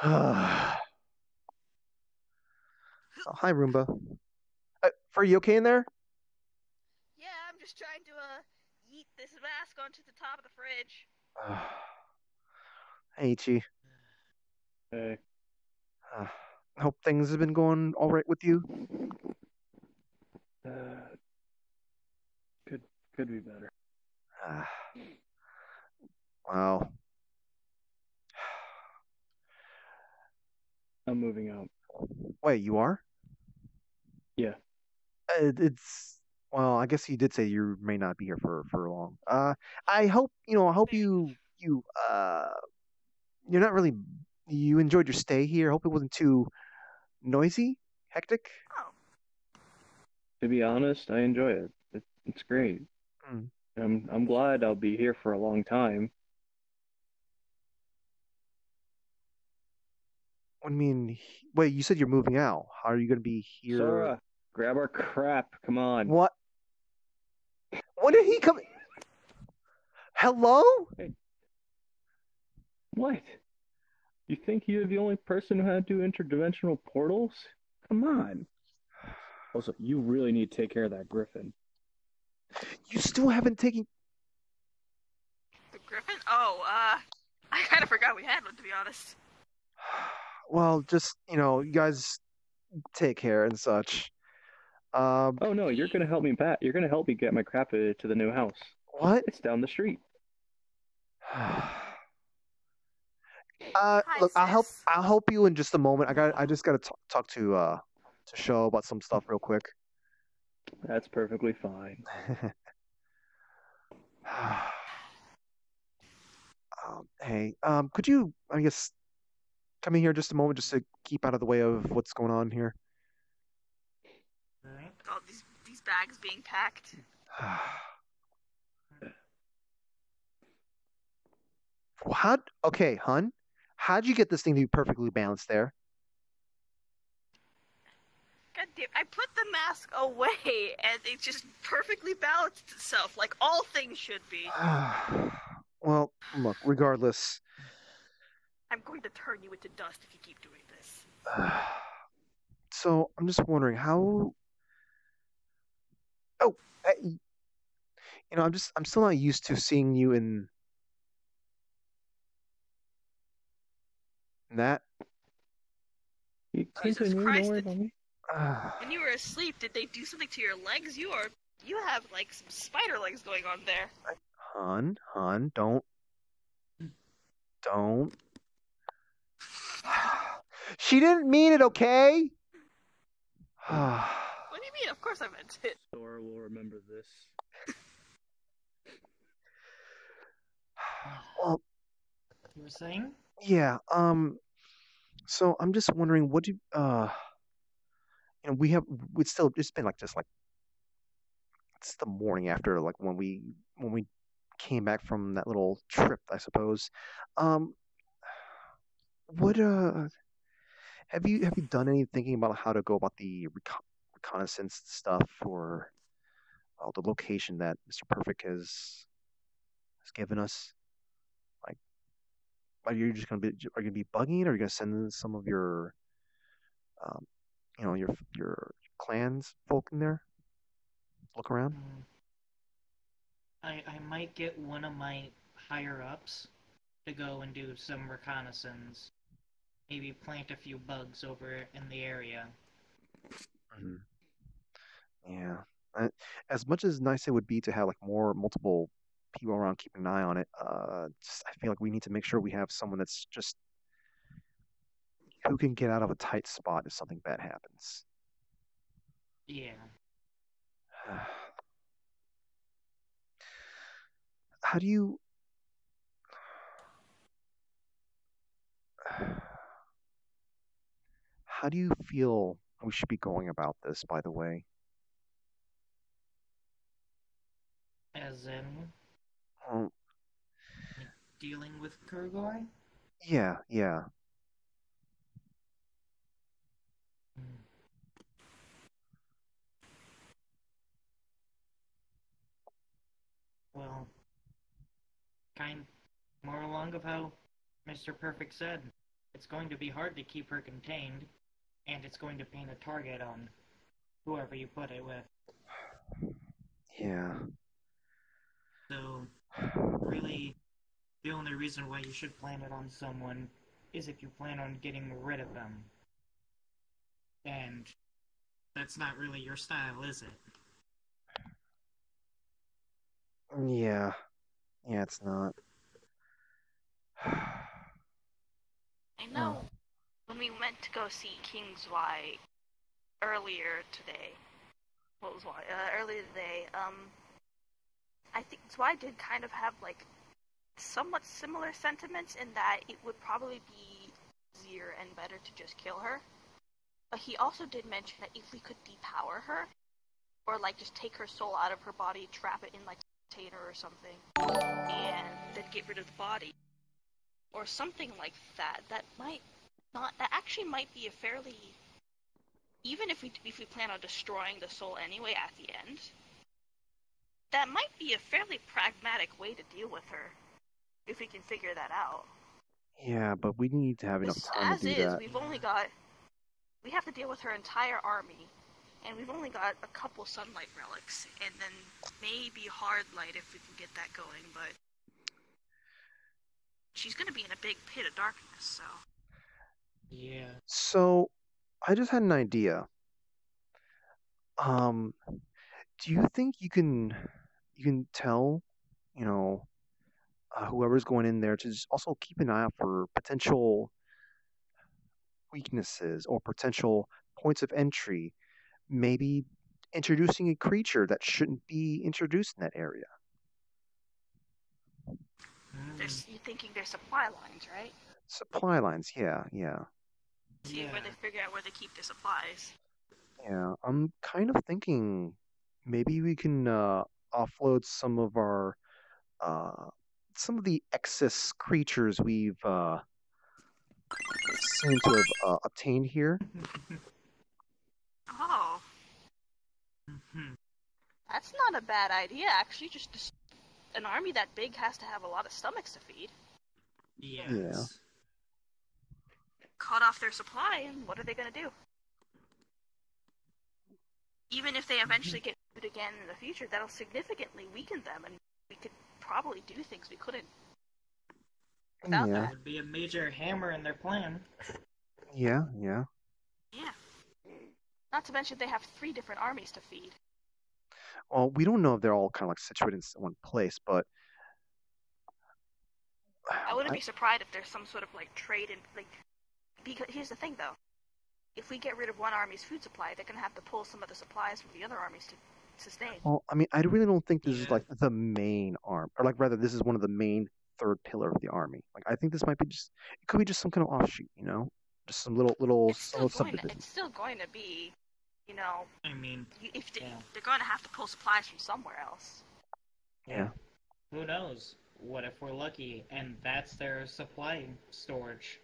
Oh, hi, Roomba. Are you okay in there? Yeah, I'm just trying to yeet this mask onto the top of the fridge. Hey, Ichi. Hey, Uh, Hope things have been going all right with you. uh, could could be better. Uh, wow. I'm moving out. Wait, you are? Yeah. It's well. I guess you did say you may not be here for long. I hope you know. I hope Maybe. you're not really. You enjoyed your stay here. I hope it wasn't too noisy, hectic. Oh, To be honest, I enjoy it. It's great. Hmm. I'm glad I'll be here for a long time. I mean, wait. You said you're moving out. How are you going to be here? Sora, grab our crap. Come on. What? When did he come? Hello? Hey, what? You think you're the only person who had to interdimensional portals? Come on. Also, you really need to take care of that griffin. You still haven't taken. the griffin? Oh, I kind of forgot we had one, to be honest. Well, just you guys take care and such. Um, Oh no, you're gonna help me back. You're gonna help me get my crap to the new house. what? It's down the street. Hi, Look, sis. I'll help you in just a moment. I just gotta talk to Show about some stuff real quick. That's perfectly fine. Hey, could you, I guess, come in here just a moment just to keep out of the way of what's going on here? Alright. All these bags being packed. How? Okay, hun. How'd you get this thing to be perfectly balanced there? God damn! I put the mask away, and it just perfectly balanced itself, like all things should be. Well, look, regardless. I'm going to turn you into dust if you keep doing this. So I'm just wondering how. Oh, I'm still not used to seeing you in that. You Jesus continue. Don't Christ! worry about me. When you were asleep, did they do something to your legs? You have like some spider legs going on there. Hun, don't. She didn't mean it, okay? What do you mean? Of course I meant it. Sora will remember this. Well, You were saying? yeah. So I'm just wondering, what do we have? It's been like just like it's the morning after like when we came back from that little trip, I suppose. Um, what have you done any thinking about how to go about the reconnaissance stuff or the location that Mr. Perfect has given us? Like, are you gonna be bugging, or are you gonna send in some of your um, your clans folk in there? Look around. Mm, I might get one of my higher ups to go and do some reconnaissance. Maybe plant a few bugs over in the area. Mhm. Yeah. Uh, as much as nice it would be to have like more multiple people around keeping an eye on it, I feel like we need to make sure we have someone that's just who can get out of a tight spot if something bad happens. Yeah. How do you how do you feel we should be going about this, by the way? As in, Um, like, dealing with Krugoy? yeah. Mm. Well, kind more along of how Mr. Perfect said. it's going to be hard to keep her contained, and it's going to paint a target on whoever you put it with. Yeah. So, really, the only reason why you should plant it on someone is if you plan on getting rid of them. And that's not really your style, is it? Yeah. Yeah, it's not. I know when we went to go see King's Y earlier today, earlier today, I think Zwei did kind of have, like, somewhat similar sentiments in that it would probably be easier and better to just kill her. But he also did mention that if we could depower her, or, like, just take her soul out of her body, trap it in, like, a container or something, and then get rid of the body, or something like that, that actually might be a fairly, even if we plan on destroying the soul anyway at the end, that might be a fairly pragmatic way to deal with her, if we can figure that out. Yeah, but we need to have enough time to do that. We have to deal with her entire army, and we've only got a couple sunlight relics, and then maybe hard light if we can get that going, but she's gonna be in a big pit of darkness, so. Yeah. So, I just had an idea. Do you think you can tell, whoever's going in there to just also keep an eye out for potential weaknesses or potential points of entry? Maybe introducing a creature that shouldn't be introduced in that area. You're thinking there's supply lines, right? Supply lines, yeah. See where they figure out where they keep their supplies. Yeah, I'm kind of thinking maybe we can offload some of our some of the excess creatures we've seem to have obtained here. Oh. That's not a bad idea, actually. Just an army that big has to have a lot of stomachs to feed. Yes. Yeah. Cut off their supply, and what are they going to do? Even if they eventually get food again in the future, that'll significantly weaken them, and we could probably do things we couldn't without that. It would be a major hammer in their plan. Yeah. Not to mention they have 3 different armies to feed. Well, we don't know if they're all kind of like situated in one place, but I wouldn't be surprised if there's some sort of like trade in, like, because here's the thing though. If we get rid of one army's food supply, they're going to have to pull some of the supplies from the other armies to sustain. Well, I mean, I really don't think this is like the main arm, or like rather, this is one of the main third pillar of the army. Like, I think this might be it could be just some kind of offshoot, just some little subdivision. It's still going to be, I mean, they're going to have to pull supplies from somewhere else. Yeah. Who knows? What if we're lucky and that's their supply storage?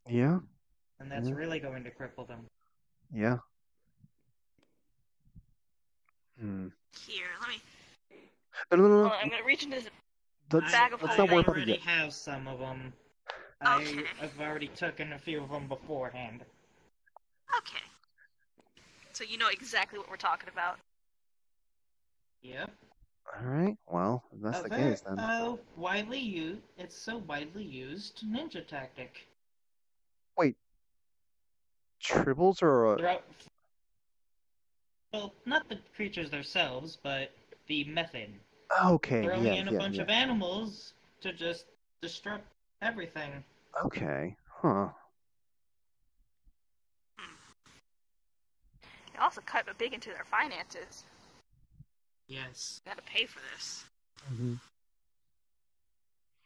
Yeah. And that's really going to cripple them. Yeah. Here, let me. No. I'm going to reach into this bag of holding. Let's not worry about it already yet. have some of them. Okay. I've already taken a few of them beforehand. Okay. So you know exactly what we're talking about. Yep. All right. Well, if that's the case then. It's so widely used ninja tactic. Wait. Tribbles or well, not the creatures themselves, but the method. Okay. Throwing in a bunch of animals to just disrupt everything. Okay. Huh. They also cut big into their finances. Yes. Got to pay for this. Mm-hmm.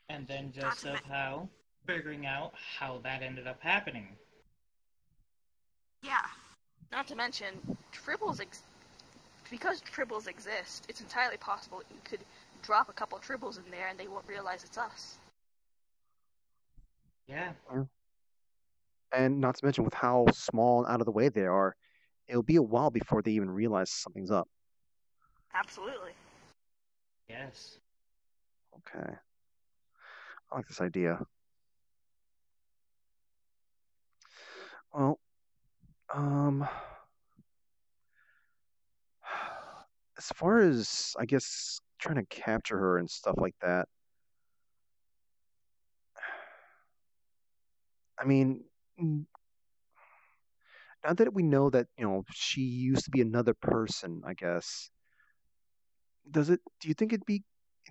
And then figuring out how that ended up happening. Yeah. Not to mention, because tribbles exist, it's entirely possible you could drop a couple tribbles in there and they won't realize it's us. Yeah. And not to mention, with how small and out of the way they are, it'll be a while before they even realize something's up. Absolutely. Yes. Okay. I like this idea. Well, um, as far as I guess trying to capture her and stuff like that, I mean, n- now that we know that she used to be another person, I guess. Does it? Do you think it'd be?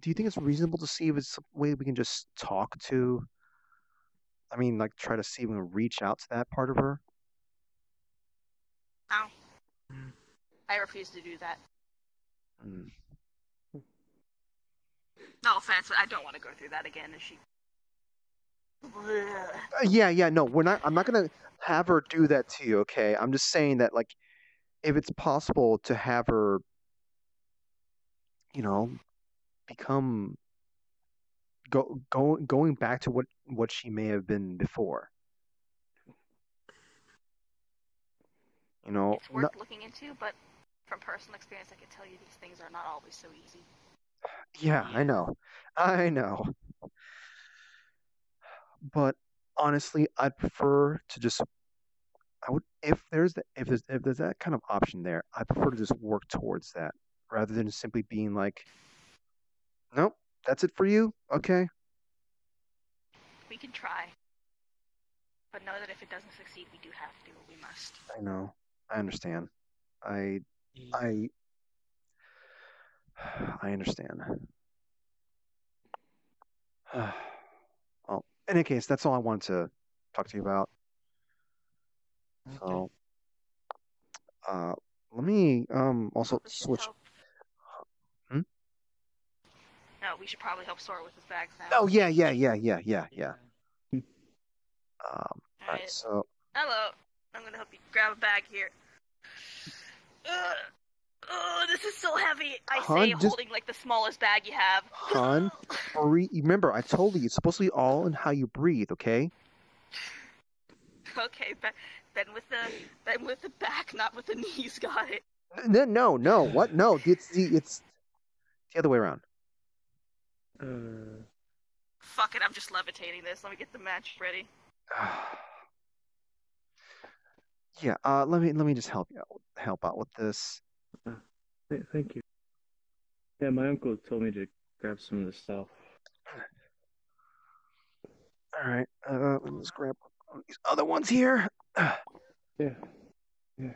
Do you think it's reasonable to see if it's a way we can just talk to? I mean, like try to see if we can reach out to that part of her. No. I refuse to do that. Mm. No offense, but I don't want to go through that again. Is she? Yeah. No, we're not. I'm not gonna have her do that to you. Okay. I'm just saying that, like, if it's possible to have her, become going back to what she may have been before. It's worth looking into, but from personal experience, I can tell you these things are not always so easy. Yeah, I know. But honestly, I'd prefer to just. I would if there's that kind of option there. I prefer to just work towards that rather than simply being like, nope, that's it for you. Okay. We can try, but know that if it doesn't succeed, we do have to do what we must. I know. I understand. I I I understand. Well, in any case, that's all I wanted to talk to you about. Okay. So, let me also We should switch. help. Hmm? No, we should probably help Sora with his bags now. Oh yeah. Alright. So Hello. I'm gonna help you grab a bag here. Oh, this is so heavy. I say holding like the smallest bag you have. Han, remember, I told you it's supposed to be all in how you breathe, okay? Okay, bend with the back, not with the knees. Got it. No. What? No, it's the other way around. Fuck it, I'm just levitating this. Let me get the match ready. Yeah. Let me just help out with this. Thank you. Yeah, my uncle told me to grab some of the stuff. All right. Let me just grab one of these other ones here. Yeah.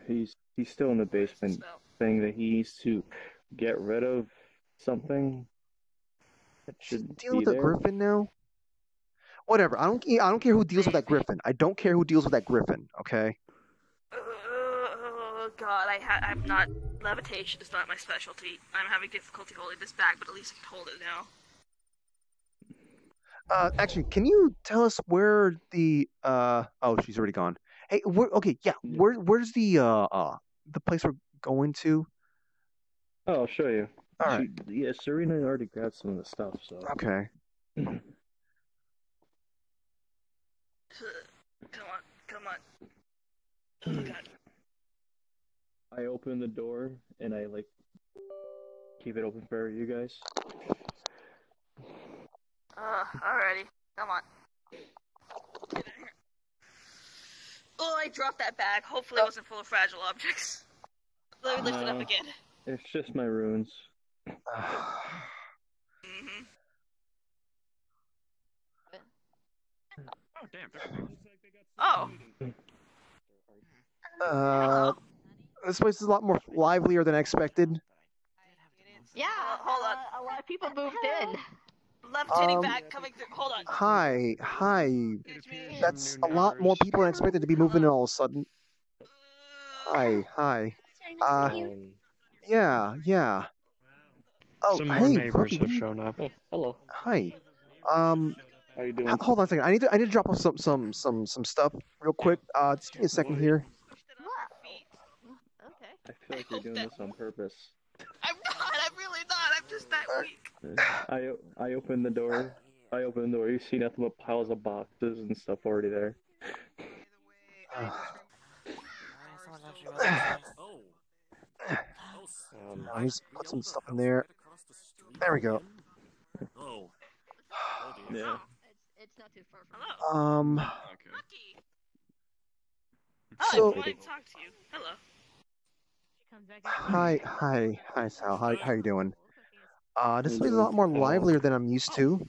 He's still in the basement, saying that he needs to get rid of something that should dealing be with a there. griffin now. Whatever. I don't care who deals with that griffin. I don't care who deals with that griffin. Okay. Oh god, I'm not. Levitation is not my specialty. I'm having difficulty holding this bag, but at least I can hold it now. Actually, can you tell us where the Oh, she's already gone. Hey, where's the place we're going to? Oh, I'll show you. All right. Yeah, Serena already grabbed some of the stuff, so. Okay. Come on. Oh god. I open the door and I keep it open for you guys. Alrighty. Come on. Get in here. Oh, I dropped that bag. Hopefully it wasn't full of fragile objects. Let me lift it up again. It's just my runes. Mm-hmm. Oh, damn. Oh. This place is a lot more livelier than I expected. Yeah, hold on. A lot of people moved in. Levitating back coming through. Hold on. Hi. That's a lot more people than I expected to be moving in all of a sudden. Hi. Yeah. Oh, Some more hey, neighbors have shown up. Oh, hello. Hi. How you doing? Hold on a second. I need to drop off some stuff real quick. Just give me a second here. Okay. I feel like you're doing this on purpose. I'm not. I'm really not. I'm just that weak. I open the door. You see nothing but piles of boxes and stuff already there. I just put some stuff in there. There we go. Yeah. It's not too far from. Hello. Okay. Lucky. So- I want to talk to you. Hello. Hi, Sal. How you doing? This place is a lot more livelier than I'm used to.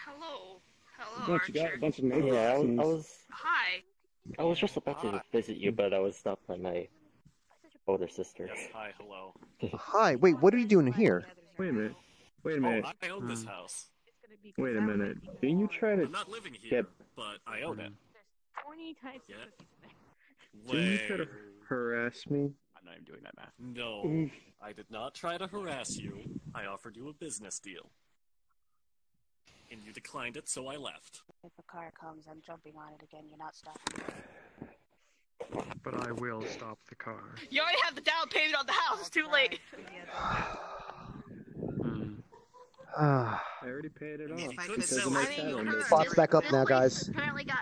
Hello. What, Hello, you got a Archer. bunch of neighbors? Yeah, Hi. I was just about to visit you, but I was stopped by my older sister. Yes, hi, hello. Hi, wait, what are you doing here? Wait a minute. Oh, I own this house. Wait a minute. Didn't you try to I'm not living here, but I own it. 20 types Yeah. of cookies in there. Didn't you try to harass me? I'm not even doing that math. No, I did not try to harass you. I offered you a business deal. And you declined it, so I left. If a car comes, I'm jumping on it again. You're not stopping me. But I will stop the car. You already have the down payment on the house. It's too late. Ah, I already paid it If off. you could Because sell of my it, salary. you Spot's back up now, guys. Apparently got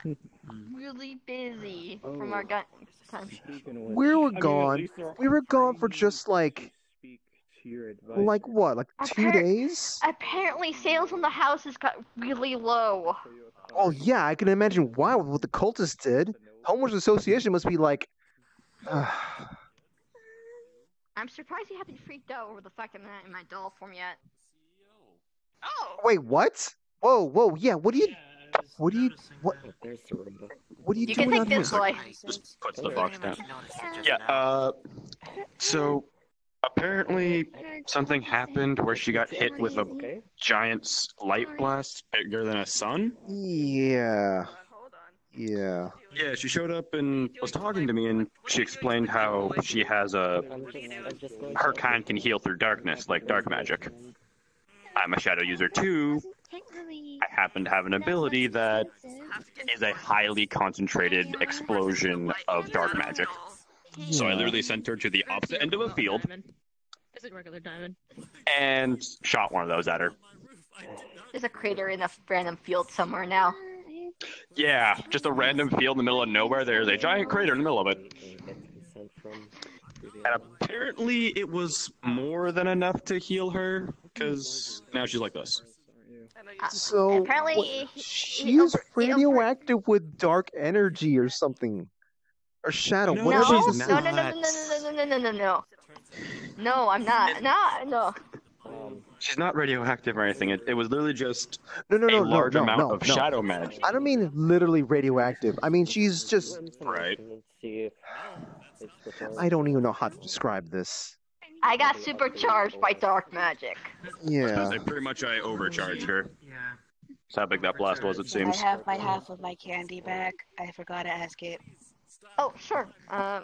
really busy from Oh. our gun time. Speaking of which, we were I mean, at gone. least they're We were gone for trying just to like speak to your advice. what, like 2 days? Apparently sales on the houses got really low. Oh yeah, I can imagine why with what the cultists did. Homeowners Association must be like. I'm surprised you haven't freaked out over the fact I'm not in my doll form yet. Oh. Wait, what? Whoa, yeah. What do you? What do you? What? There's the room. What are you You can doing take out this here? boy. Just puts the box down. Yeah, so apparently something happened where she got hit with a Okay. giant light blast bigger than a sun. Yeah, Hold on. yeah. Yeah, she showed up and was talking to me, and she explained how she has a I'm just going her kind can heal through darkness, like dark magic. I'm a shadow user too. I happen to have an ability that is a highly concentrated explosion of dark magic. So I literally sent her to the opposite end of a field It's a regular diamond. and shot one of those at her. There's a crater in a random field somewhere now. Yeah, just a random field in the middle of nowhere. There's a giant crater in the middle of it. consent from And apparently it was more than enough to heal her, because now she's like this. So Apparently, what- he she's over- he radioactive with dark energy or something, or shadow. No, whatever No, this no, is. no, no, no, no, no, no, no, no. No, I'm not. No. She's not radioactive or anything. It was literally just No, a large amount of shadow magic. I don't mean literally radioactive. I mean she's just. Right. See if I don't even know how to describe this. I got supercharged by dark magic. Yeah. Pretty much I overcharged her. Yeah. That's how big that blast was, it I seems. have my half of my candy back. I forgot to ask it. Oh, sure. I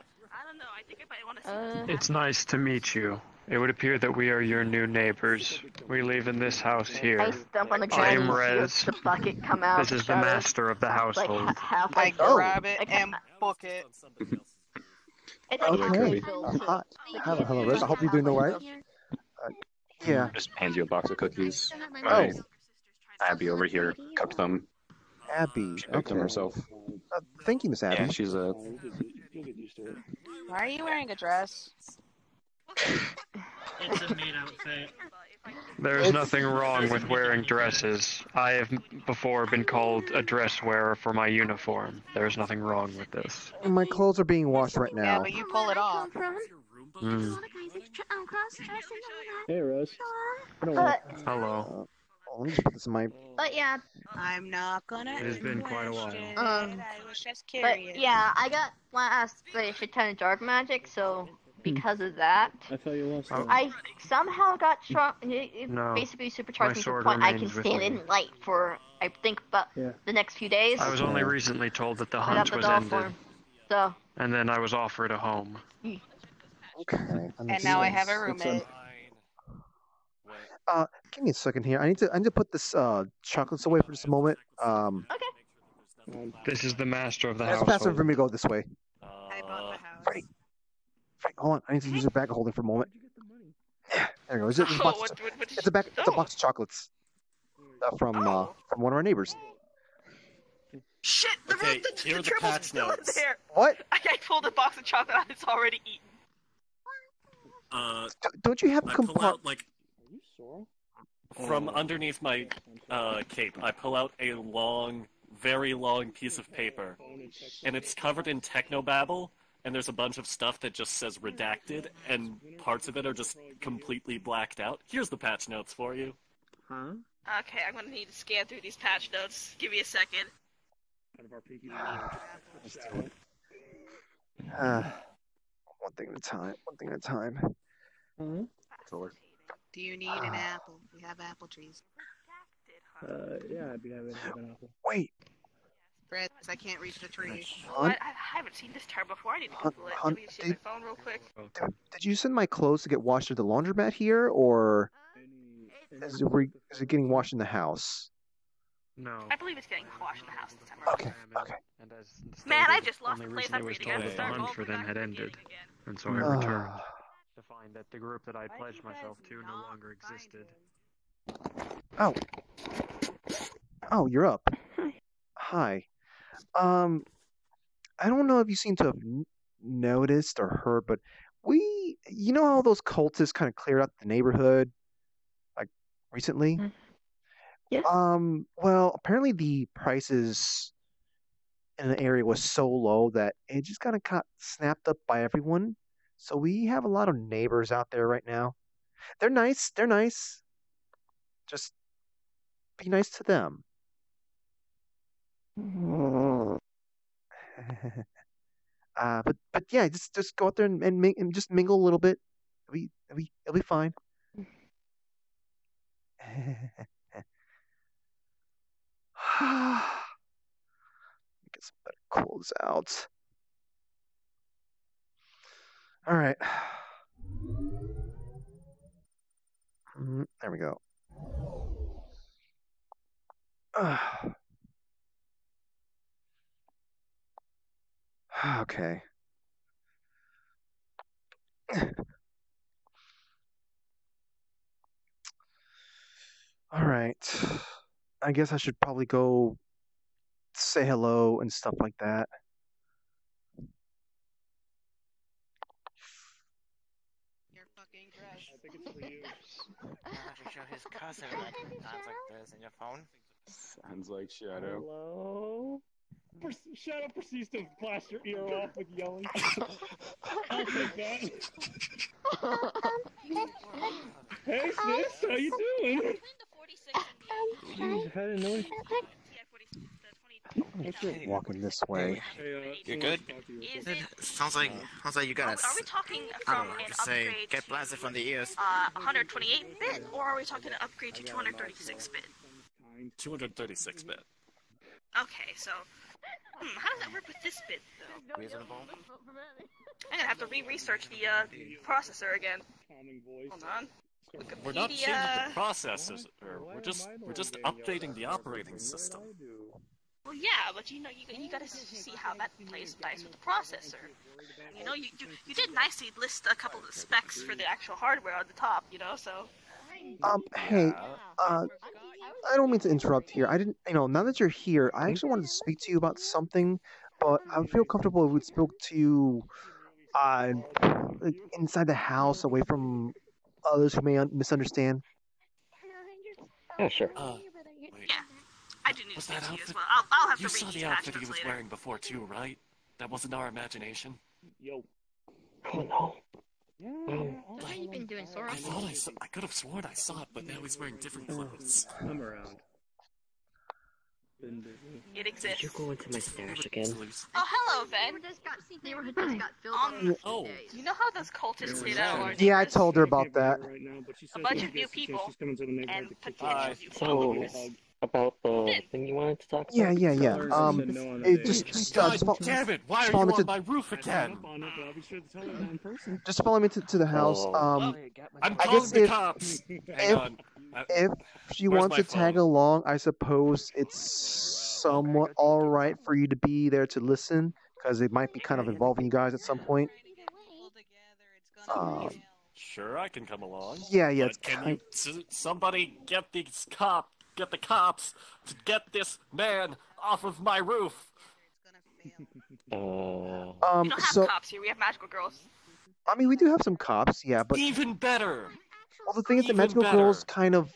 don't know. I think I might want to see. It's nice to meet you. It would appear that we are your new neighbors. We live in this house I here. stump on the I ground am and Rez. see the bucket come out. This is the shadows, master of the like household. half I like grab it like, and book it. It's like Okay. halfway filled. Hi. Hello, Riz. I hope you're doing all right. Yeah. Just hands you a box of cookies. Oh. Abby over here cooked them. Abby. She cooked them Okay. herself. Thank you, Miss Abby. Yeah, she's a... Why are you wearing a dress? It's a maid outfit. There is nothing wrong with wearing dresses. I have before been called a dress wearer for my uniform. There is nothing wrong with this. My clothes are being washed right Yeah, now. but you pull it off. Mm. Hey, Rose. But Hello. Oh, let me just put this in my. yeah, I'm not gonna. It has been quite a while. question Um, it. I was just but curious. yeah, I got last by a shit ton of dark magic, so because of that, I thought you lost it. I somehow got strong. It No, basically supercharged my me to the sword point I can remains with stand me. in light for I think about Yeah. the next few days. I was only recently told that the I got hunt the was doll ended, form. So and then I was offered a home. Okay. that And makes now I have a sense. roommate. Give me a second here. I need to put this chocolates away for just a moment. This is the master of the It's faster for household. me to go this way. I bought the house. Freddie, hold on. I need to use your bag of holding for a moment. Yeah, there you go. It's a Oh, box. what It's a back. It's a box of chocolates from one of our neighbors. Shit! The, Okay, the, here are the triple's patch still in notes. there. What? I pulled a box of chocolate out. It's already eaten. Don't you have I a pull compartment? out, like, from underneath my cape, I pull out a long, very long piece of paper, and it's covered in technobabble, and there's a bunch of stuff that just says redacted, and parts of it are just completely blacked out. Here's the patch notes for you. Huh? Okay, I'm gonna need to scan through these patch notes. Give me a second. One thing at a time. One thing at a time. Do you need an apple? We have apple trees. Yeah, I'd be happy to have an apple. Wait. Fred, I can't reach the tree. I haven't seen this term before. I need to Google it. Let me see my phone real quick. Did you send my clothes to get washed at the laundromat here, or is it getting washed in the house? No. I believe it's getting washed in the house this time. Okay. And as Man, I just lost the only place recently I'm was reading. I told have to that the start hunt all for the way them back had to the ended, beginning again. and so I returned to find that the group that I pledged myself to no longer existed. Oh, you're up. Hi. I don't know if you seem to have noticed or heard, but you know how those cultists kind of cleared out the neighborhood, like, recently? Yes. Well, apparently the prices in the area was so low that it just kind of got snapped up by everyone. So we have a lot of neighbors out there right now. They're nice. Just be nice to them. But yeah, just go out there and just mingle a little bit. It'll be fine. Get some better clothes out. All right. There we go. Okay. All right. I guess I should probably go say hello and stuff like that. You're fucking gross. I think it's for you. If you show his cousin that sounds like this in your phone. Sounds like Shadow. Hello? Shadow proceeds to blast your ear off with yelling. I'll take that. Hey sis, how you doing? Jeez, I didn't know. Walking this way. You're good? Sounds like you got Are we talking from an say upgrade get blasted from the ears? 128-bit, or are we talking an upgrade to 236-bit? 236-bit. Okay, so how does that work with this bit though? Reasonable. I'm gonna have to research the processor again. Hold on. We're not changing the processors, we're just updating the operating system. Well, yeah, but you gotta see how that plays nice with the processor. You know, you did nicely list a couple of the specs for the actual hardware on the top, you know, so. Hey, I don't mean to interrupt here. I didn't, now that you're here, I actually wanted to speak to you about something, but I would feel comfortable if we spoke to you, like inside the house, away from others who may misunderstand. Yeah, sure. Yeah, I do need to speak to you outfit? as well. I'll have to You read saw these the patch outfit he notes was later. wearing before too, right? That wasn't our imagination. Yo. Oh no. What have you been doing, Sora? I could have sworn I saw it, but now he's wearing different clothes. I'm around. It exists. Did you go into my stash again? Oh, hello, Ben. Neighborhood just got filled Oh. You know how those cultists did our Yeah, I told her about that. a bunch of new people and potential new So, followers. about the thing you wanted to talk about? Yeah. It just Damn it! Why are you follow me on to my roof again? just follow me to the house. Oh. I'm I calling guess the if- cops. Hang on. If you Where's want my to tag phone? along, I suppose it's somewhat all right for you to be there to listen, because it might be kind of involving you guys at some point. Sure, I can come along. Yeah, But it's can kind. somebody get the cops to get this man off of my roof? We don't have So cops here. We have magical girls. I mean, we do have some cops, yeah, but Even better. well, the thing is, the even magical better. girls kind of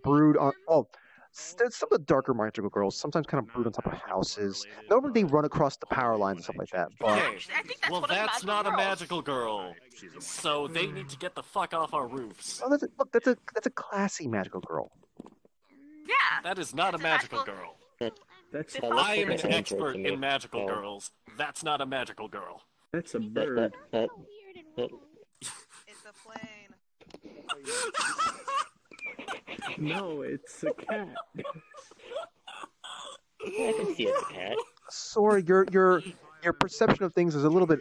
brood on. Well, some of the darker magical girls sometimes kind of brood on top of houses. Normally they run across the power lines and stuff like that. But Okay, well that's not a magical girl. So they need to get the fuck off our roofs. oh, that's a classy magical girl. Yeah. That is not a magical girl. That's I am an expert in magical girls. That's not a magical girl. That's a bird. It's a plane. No, it's a cat. I can see it's a cat. Sorry, your perception of things is a little bit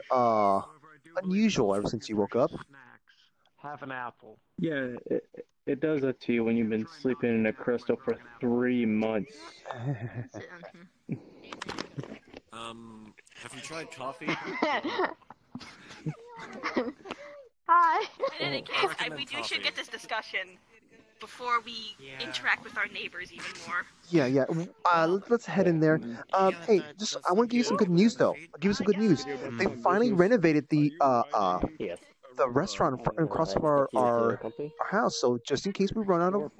unusual ever since you woke up. Have an apple. Yeah, it does that to you when you've been sleeping in a crystal for 3 months. Have you tried coffee? Hi. In any case, we should get this discussion before we interact with our neighbors even more. Yeah. Let's head in there. Hey, I want to give you some good news though. I'll give you some good news. They finally renovated the restaurant across from our house. So just in case we run out of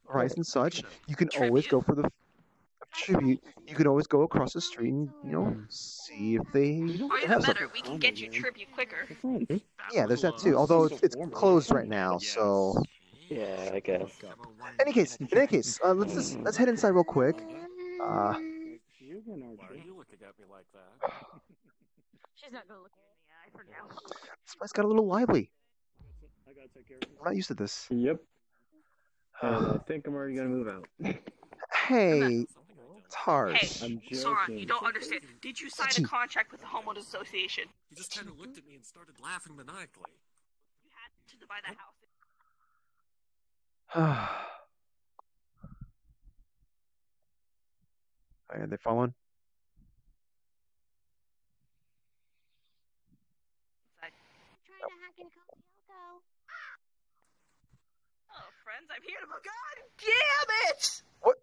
rice and such, you can always go for the tribute. You can always go across the street and see if they or even better, we can get you tribute quicker. Yeah, there's that too. Although it's closed right now, so. Yeah, I guess. In any case, let's head inside real quick. Why are you looking at me like that? She's not gonna look at me in the eye for now. This place got a little lively. I'm not used to this. Yep. And I think I'm already gonna move out. Hey, it's harsh. Hey, Sora, you don't understand. Did you sign a contract with the homeowners association? He just kind of looked at me and started laughing maniacally. You had to buy that house. Are they following? Oh, friends, I'm here to God damn it! What?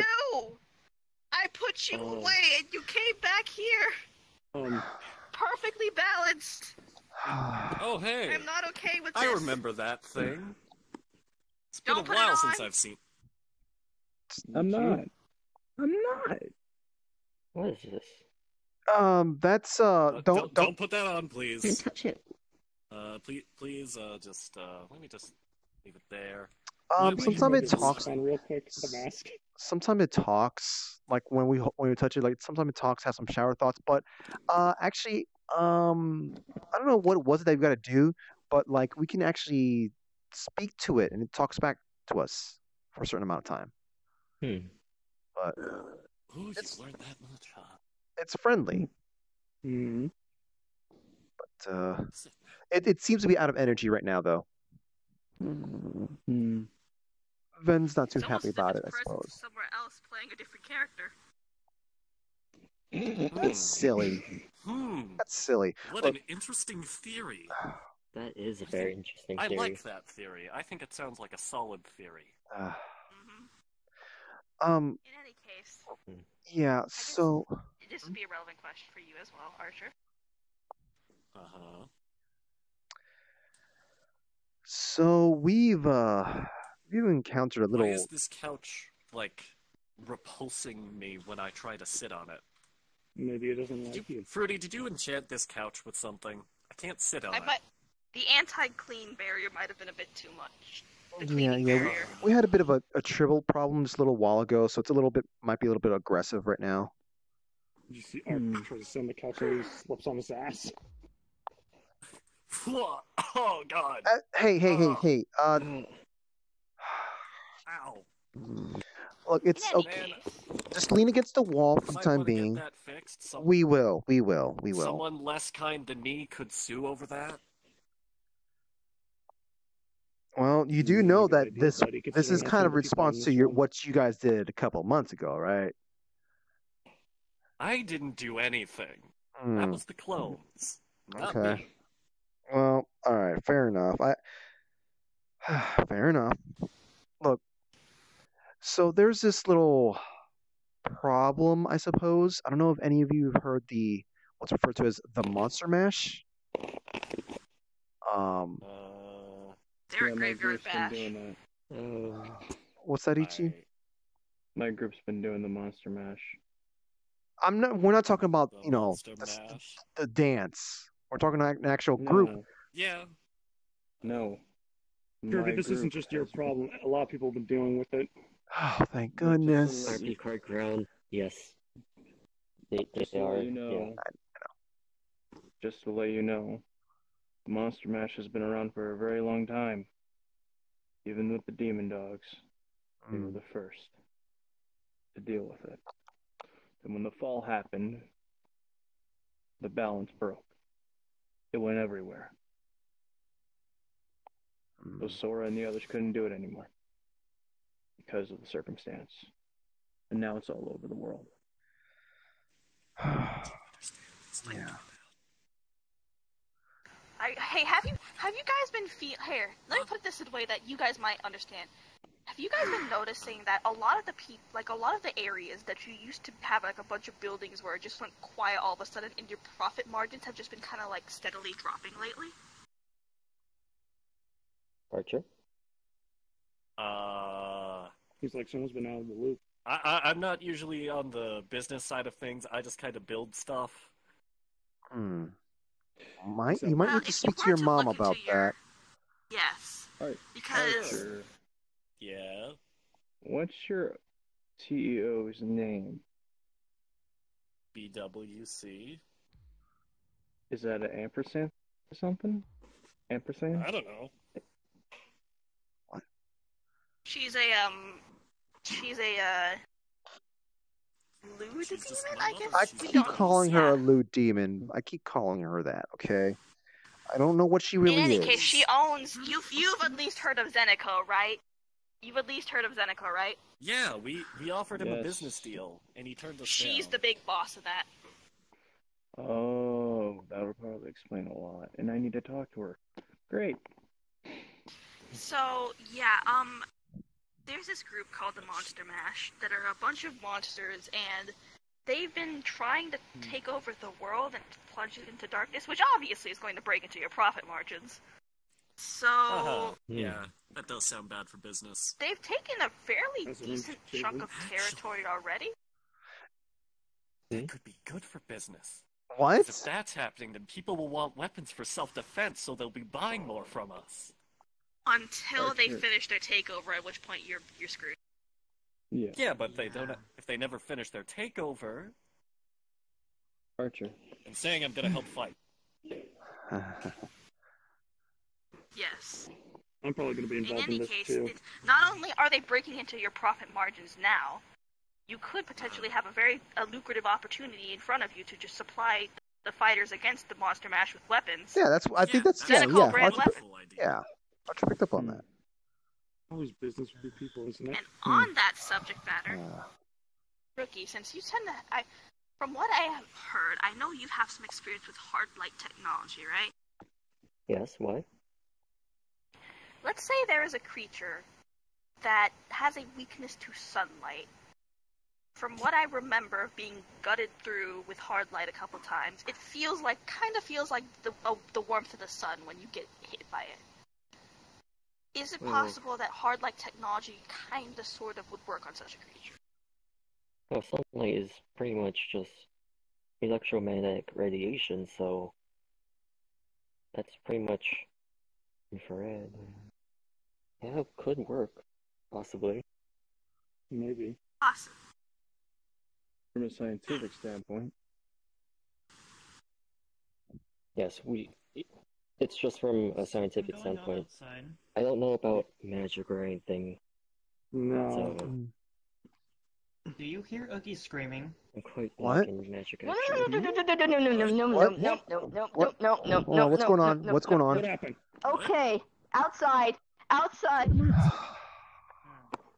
You! I put you away and you came back here. Perfectly balanced. Oh, hey. I'm not okay with this. I remember that thing. It's been a while since I've seen. I'm not. What is this? That's Don't put that on, please. Don't touch it. Please, just let me just leave it there. Sometimes it talks. Real quick, the mask. Sometimes it talks, like when we touch it. Like sometimes it talks, has some shower thoughts. But actually, I don't know what it was that you've got to do, but like we can actually speak to it, and it talks back to us for a certain amount of time. But you learned that much, huh? It's friendly. But it seems to be out of energy right now, though. Ven's not too happy about it, I suppose. Somewhere else playing a different character. That's silly. That's silly. What an interesting theory. That is a very interesting theory. I like that theory. I think it sounds like a solid theory. In any case. Yeah, so... This would be a relevant question for you as well, Archer. So we've encountered a little... Why is this couch, like, repulsing me when I try to sit on it? Maybe it doesn't like you. Fruity, did you enchant this couch with something? I can't sit on it. The anti-clean barrier might have been a bit too much. Yeah. We had a bit of a tribal problem just a little while ago, so it's might be a little bit aggressive right now. Did you see Art tries to sit on the couch and he slips on his ass? Oh, God. Hey. Ow. Look, it's okay. Just lean against the wall for the time being. Get that fixed, We will. Someone less kind than me could sue over that? Well, you do know that this is kind of response to what you guys did a couple months ago, right? I didn't do anything. That was the clones. Not Okay. me. Well, all right, fair enough. Fair enough. Look, so there's this little problem, I suppose. I don't know if any of you have heard what's referred to as the Monster Mash. They're a graveyard bash. What's that, Ichi? My group's been doing the Monster Mash. I'm not. We're not talking about Monster Mash. the dance. We're talking about an actual No. group. Yeah. No. Kirby, this isn't just your problem. A lot of people have been dealing with it. Oh, thank goodness. RP card ground. Yes. They Just to are. let you know. Yeah. Just to let you know, Monster Mash has been around for a very long time. Even with the Demon Dogs, they were the first to deal with it. And when the fall happened, the balance broke. It went everywhere. So Sora and the others couldn't do it anymore because of the circumstance. And now it's all over the world. Yeah. Hey, have you guys been here? Let me put it this in a way that you guys might understand. Have you guys been noticing that a lot of the areas that you used to have like a bunch of buildings where it just went quiet all of a sudden, and your profit margins have just been kind of like steadily dropping lately? Archer? Seems like someone's been out of the loop. I'm not usually on the business side of things. I just kind of build stuff. You might need to speak to your mom about that. Yes. Because... Archer, yeah? what's your CEO's name? BWC. Is that an ampersand or something? Ampersand? I don't know. She's a lewd demon, I guess. I keep calling her a lewd demon. I keep calling her that. Okay. I don't know what she really is. In any case, she owns. You've at least heard of Zenico, right? You've at least heard of Zenico, right? Yeah, we offered him a business deal, and he turned us down. She's the big boss of that. Oh, that would probably explain a lot. And I need to talk to her. Great. So, yeah, there's this group called the Monster Mash that are a bunch of monsters, and they've been trying to take over the world and plunge it into darkness, which obviously is going to break into your profit margins. So... Yeah, that does sound bad for business. They've taken a fairly decent chunk of territory already. That could be good for business. What? If that's happening, then people will want weapons for self-defense, so they'll be buying more from us. Until they finish their takeover, at which point you're screwed. Yeah. Yeah, but they don't. If they never finish their takeover. Archer. I'm saying I'm gonna help fight. Yes. I'm probably going to be involved in this case, too. Not only are they breaking into your profit margins now, you could potentially have a lucrative opportunity in front of you to just supply the fighters against the Monster Mash with weapons. Yeah, I think that's brand weapon. Archer picked up on that. Always business for people, isn't it? And on that subject matter, Rookie, since you tend to, from what I have heard, I know you have some experience with hard light technology, right? Yes, why? Let's say there is a creature that has a weakness to sunlight. From what I remember being gutted through with hard light a couple times, it kind of feels like the warmth of the sun when you get hit by it. Is it possible that hard light technology kind of sort of would work on such a creature? Well, sunlight is pretty much just electromagnetic radiation, so that's pretty much infrared. Yeah, it could work, possibly. Maybe. Awesome. From a scientific standpoint. Yes, it's just from a scientific standpoint. I don't know about magic or anything. No. So, do you hear Oogie screaming? I'm quite what? in magic No, actually. no. What's going on? What's going on? What happened? Okay, outside.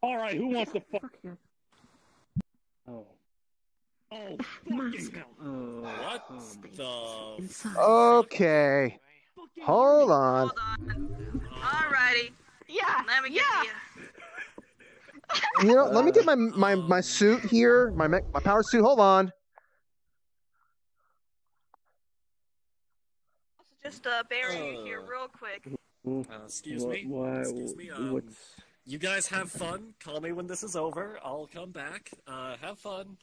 All right, who wants to fuck? Oh. Oh, fucking hell. What the? Okay. Hold on. Alrighty. Yeah. Let me get You know, let me get my suit here, my power suit. Hold on. Just bury you here real quick. Excuse me. Why? Excuse me. What's You guys have fun. Call me when this is over. I'll come back. Have fun.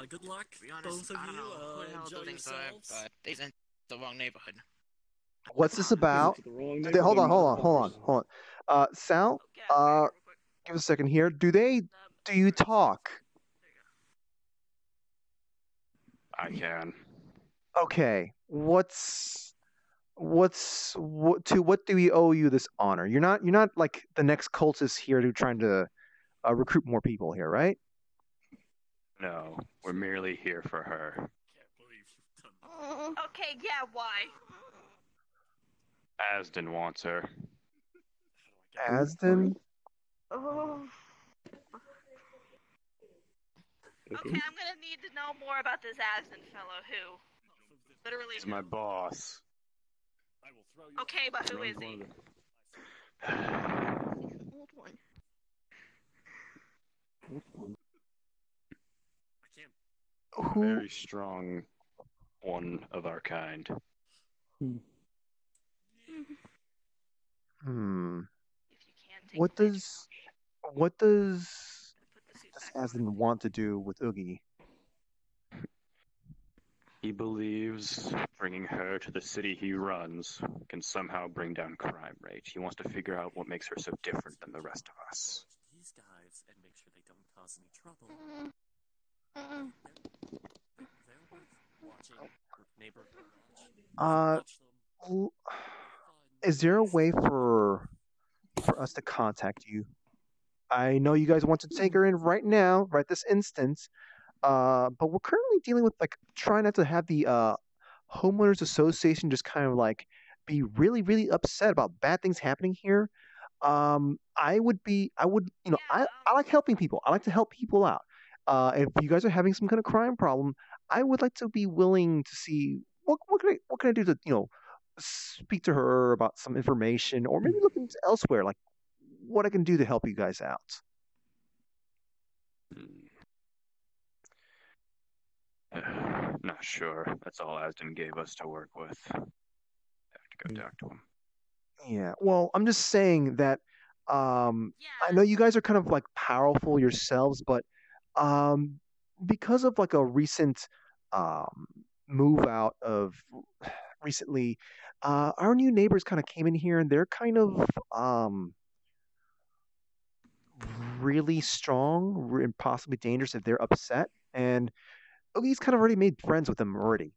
Good luck, To be honest, both of I don't you. know who the hell Enjoy buildings are, yourselves. but they in the wrong neighborhood. What's this about? Hold on. Sal, give us a second here. Do you talk? I can. Okay. What do we owe you this honor? You're not like the next cultist here who trying to recruit more people here, right? No, we're merely here for her. Okay, yeah, why? Asden wants her. Asden? Oh. Okay, I'm gonna need to know more about this Asden fellow who literally. He's my boss. Okay, but who is he? Old one. Very strong one of our kind. What does Asden want to do with Oogie? He believes bringing her to the city he runs can somehow bring down crime rate. He wants to figure out what makes her so different than the rest of us. These guys and make sure they don't cause any trouble. They're worth watching. Neighbor. Is there a way for us to contact you? I know you guys want to take her in right now, right this instant. But we're currently dealing with like trying not to have the homeowners association just kind of like be really, really upset about bad things happening here. I like helping people. I like to help people out. If you guys are having some kind of crime problem, I would like to be willing to see what can I do to speak to her about some information, or maybe look into elsewhere, like what I can do to help you guys out. Not sure. That's all Asden gave us to work with. Have to go talk to him. Yeah, well, I'm just saying that I know you guys are kind of like powerful yourselves, but because of like a recent move out of recently, our new neighbors kind of came in here and they're kind of really strong and possibly dangerous if they're upset. And Oogie's kind of already made friends with them already.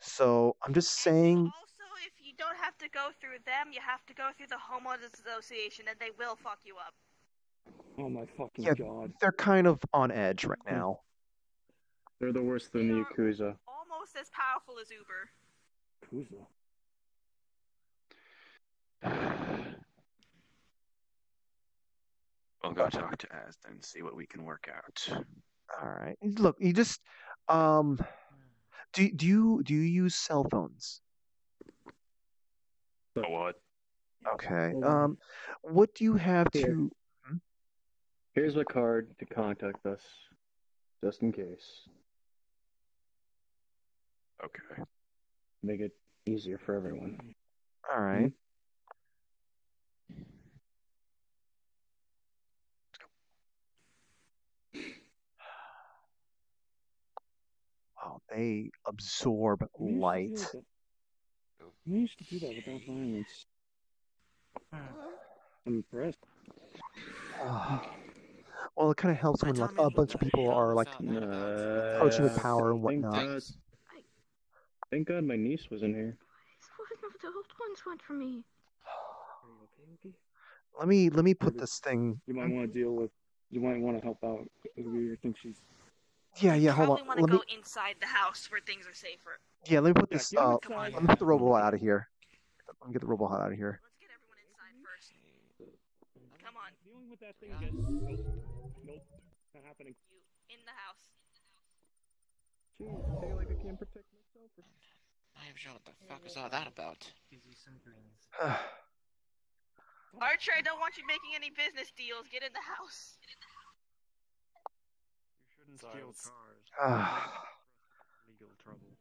So I'm just saying. Also, if you don't have to go through them, you have to go through the homeowners association, and they will fuck you up. Oh my fucking god. They're kind of on edge right now. They're the worst than the Yakuza. Almost as powerful as Uber. Yakuza? We'll go talk to Asden and see what we can work out. All right. Look, you just do you use cell phones? What? Okay. What do you have to? Here's a card to contact us, just in case. Okay. Make it easier for everyone. All right. Wow, they absorb light. You used to do that without violence. I'm impressed. Well, it kind of helps when like a bunch of people are like approaching with power and whatnot. Thank God my niece was in here. The old ones went for me. Let me put this thing. You might want to deal with. You might want to help out. You think she's. Yeah. Hold on. You probably want to go inside the house where things are safer. Yeah, let me put this. Let me put the robot out of here. Let me get the robot out of here. Let's get everyone inside first. Come on. Dealing with that thing again. Nope. Not happening. You in the house. Jeez, I feel like I can't protect myself. I am sure what the fuck is all that about. Gives you some greens. Archer, I don't want you making any business deals. Get in the house. You shouldn't steal cars. Legal trouble.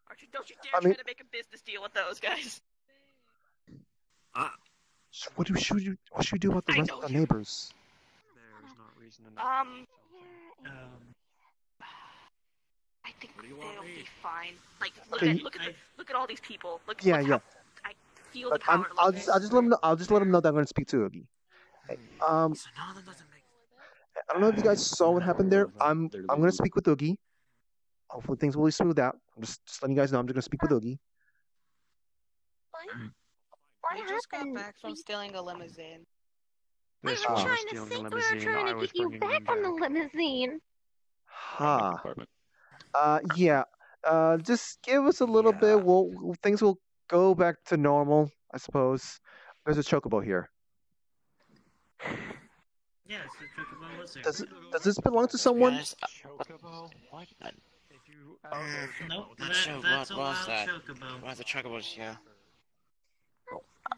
Archer, don't you dare try to make a business deal with those guys. So what should we do about the rest of the neighbors? There's not reason to I think they'll be fine. Like, look at all these people. Look Yeah. how I feel the power. I'll just let them know. I'll just let them know that I'm going to speak to Oogie. Hey, I don't know if you guys saw what happened there. I'm going to speak with Oogie. Hopefully things will be smooth out. I'm just letting you guys know. I'm just going to speak with Oogie. We just got back from stealing a limousine. We were trying to get you back on the limousine. Yeah. Just give us a little bit. Things will go back to normal, I suppose. There's a chocobo here. Yes, the chocobo was there. Does this belong to someone? Chocobo? What? Nope, What that's a was wild that? chocobo. Why the chocobos? Yeah.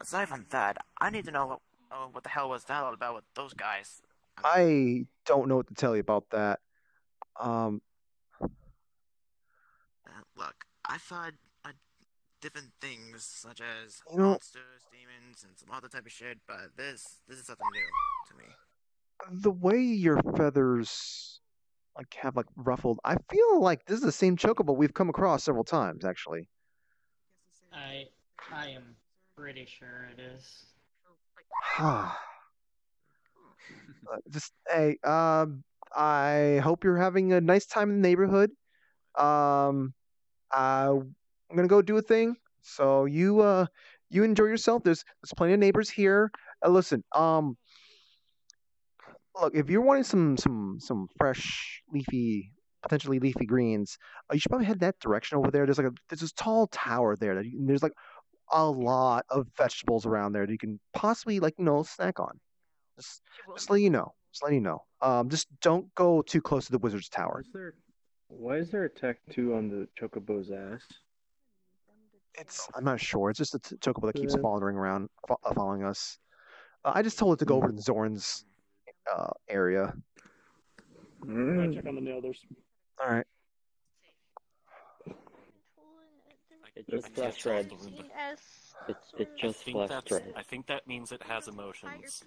Aside from that, I need to know what the hell was that all about with those guys. I don't know what to tell you about that. Look, I thought different things such as monsters, demons, and some other type of shit, but this is something new to me. The way your feathers have ruffled, I feel like this is the same chocobo we've come across several times, actually. I am pretty sure it is. Hey, I hope you're having a nice time in the neighborhood. I'm gonna go do a thing. So you enjoy yourself. There's plenty of neighbors here. Listen, look, if you're wanting some fresh, potentially leafy greens, you should probably head that direction over there. There's this tall tower there there's a lot of vegetables around there that you can possibly snack on. Just let you know. Just letting you know. Just don't go too close to the wizard's tower. Why is there a tattoo on the chocobo's ass? I'm not sure. It's just a chocobo that keeps following around, following us. I just told it to go over to Zorn's area. I'm gonna check on the others. All right. It just flashed red. It just flashed red. I think that means it has emotions.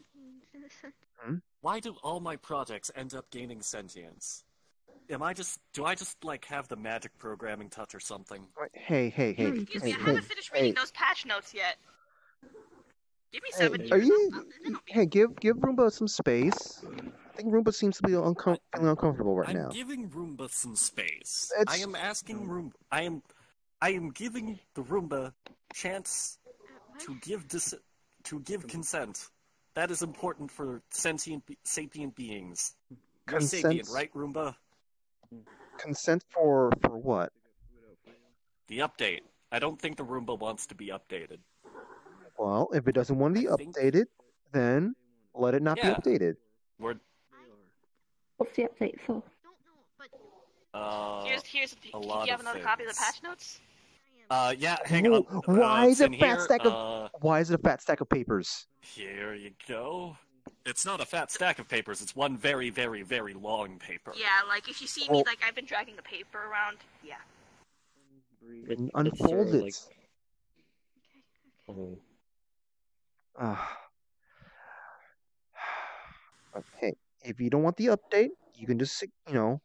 Hmm? Why do all my projects end up gaining sentience? Do I just have the magic programming touch or something? Hey. Excuse me, I haven't finished reading those patch notes yet. Give me 7 years. Are you? Hey, give Roomba some space. I think Roomba seems to be feeling uncomfortable right now. I'm giving Roomba some space. I am asking Roomba. I am giving the Roomba chance to give consent. That is important for sapient beings. You're sapient, right, Roomba? Consent for what? The update. I don't think the Roomba wants to be updated. Well, if it doesn't want to be updated, then let it not be updated. What's the update for? Here's do you have another copy of the patch notes? Yeah, hang on. Why is it a fat stack of papers? Here you go. It's not a fat stack of papers, it's one very, very, very long paper. Yeah, if you see me, I've been dragging the paper around, yeah. Unfold it. Hey, if you don't want the update, you can just, don't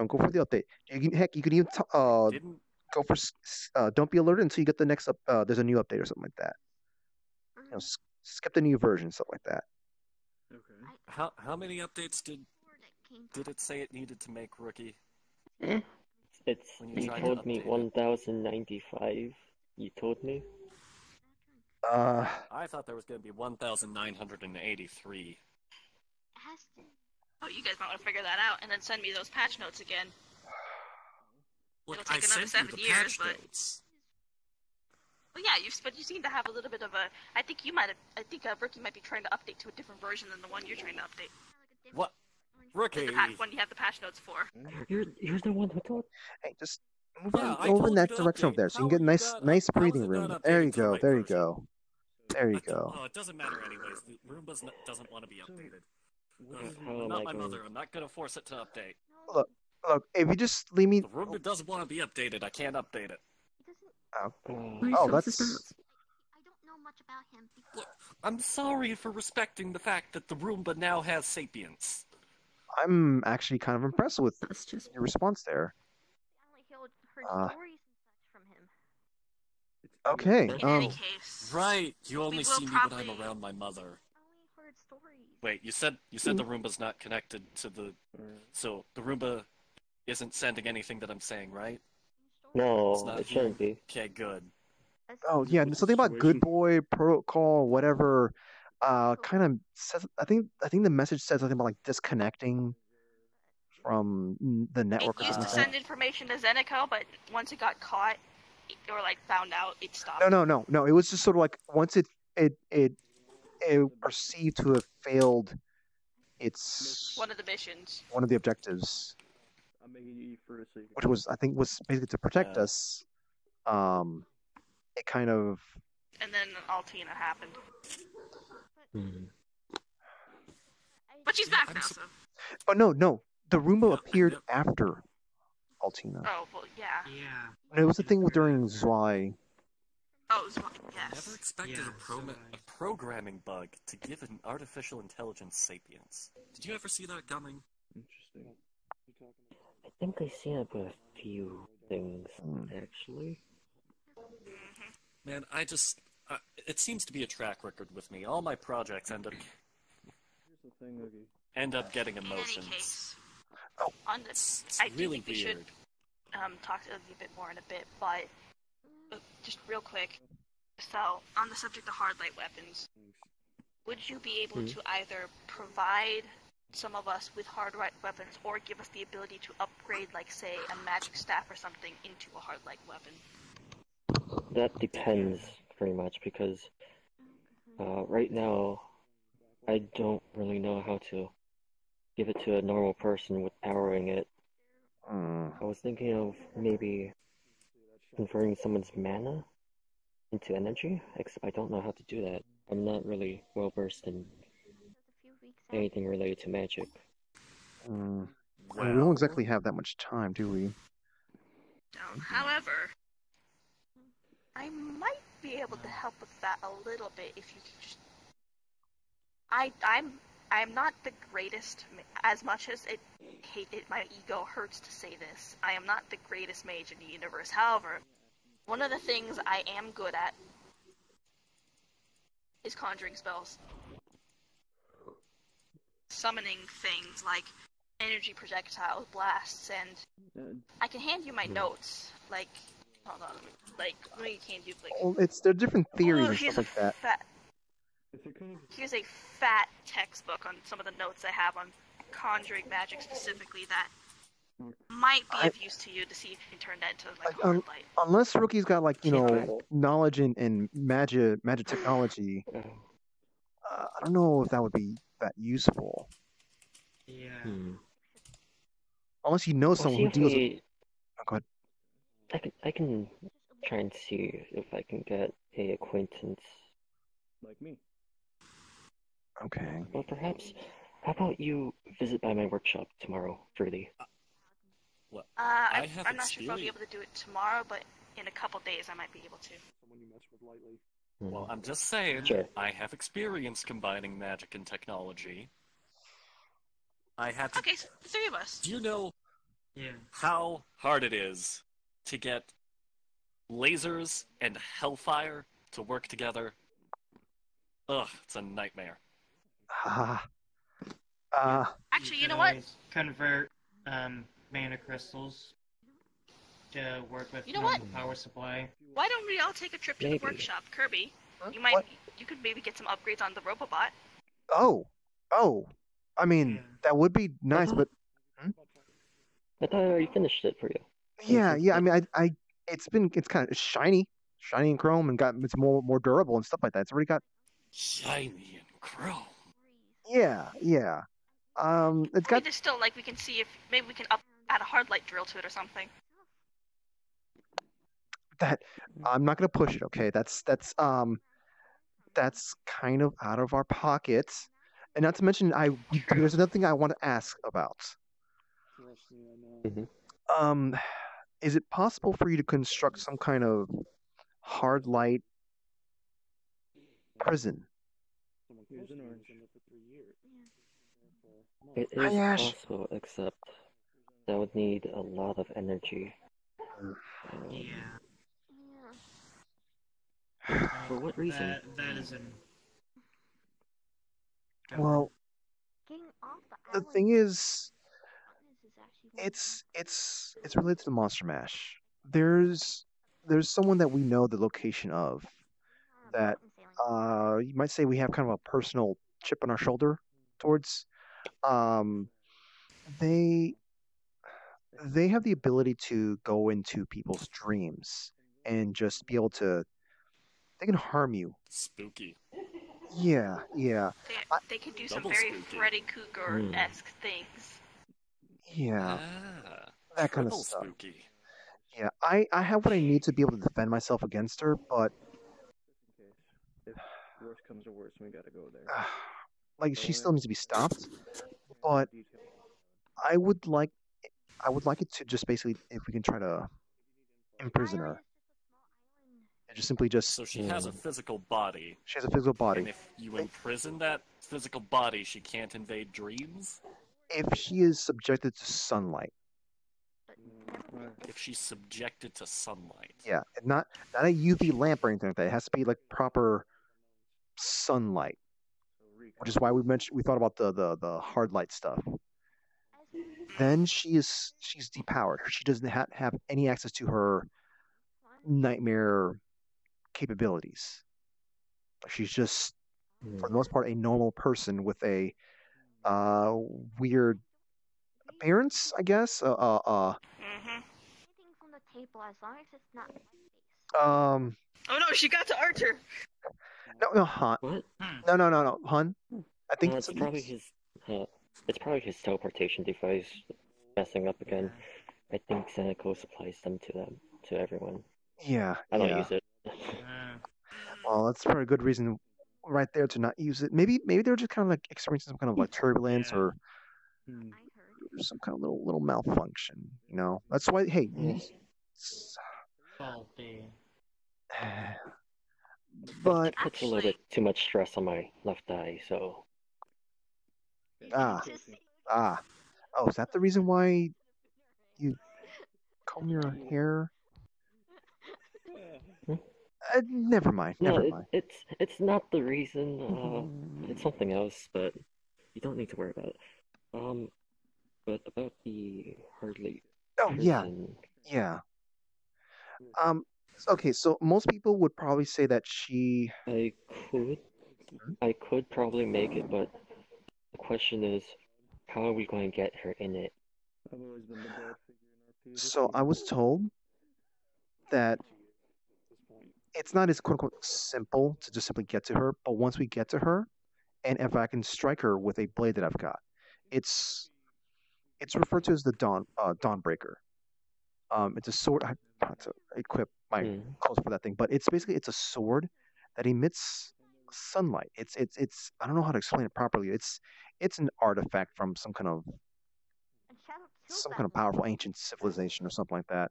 go for the update. You can even go for, don't be alerted until you get the next, there's a new update or something like that. Skip the new version, stuff like that. Okay. How many updates did it say it needed to make, Rookie? You told me 1095. You told me? I thought there was going to be 1983. Oh, you guys might want to figure that out and then send me those patch notes again. Look, it'll take another 7 years, but... Well, yeah, you seem to have a little bit of a... I think Rookie might be trying to update to a different version than the one you're trying to update. What? Rookie! The one you have the patch notes for. You're the one who told... Hey, just move over in that direction over there so you can get a nice breathing room. There you go, there you go. There you go. Oh, it doesn't matter anyways. The Roomba doesn't want to be updated. I'm not my mother. I'm not going to force it to update. Look, if you just leave me... The Roomba doesn't want to be updated. I can't update it. Oh, that's... Look, I'm sorry for respecting the fact that the Roomba now has sapience. I'm actually kind of impressed with your response there. Okay. In any case, Right. You only see me probably... when I'm around my mother. Wait, you said the Roomba's not connected to the... So, the Roomba isn't sending anything that I'm saying, right? No, it shouldn't be. Okay, good. Oh, yeah, something about good boy, protocol, whatever, kind of says... I think the message says something about, like, disconnecting from the network or It used something to like send information to Zenico, but once it got caught, or, like, found out, it stopped. that. No. It was just sort of like, once it perceived to have failed its... One of the missions. One of the objectives. Which was, I think, was basically to protect us. It kind of... And then Altina happened. But she's back now, so... But no. The Roomba appeared after Altina. Oh, well, yeah. And it was the thing with during Zwei. Oh, Zwei, yes. Never expected a programming bug to give an artificial intelligence sapience. Did you ever see that coming? Interesting. I think I've seen it with a few things, actually. Man, it seems to be a track record with me. All my projects end up getting emotions. In any case, It's I do really think we weird. should talk a little bit more in a bit, but just real quick. So, on the subject of hard light weapons, would you be able to either provide some of us with hard light weapons or give us the ability to upgrade, like, say, a magic staff or something into a hard light weapon? That depends very much because right now I don't really know how to give it to a normal person with powering it. I was thinking of maybe converting someone's mana into energy, except I don't know how to do that. I'm not really well versed in anything related to magic. Well, we don't exactly have that much time, do we? No. However, I might be able to help with that a little bit if you could just... I'm not the greatest, as much as my ego hurts to say this. I am not the greatest mage in the universe. However, one of the things I am good at is conjuring spells. Summoning things like energy projectiles, blasts, and I can hand you my notes. Like, hold on, like, let me hand you, like... Well, they're different theories and stuff like that. Here's a fat textbook on some of the notes I have on conjuring magic specifically that might be of use to you to see if you can turn that into, like, hard light. Unless Rookie's got, like, knowledge in magic technology, I don't know if that would be that useful. Yeah. Unless you know someone who deals with... Oh, go ahead. I can try and see if I can get a acquaintance. Like me. Okay. Well, perhaps... How about you visit by my workshop tomorrow, Fruity? Well, I'm not sure if I'll be able to do it tomorrow, but in a couple days I might be able to. Someone you mess with lightly. Well, I'm just saying, Sure. I have experience combining magic and technology. Okay, so the three of us. Do you know how hard it is to get lasers and hellfire to work together? Ugh, it's a nightmare. Actually, you know what? Convert mana crystals to work with power supply. Why don't we all take a trip to the workshop, Kirby? You could maybe get some upgrades on the Robobot. Oh, I mean, that would be nice, but... I thought I already finished it for you. Yeah, I mean, it's kind of shiny in chrome, and it's more durable and stuff like that. It's already got... Shiny and chrome. Yeah. It's got... Just still, like, we can see if maybe we can add a hard light drill to it or something. That I'm not gonna push it, okay? That's kind of out of our pockets, and not to mention there's another thing I want to ask about. Is it possible for you to construct some kind of hard light prison. It Hi, is Ash. possible, except that would need a lot of energy. For what reason? That is an... Well, the thing is, it's related to the Monster Mash. There's someone that we know the location of that you might say we have kind of a personal chip on our shoulder towards. They have the ability to go into people's dreams and just be able to. They can harm you. Spooky. Yeah. They can do some very spooky. Freddy Krueger-esque things. Yeah. That kind of stuff. Spooky. Yeah, I have what I need to be able to defend myself against her, but If worse comes to worse, we gotta go there. like she still needs to be stopped. But I would like it to just basically, if we can try to imprison her. And just So she has a physical body. She has a physical body. And if you imprison that physical body, she can't invade dreams? If she is subjected to sunlight. If she's subjected to sunlight. Yeah, not a UV lamp or anything like that. It has to be like proper sunlight. Which is why we thought about the hard light stuff. Then she's depowered. She doesn't have any access to her nightmare capabilities. She's just, for the most part, a normal person with a weird appearance, I guess. Oh no, she got to Archer. No, Hun. What? No, Hun. I think it's probably his. It's probably his teleportation device messing up again. I think Seneco supplies them to everyone. Yeah. I don't use it. Well, that's probably a good reason right there to not use it. Maybe they're just kind of like experiencing some kind of like turbulence or some kind of little malfunction. You know, that's why. Hey, but it puts a little bit too much stress on my left eye, so. Oh, is that the reason why you comb your hair? Never mind. It's not the reason. It's something else, but you don't need to worry about it. But about the hardly. Oh yeah. Okay, so most people would probably say that she. I could probably make it, but the question is, how are we going to get her in it? So I was told that it's not as quote unquote simple to just simply get to her, but once we get to her, and if I can strike her with a blade that I've got, it's referred to as the Dawnbreaker. It's a sword. I have to equip my clothes for that thing, but it's a sword that emits sunlight. It's I don't know how to explain it properly. It's an artifact from some kind of powerful ancient civilization or something like that.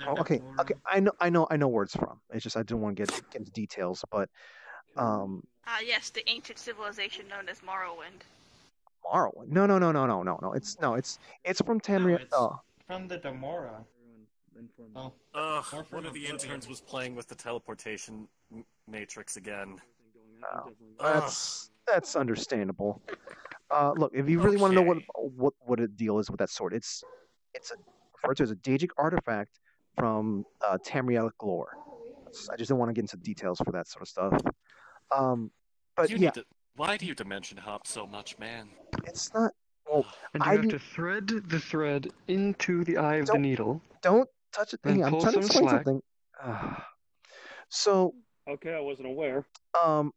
Okay. I know where it's from. It's just I didn't want to get into details, but yes, the ancient civilization known as Morrowind. Morrowind? No. It's from Tamriel. From the Demora. One of the interns was playing with the teleportation matrix again. That's understandable. Look, if you really want to know what the deal is with that sword, it's referred to as a Daedric artifact from Tamrielic lore. I just don't want to get into details for that sort of stuff. But yeah. Why do you dimension hop so much, man? It's not. Well, and you have to thread the thread into the eye of the needle. Don't touch it. Hang on, I'm trying to explain something. So. Okay, I wasn't aware. Oh,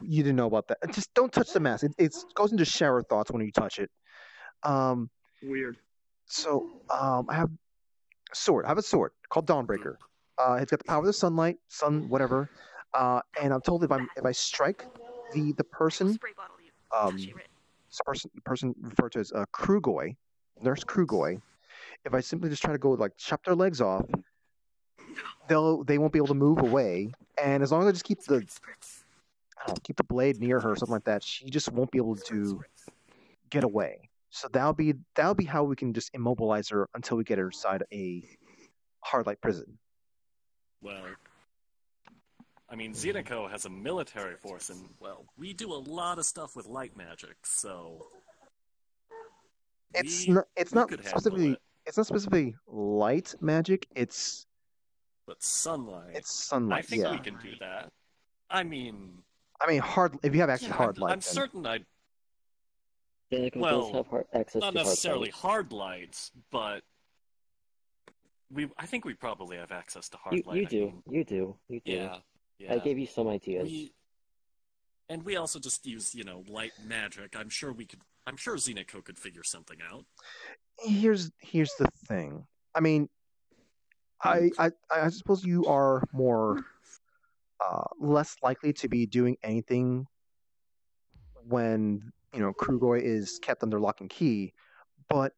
you didn't know about that. Just don't touch the mask. It goes into shower thoughts when you touch it. Weird. So, I have a sword. I have a sword called Dawnbreaker. It's got the power of the sunlight, whatever. And I'm told if I strike the person, person referred to as Krugoy, Nurse Krugoy, if I simply just try to go like chop their legs off, they won't be able to move away, and as long as I just keep the blade near her, something like that, she just won't be able to get away. So that'll be how we can just immobilize her until we get her inside a hard light prison. Well, I mean, Xenoco has a military force, and, well, we do a lot of stuff with light magic, so... It's not specifically light magic, it's... But sunlight. It's sunlight, I think yeah. we can do that. I mean, hard. If you have actually hard light, I'm certain I'd... Xenoco Well, does have access not to hard necessarily light. hard lights, but... I think we probably have access to hard light. You do. Yeah. I gave you some ideas. And we also just use, light magic. I'm sure Xenoco could figure something out. Here's the thing. I mean, I suppose you are more less likely to be doing anything when Krugoy is kept under lock and key, but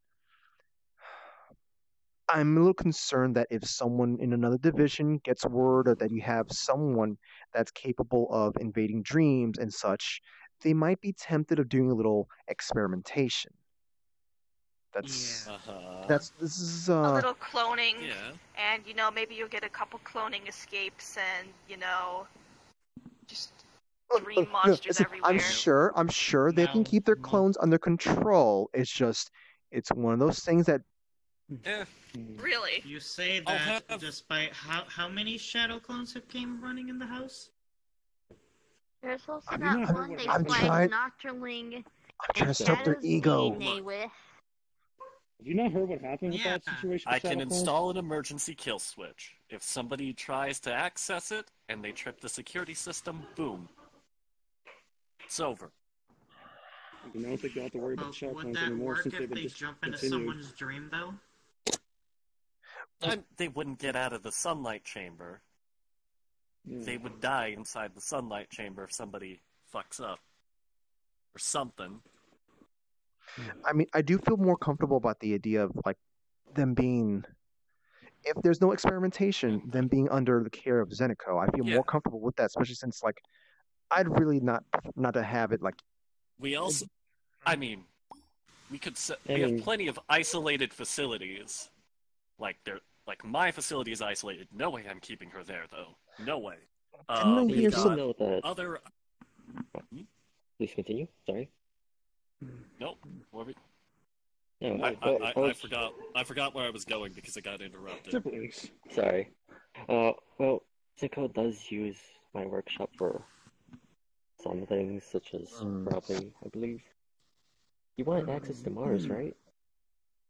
I'm a little concerned that if someone in another division gets word that you have someone that's capable of invading dreams and such, they might be tempted of doing a little experimentation. This is a little cloning, and maybe you'll get a couple cloning escapes, and just dream monsters everywhere. I'm sure they can keep their clones under control. It's one of those things that. Really? You say that despite how many shadow clones have came running in the house? There's also that one they fly Nocturling. I'm trying to stop their ego. Have you not heard what happened with that situation? I can install an emergency kill switch. If somebody tries to access it and they trip the security system, boom. It's over. I don't think you'll have to worry about shadow clones Would that anymore work since if they've they just jump into continued. someone's dream, though? They wouldn't get out of the sunlight chamber. They would die inside the sunlight chamber if somebody fucks up. Or something. I mean, I do feel more comfortable about the idea of, them being... If there's no experimentation, them being under the care of Xenoco, I feel more comfortable with that, especially since, I'd really not to have it, We also... I mean, we have plenty of isolated facilities. My facility is isolated. No way I'm keeping her there, though. No way. You know that. Other... Please continue. Sorry. Nope. What were we... No, I forgot where I was going because I got interrupted. Siblings. Sorry. Well, Zico does use my workshop for some things, such as probably, I believe. You want access to Mars, right?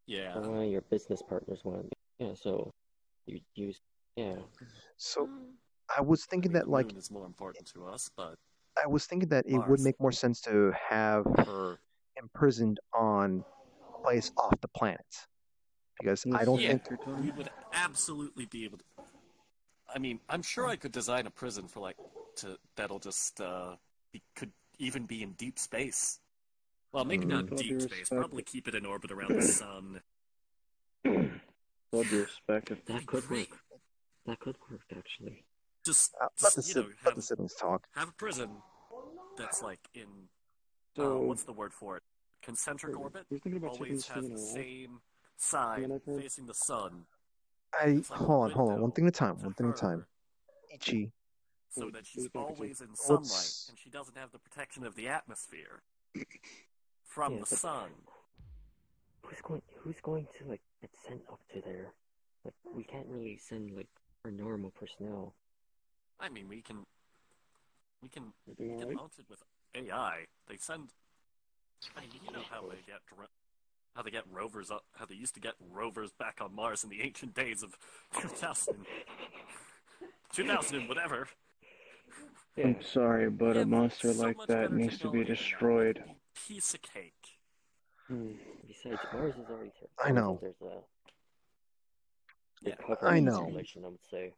Yeah. One of your business partners want. Yeah, so you use. Yeah. So I was thinking that Moon is more important to us, but I was thinking that it would make more sense to have her imprisoned on a place off the planet, because I don't think we would absolutely be able to. I mean, I'm sure I could design a prison for that'll just could even be in deep space. Well, maybe not deep space. Probably keep it in orbit around the sun. All due respect, if that could work. That could work, actually. Just let the siblings talk. Have a prison that's in. So, what's the word for it? Concentric orbit. Always has the same side facing the sun. Hold on. One thing at a time. Ichi. So that she's always in sunlight, and she doesn't have the protection of the atmosphere from the sun. Who's going to get sent up to there? We can't really send our normal personnel. I mean, we can mount it with AI. They send. You know how they get rovers up? How they used to get rovers back on Mars in the ancient days of 2000 and whatever. I'm sorry, but a monster like that needs to be destroyed. Piece of cake. Besides, Mars is already terrible. I know. There's a I know. I would say.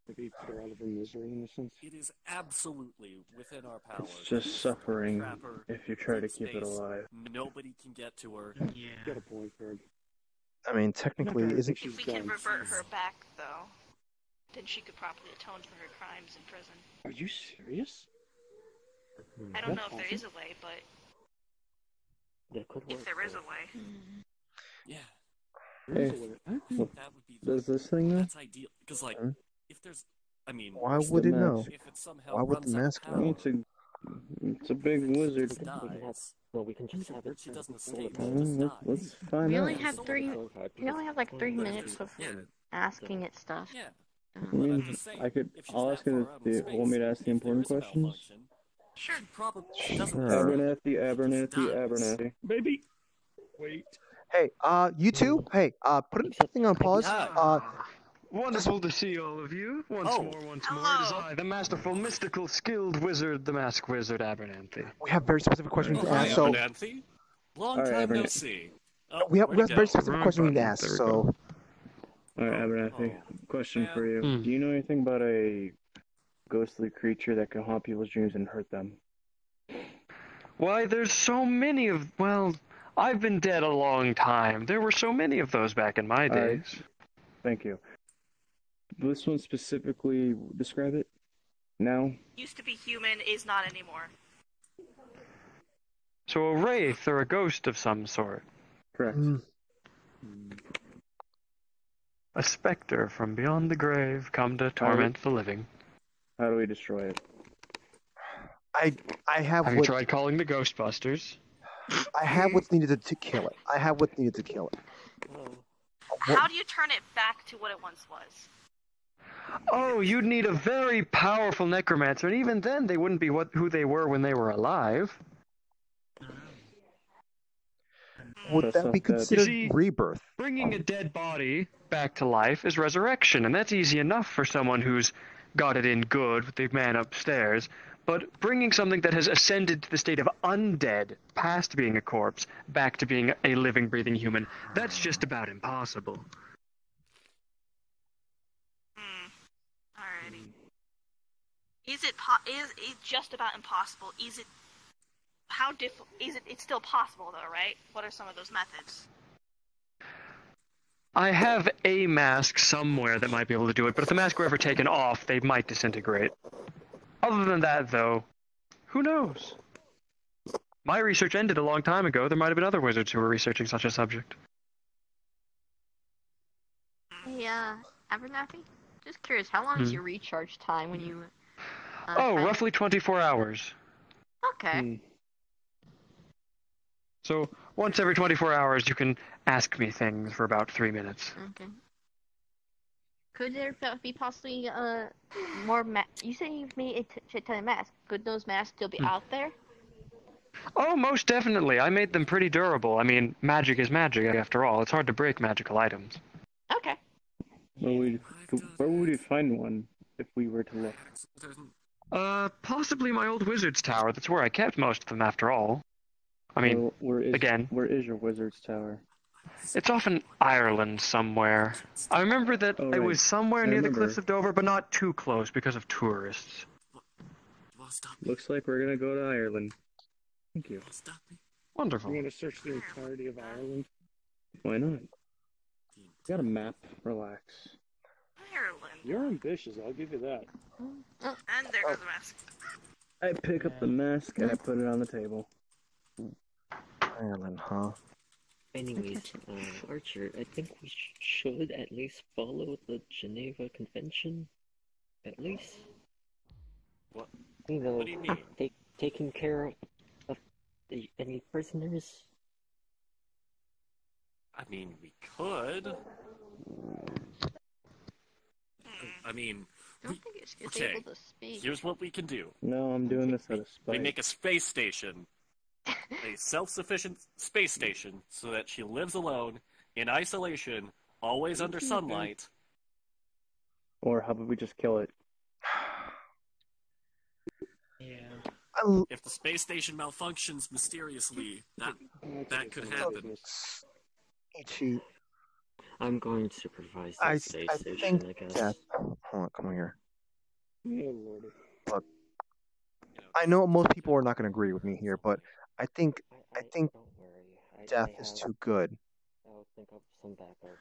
Maybe put her out of her misery in a sense. It is absolutely within our power. It's just suffering if you try to keep it alive. Nobody can get to her. Yeah. Got a point, Ferg. I mean, technically, isn't we can revert her back, though. then she could properly atone for her crimes in prison. Are you serious? I don't know if there is a way, but if there is a way. Yeah. Hey, That would be does this thing know? That's ideal because, like, if there's, I mean, Why would it know? if it somehow Why would the runs out of mask power, know? It's a big wizard. Well, we can just have it. she doesn't escape. Let's find We out. only have we only have like 3 minutes of asking it stuff. Yeah. I mean, I'll ask it if you want me to ask the important questions. Sure. Abernathy. Baby! Wait. Hey, you two? Hey, put something on pause. Wonderful to see all of you. Once more. It is I, the masterful, mystical, skilled wizard, the mask wizard, Abernathy. We have very specific questions to ask, so... Abernathy? Long time no see. We have very specific questions we need to ask, so... Alright, Abernathy, question for you. Do you know anything about a ghostly creature that can haunt people's dreams and hurt them? Why, there's so many of... Well, I've been dead a long time. There were so many of those back in my days. Thank you. This one specifically, describe it now. Used to be human, is not anymore. So a wraith or a ghost of some sort. Correct. A specter from beyond the grave, come to torment the living. How do we destroy it? I have. Have you tried calling the Ghostbusters? I have what's needed to kill it. I have what's needed to kill it. How do you turn it back to what it once was? Oh, you'd need a very powerful necromancer, and even then they wouldn't be who they were when they were alive. Would that be considered rebirth? Bringing a dead body back to life is resurrection, and that's easy enough for someone who's got it in good with the man upstairs. But bringing something that has ascended to the state of undead, past being a corpse, back to being a living, breathing human, that's just about impossible. Alrighty. Is it just about impossible? Is it how difficult? It's still possible though, right? What are some of those methods? I have a mask somewhere that might be able to do it, but if the mask were ever taken off, they might disintegrate. Other than that, though, who knows? My research ended a long time ago. There might have been other wizards who were researching such a subject. Hey, Abernathy? Just curious, how long is your recharge time when you... roughly 24 hours. Okay. So, once every 24 hours, you can ask me things for about 3 minutes. Okay. Could there be possibly more you say you've made a shit ton of masks. Could those masks still be out there? Oh, most definitely. I made them pretty durable. I mean, magic is magic, after all. It's hard to break magical items. Okay. Where would we find one if we were to look? Possibly my old wizard's tower. That's where I kept most of them, after all. I mean, where is your wizard's tower? It's off in Ireland somewhere. I remember that it was somewhere near the cliffs of Dover, but not too close because of tourists. Looks like we're gonna go to Ireland. Thank you. Wonderful. You want to search the entirety of Ireland? Why not? You got a map. Relax. Ireland. You're ambitious, I'll give you that. And there goes the mask. I pick up the mask and I put it on the table. Ireland, huh? Anyways, Archer, I think we should at least follow the Geneva Convention. At least. What? You know, What do you mean? Taking care of any prisoners. I mean, we could. I mean, I don't think it's okay. able to speak. Here's what we can do. No, I'm doing this out of spite. We make a space station, a self-sufficient space station, so that she lives alone, in isolation, always under sunlight. Or how about we just kill it? Yeah. If the space station malfunctions mysteriously, that could happen. I'm going to supervise the space station, I guess. Yeah. Hold on, come on here. Yeah, Lordy. Look, I know most people are not going to agree with me here, but I think death is too good. think of some backup.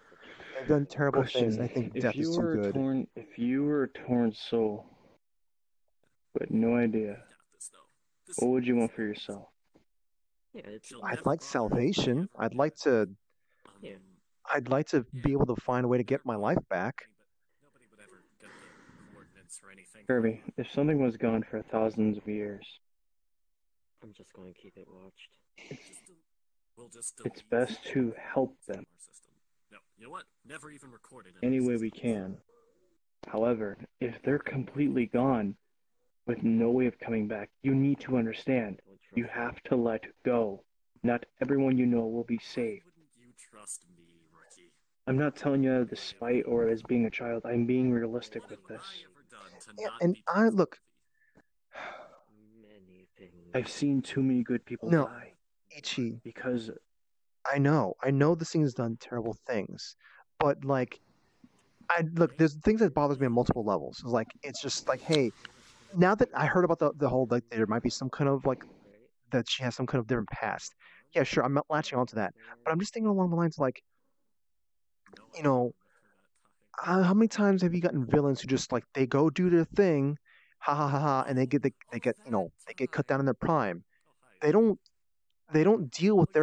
They've done terrible things. Question: I think If death you is too were good. if you were a torn soul, but no idea, what would you want for yourself? Yeah, it's I'd like salvation. I'd like to be able to find a way to get my life back. Kirby, if something was gone for thousands of years, I'm just going to keep it watched. it's best to help them No, you know what? Never even recorded any way we can. However, if they're completely gone, with no way of coming back, you need to understand, you have to let go. Not everyone you know will be saved. You trust me, rookie. I'm not telling you out of spite or as being a child. I'm being realistic with this. Yeah, and I look. I've seen too many good people No, die. Ichi. Because I know this thing has done terrible things, but like, there's things that bothers me on multiple levels. It's just like, hey, now that I heard about the whole, like, there might be some kind of, like, that she has some kind of different past. Yeah, sure, I'm not latching onto that, but I'm just thinking along the lines like, you know, how many times have you gotten villains who just, like, they go do their thing, ha ha ha ha, and they get cut down in their prime. They don't deal with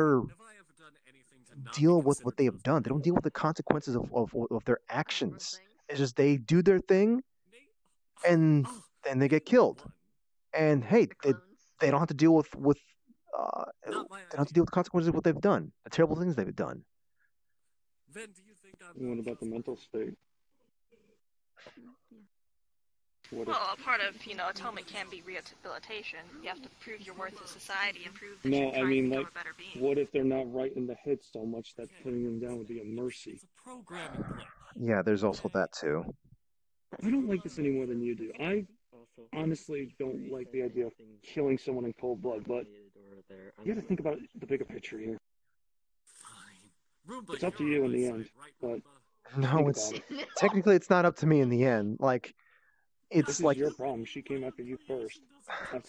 what they have done. They don't deal with the consequences of their actions. It's just they do their thing, and then they get killed. And hey, they don't have to deal with they don't have to deal with the consequences of what they've done, the terrible things they've done. What about the mental state? Well, a part of, atonement can be rehabilitation. You have to prove your worth to society and prove that you're trying to become a better being. What if they're not right in the head so much that putting them down would be a mercy? Yeah, there's also that too. I don't like this any more than you do. I honestly don't like the idea of killing someone in cold blood, but you got to think about the bigger picture here. It's up to you in the end, but no, technically it's not up to me in the end. Like, it's this like is your problem. She came after you first. I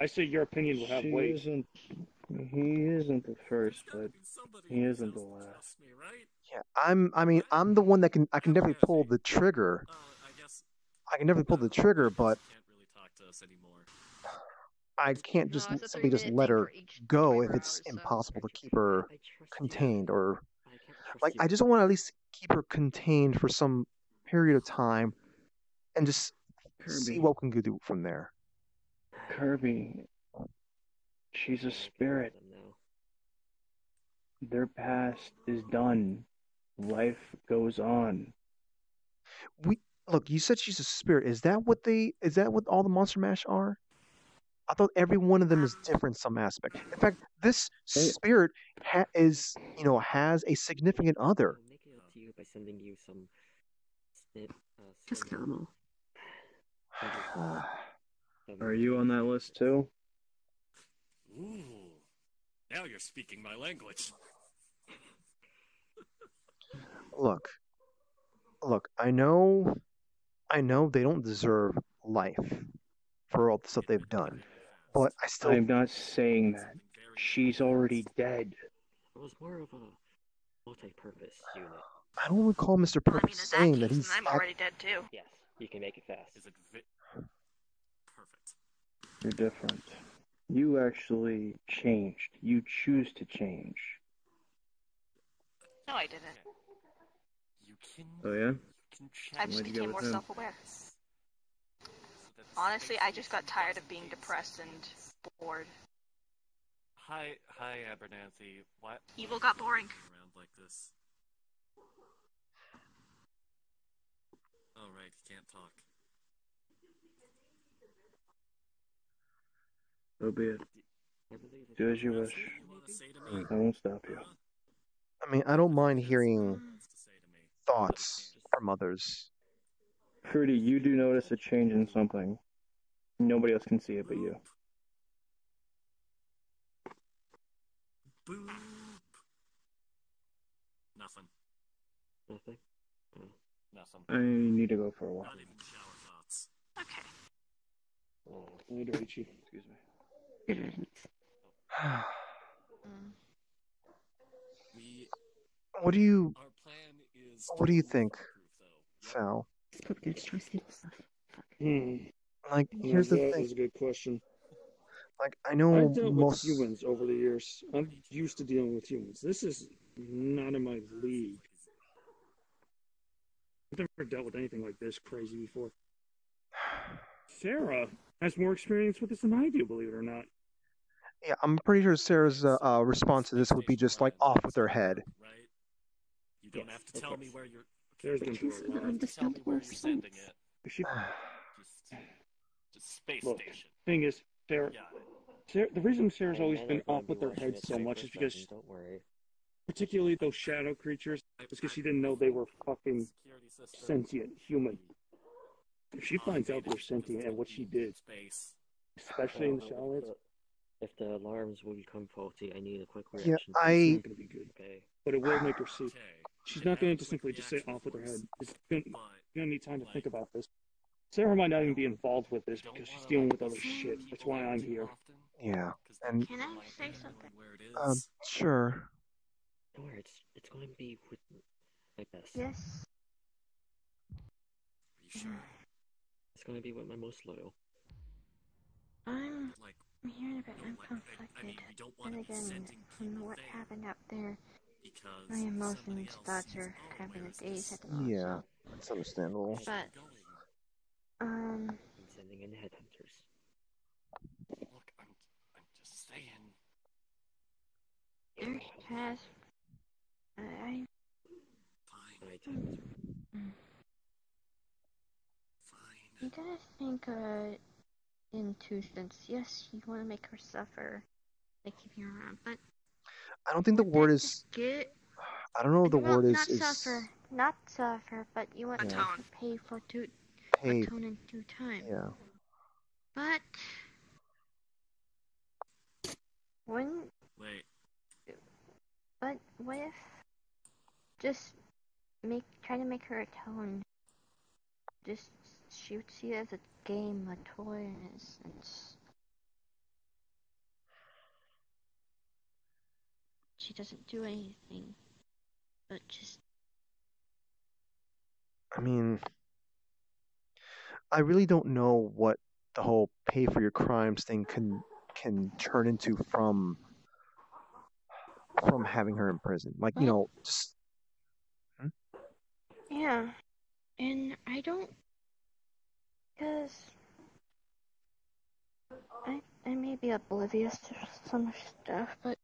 say your opinion will have weight. He isn't the first, but he isn't the last. Yeah, I'm the one that I can definitely pull the trigger. I can definitely pull the trigger, but I can't just simply just let her go if it's impossible to keep her contained, or like, I just want to at least keep her contained for some period of time and just see what we can do from there. Kirby, she's a spirit. Their past is done. Life goes on. Look, you said she's a spirit. Is that what all the Monster Mash are? I thought every one of them is different in some aspect. In fact, this spirit has a significant other. I'll make it up to you by sending you some Just caramel. Are you on that list too? Ooh, now you're speaking my language. Look, I know they don't deserve life for all the stuff they've done, but I'm not saying that. She's already dead. It was more of a multi-purpose unit. I don't recall Mr. Perfect saying that he's. I'm already dead too. Yes, you can make it fast. Is it perfect? You're different. You actually changed. You choose to change. No, I didn't. Oh yeah? I just became more self-aware. Honestly, I just got tired of being depressed and bored. Hi, Abernathy. What? Evil got boring. Around like this. Oh right, you can't talk. So be it. Do as you wish. I won't stop you. I mean, I don't mind hearing thoughts from others. Fruity, you do notice a change in something. Nobody else can see it but you. Boop. Nothing. Nothing? Oh. Nothing. I need to go for a walk. Not even shower thoughts. Okay. Later, Ichi. Excuse me. We What do you Our plan is What do you totally think, foolproof, though. Sal? Just try to steal stuff. Like, here's the That thing. is a good question. Like, I know I've dealt with most. humans over the years. I'm used to dealing with humans. This is not in my league. I've never dealt with anything like this crazy before. Sarah has more experience with this than I do, believe it or not. Yeah, I'm pretty sure Sarah's response to this would be just like off with her head. Right? You don't have to tell me where you're. There's been This is an understandable response. Just space Look, station. thing is, Sarah, the reason Sarah's always I'm been not gonna off with be her watching head it so much is because, 24/7, don't worry. particularly those shadow creatures, is because she didn't know they were fucking sentient human. If she finds out they're sentient and what she did, especially in the showers, If the alarms will become faulty, I need a quick Yeah, reaction. it's not going to be good. Okay. But it will make her see. She's not going to simply just say off with her head. It's going to need time to think about this. Sarah might not even be involved with this because she's dealing with other shit. That's why I'm here. Yeah, and Can I say something? sure. Don't worry, it's going to be with my best. Yes. Are you sure? It's going to be with my most loyal. I'm hearing a bit. I'm conflicted. And again, from what happened up there, my emotions, thoughts are having a daze at the moment. Yeah, that's understandable. But I'm sending in headhunters. Look, I'm just saying. there has. I. You gotta think in two sense. Yes, you want to make her suffer, like keeping her around, but I don't think the word is. I don't know if the word is. Not suffer, but you want to pay for Pay. atone in due time. Yeah. But when. Wait. But what if just try to make her atone? Just she would see it as a game, a toy, in a sense. She doesn't do anything, but just. I mean, I really don't know what the whole pay for your crimes thing can turn into from having her in prison. Like, you know, just. Yeah, and I don't, because I may be oblivious to some stuff, but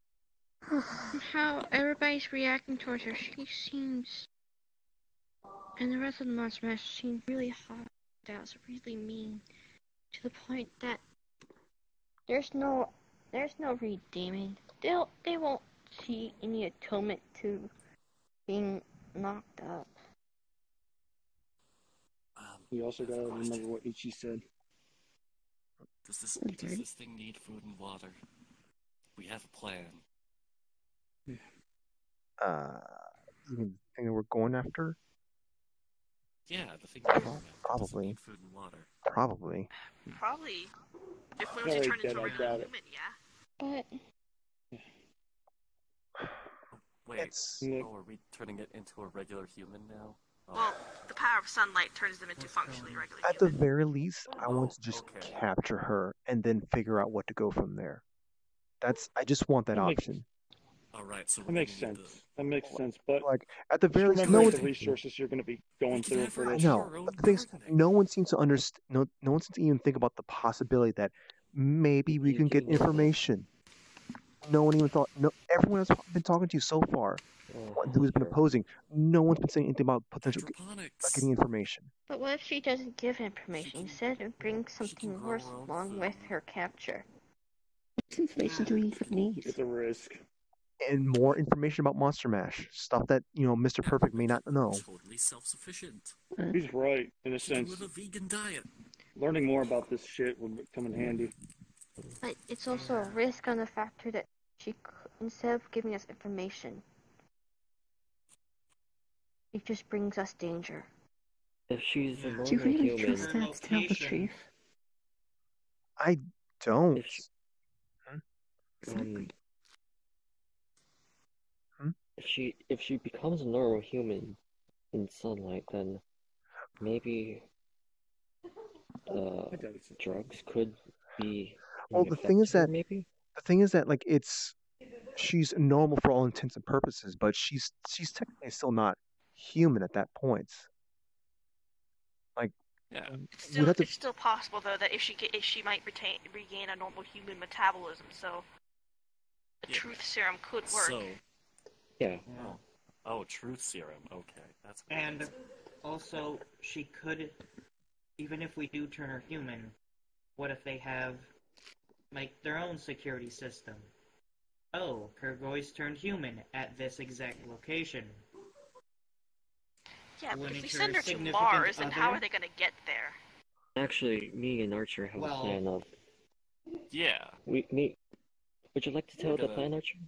how everybody's reacting towards her, she seems, and the rest of the Monster Mash seems really hot. That was really mean, to the point that there's no redeeming. They won't see any atonement to being knocked up. You also got to remember what Ichi said. Does this thing need food and water? We have a plan. You mean the thing that we're going after? Yeah, the thing. Probably. Need food and water. Probably. Probably. If we were to turn into a regular human, yeah. But. Wait. Are we turning it into a regular human now? Well, the power of sunlight turns them into functionally regular At the very least, I want to just capture her and then figure out what to go from there. I just want that option. All right, so that makes sense. That makes sense, but like at the very least, the resources you're going to be going through for this. No, but the thing is, no one seems to understand. No one seems to even think about the possibility that maybe we can get information. No one even thought. No, everyone has been talking to you so far. Who's been opposing? No one's been saying anything about potential getting information. But what if she doesn't give information? Instead, it brings something worse along with her capture. What information do we even need? It's a risk. And more information about Monster Mash, stuff that Mr. Perfect may not know. Totally self-sufficient. He's right in a sense. With a vegan diet. Learning more about this shit would come in handy. But it's also a risk on the factor that she, instead of giving us information, it just brings us danger. If she's a do you really human, trust her to tell the truth? I don't. if she becomes a normal human in sunlight, then maybe drugs could be Well, in effect to her, maybe? the thing is that like she's normal for all intents and purposes, but she's technically still not human at that point. Like, yeah, it's still possible though that if she might regain a normal human metabolism, so the truth serum could work. So, yeah. Oh, truth serum. Okay, that's. And also, she could, even if we do turn her human, what if they have like their own security system? Oh, Krugoy's turned human at this exact location. Yeah, but if we send her to Mars, then how are they going to get there? Actually, me and Archer have a plan of. Yeah. Would you like to tell the plan, Archer?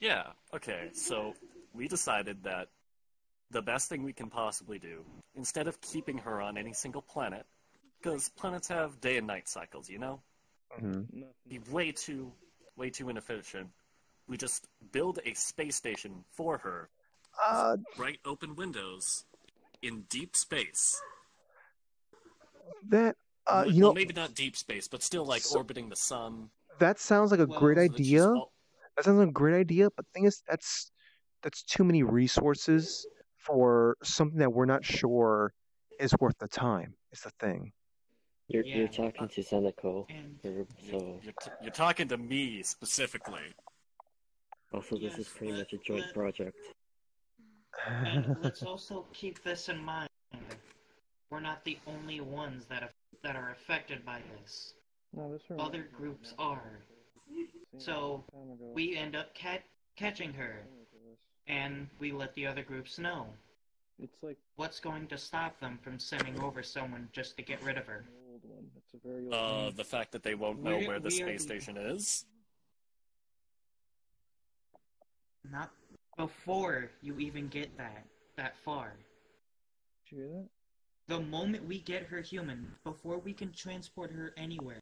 Yeah. Okay. So we decided that the best thing we can possibly do, instead of keeping her on any single planet, because planets have day and night cycles, you know, be way too inefficient. We just build a space station for her. Bright open windows in deep space. That well, maybe not deep space, but still like orbiting the sun. That sounds like a great idea. That sounds like a great idea, but the thing is, that's too many resources for something that we're not sure is worth the time. Is the thing. You're talking to Seneco, so you're talking to me specifically. Also, this is pretty much a joint project. And let's also keep this in mind. We're not the only ones that are affected by this. No, other groups are. So we end up catching her, and we let the other groups know. It's like what's going to stop them from sending over someone just to get rid of her? It's a very old the fact that they won't know where the space station is. Not before you even get that far. Did you hear that? The moment we get her human, before we can transport her anywhere,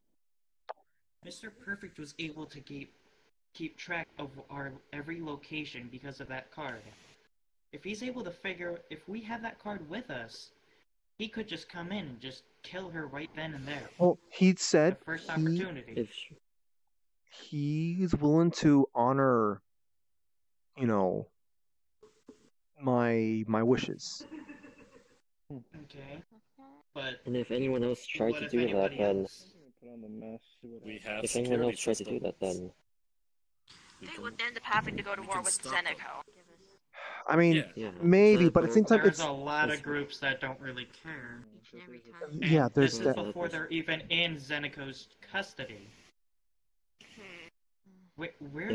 Mr. Perfect was able to keep track of our every location because of that card. If he's able to figure, if we have that card with us, he could just come in and just kill her right then and there. Well, he said the first opportunity. He's willing to honor, my wishes. Okay. But and if anyone else tried to do that, then we have if anyone else tried to do that, then they would end up having to go to war with Zeneco. I mean, maybe, but it seems like there's a lot of groups that don't really care. Yeah, there's this is before they're even in Zeneco's custody. We're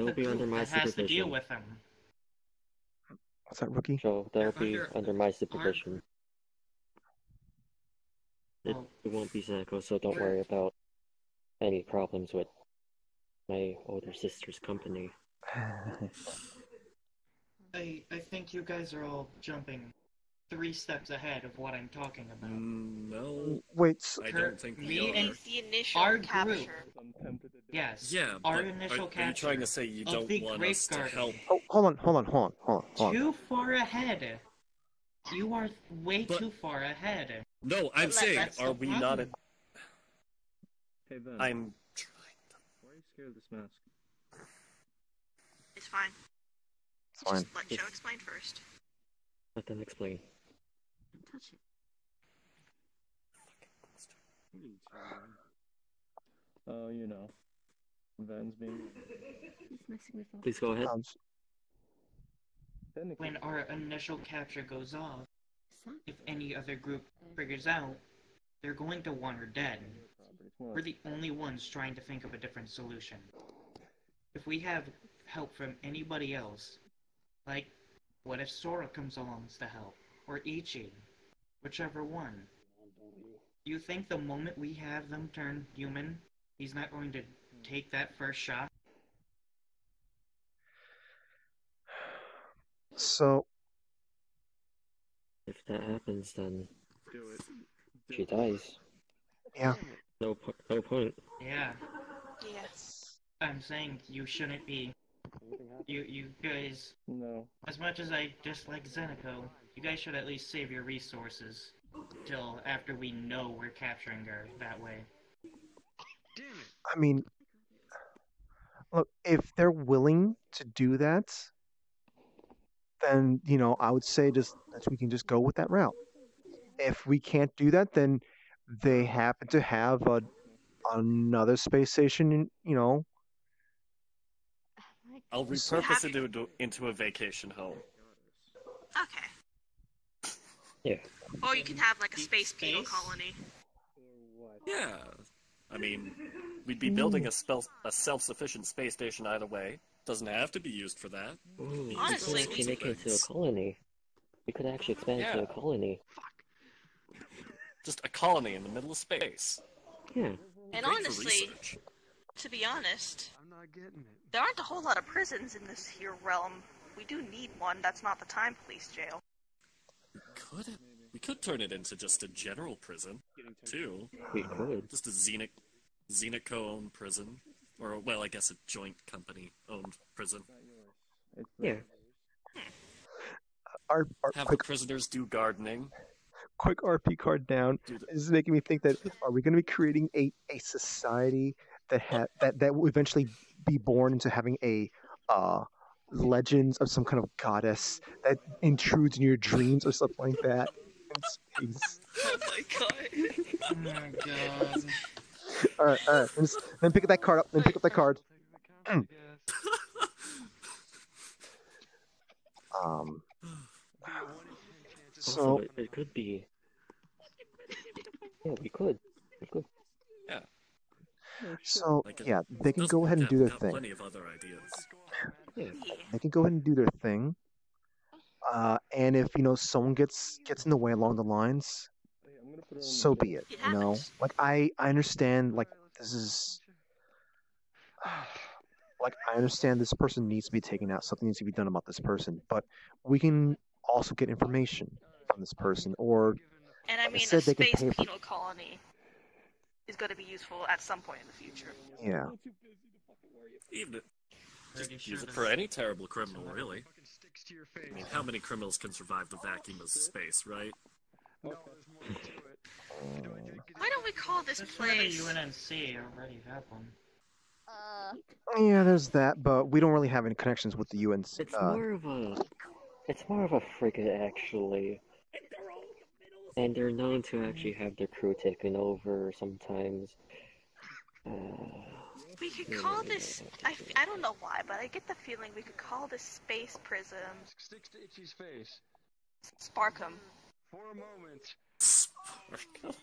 the group that has to deal with them. What's that, Rookie? So they'll be under my supervision. It won't be Zeneco, so don't worry about any problems with my older sister's company. I think you guys are all jumping 3 steps ahead of what I'm talking about. No. Wait, I don't think me we and are. The initial our capture. Group. Yes. Yeah, our but initial capture. Are you trying to say you don't want us to help? Oh, hold on. Too far ahead. You are way too far ahead. No, I'm saying, are we not? Hey Ben. I'm trying to. Why are you scared of this mask? It's fine. It's fine. Just let Joe explain first. Let them explain. Touch it. Oh, Ven's being. He's messing with all. Please go ahead. When our initial capture goes off, if any other group figures out, they're going to want her dead. We're the only ones trying to think of a different solution. If we have help from anybody else, like, what if Sora comes along to help? Or Ichi? Whichever one. You think the moment we have them turn human, he's not going to take that first shot? So, if that happens, then she dies. Yeah. No point. Yeah. Yes. I'm saying you shouldn't be You guys... No. As much as I dislike Zeniko, you guys should at least save your resources till after we know we're capturing her that way. I mean, look, if they're willing to do that, then, I would say just that we can just go with that route. If we can't do that, then they happen to have another space station, I'll repurpose it into a vacation home. Okay. Yeah. Or you can have like a space penal colony. Yeah. I mean, we'd be building a self-sufficient space station either way. Doesn't have to be used for that. Ooh, honestly, we could actually make it into a colony. We could actually expand it to a colony. Just a colony in the middle of space. Yeah. And honestly, to be honest, I'm not getting it. There aren't a whole lot of prisons in this here realm. We do need one. That's not the time police jail. We could turn it into just a general prison, too. We could. Just a Xenico-owned prison. Or, well, I guess a joint company-owned prison. Yeah. Have the prisoners do gardening. Quick RP card down. This is making me think that, are we going to be creating a society that will eventually be born into having a legends of some kind of goddess that intrudes in your dreams or something like that in space? Oh my god. Oh my god. Alright. Then pick up that card up. Then pick up that card. So it could be. Yeah, we could. Yeah. So yeah, they can go ahead and do their thing. Plenty of other ideas. Yeah. They can go ahead and do their thing. And if someone gets in the way along the lines, so be it. Like I understand. Like this is. Like I understand this person needs to be taken out. Something needs to be done about this person. But we can also get information from this person, or. And I mean, a space penal colony is going to be useful at some point in the future. Yeah. Even just use it for any terrible criminal, really. I mean, how many criminals can survive the vacuum of space, right? Why don't we call this place? The UNNC already have one. Yeah, there's that, but we don't really have any connections with the UNC. It's more of a frigate, actually. And they're known to actually have their crew taken over sometimes. We could call this... I don't know why, but I get the feeling we could call this space prison... Sticks to Itchy's face. Sparkum. For a moment. Sparkum.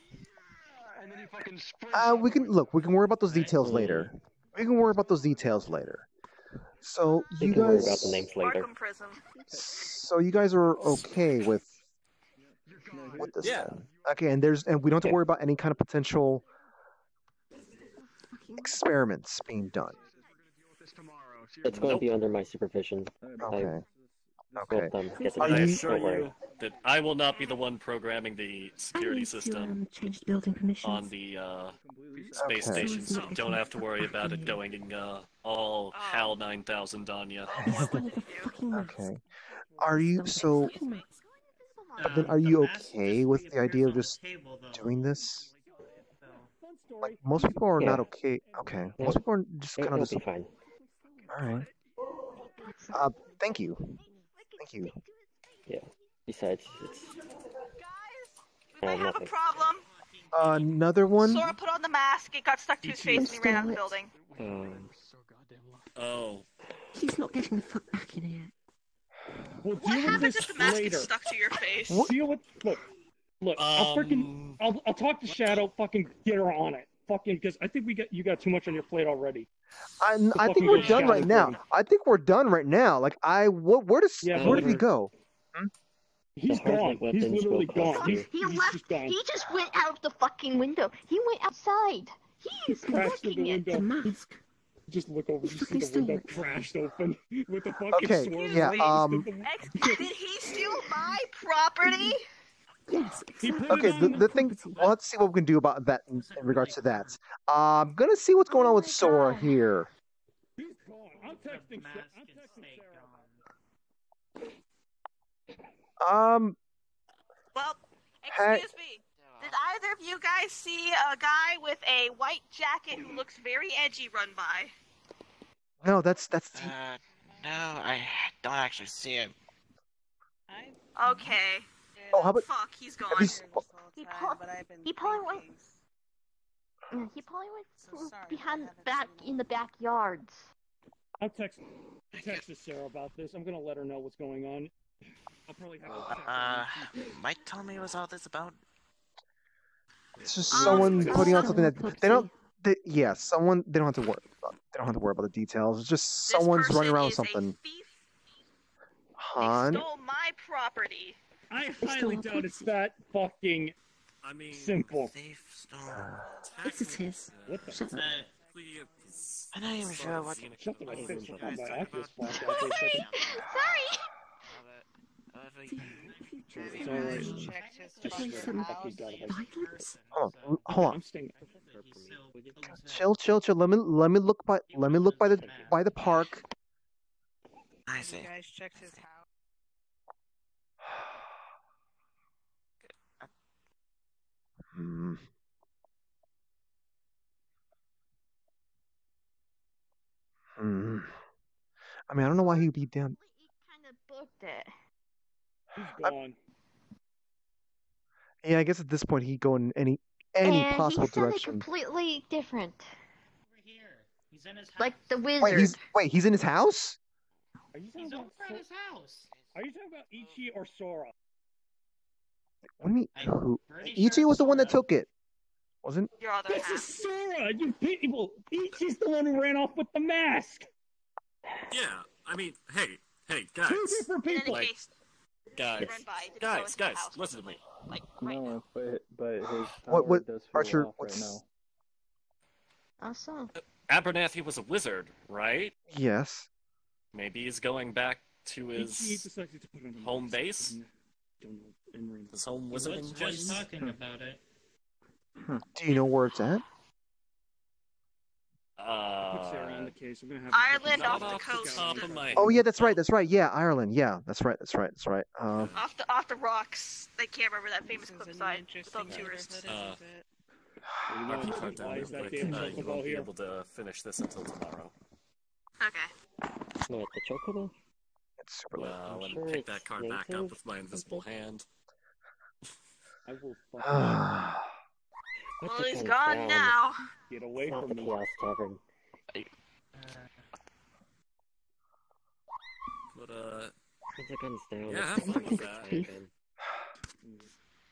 And then he fucking sprints. We can worry about those details later. So you guys... worry about the names later. Sparkum Prism. So you guys are okay with this then? Okay, and we don't have to worry about any kind of potential experiments being done. It's going to be under my supervision. Okay. I assure you that I will not be the one programming the security system on the space station, so you don't have to worry about it going all HAL 9000 on you. Okay. Are you okay with the idea of just doing this? Like, most people are not okay. Okay. Most people are just kind of just... fine. Alright. Thank you. Yeah. Besides, it's... We might have a problem. Another one? Sora put on the mask, it got stuck to his face, and he ran out of the building. Oh. He's not getting the fuck back in here. We'll What deal with happens this if the mask later. gets stuck to your face? Deal with... Look, I'll talk to Shadow, fucking get her on it. Fucking, because I think you got too much on your plate already. I think we're done right now. Like, where did he go? He's gone. He's literally gone. He's left. just gone. He just went out the fucking window. He went outside. He is Crashed through the looking at window. the mask. Just look over. You see the window crashed open with the fucking sword. Yeah. Did he steal my property? Yes. Okay. The thing. Well, let's see what we can do about that in regards to that. I'm gonna see what's going on with Sora here. I'm the texting mask I'm and texting stay Sarah. gone. Well, Hey. excuse me. Did either of you guys see a guy with a white jacket who looks very edgy run by? No, that's No, I don't actually see him. Okay. Oh, how about Fuck, he's gone. He probably went. He probably went behind back in the backyards. I'm texting Sarah about this. I'm gonna let her know what's going on. I'll probably have Might tell me what's all this about? It's just someone putting out something that they don't. They don't have to worry about. They don't have to worry about the details. It's just someone's running around with something. Han? Stole my property. I highly doubt it's that fucking simple. Yes, it is. What the? Shut up. I'm not even sure what. Shut the fuck up, my Oculus blocked out for a Sorry. second. Sorry. It's alright. Hold on. Chill. Let me look by the park. I see. You guys checked his house. Hmm. I mean, I don't know why he'd be down. Kind of booked it. He's gone. Yeah, I guess at this point he'd go in any And possible he said it direction. completely different. Over here. He's in his house. Like the wizard. He's in his house? Are you talking He's about over at his house. Are you talking about Ichi or Sora? What do you mean? Who? pretty Ichi sure was the one that Sora. took it, wasn't? Your other This half. is Sora, you people! Ichi's the one who ran off with the mask! Yeah, I mean, hey, guys. Two different In people! any case, Guys, run by. Did go into the house listen to me. Like, right now. No, but his What- power does feel Archer, off right now. Awesome. Abernathy was a wizard, right? Yes. Maybe he's going back to his Ichi decided to put on the home mask base? and His home He was wizarding just place? talking about it. Do you know where it's at? Put Sarah on the case. I'm gonna have Ireland Not off the off coast. top of my Oh yeah, that's right. Yeah, Ireland. Yeah, that's right. Off the rocks. I can't remember that famous cliffside with all the tourists. RP card down Why real is that quick. damn You chocobo won't be here? able to finish this until tomorrow. Okay. What, the chocobo? It's super late. Well, let me sure pick it's that card back native up with my invisible hand. I will fucking Well, Put he's things gone down. now. get away Not from the me. Chaos Tavern. But, Put the guns down. yeah, It's have fun with the that. Tavern.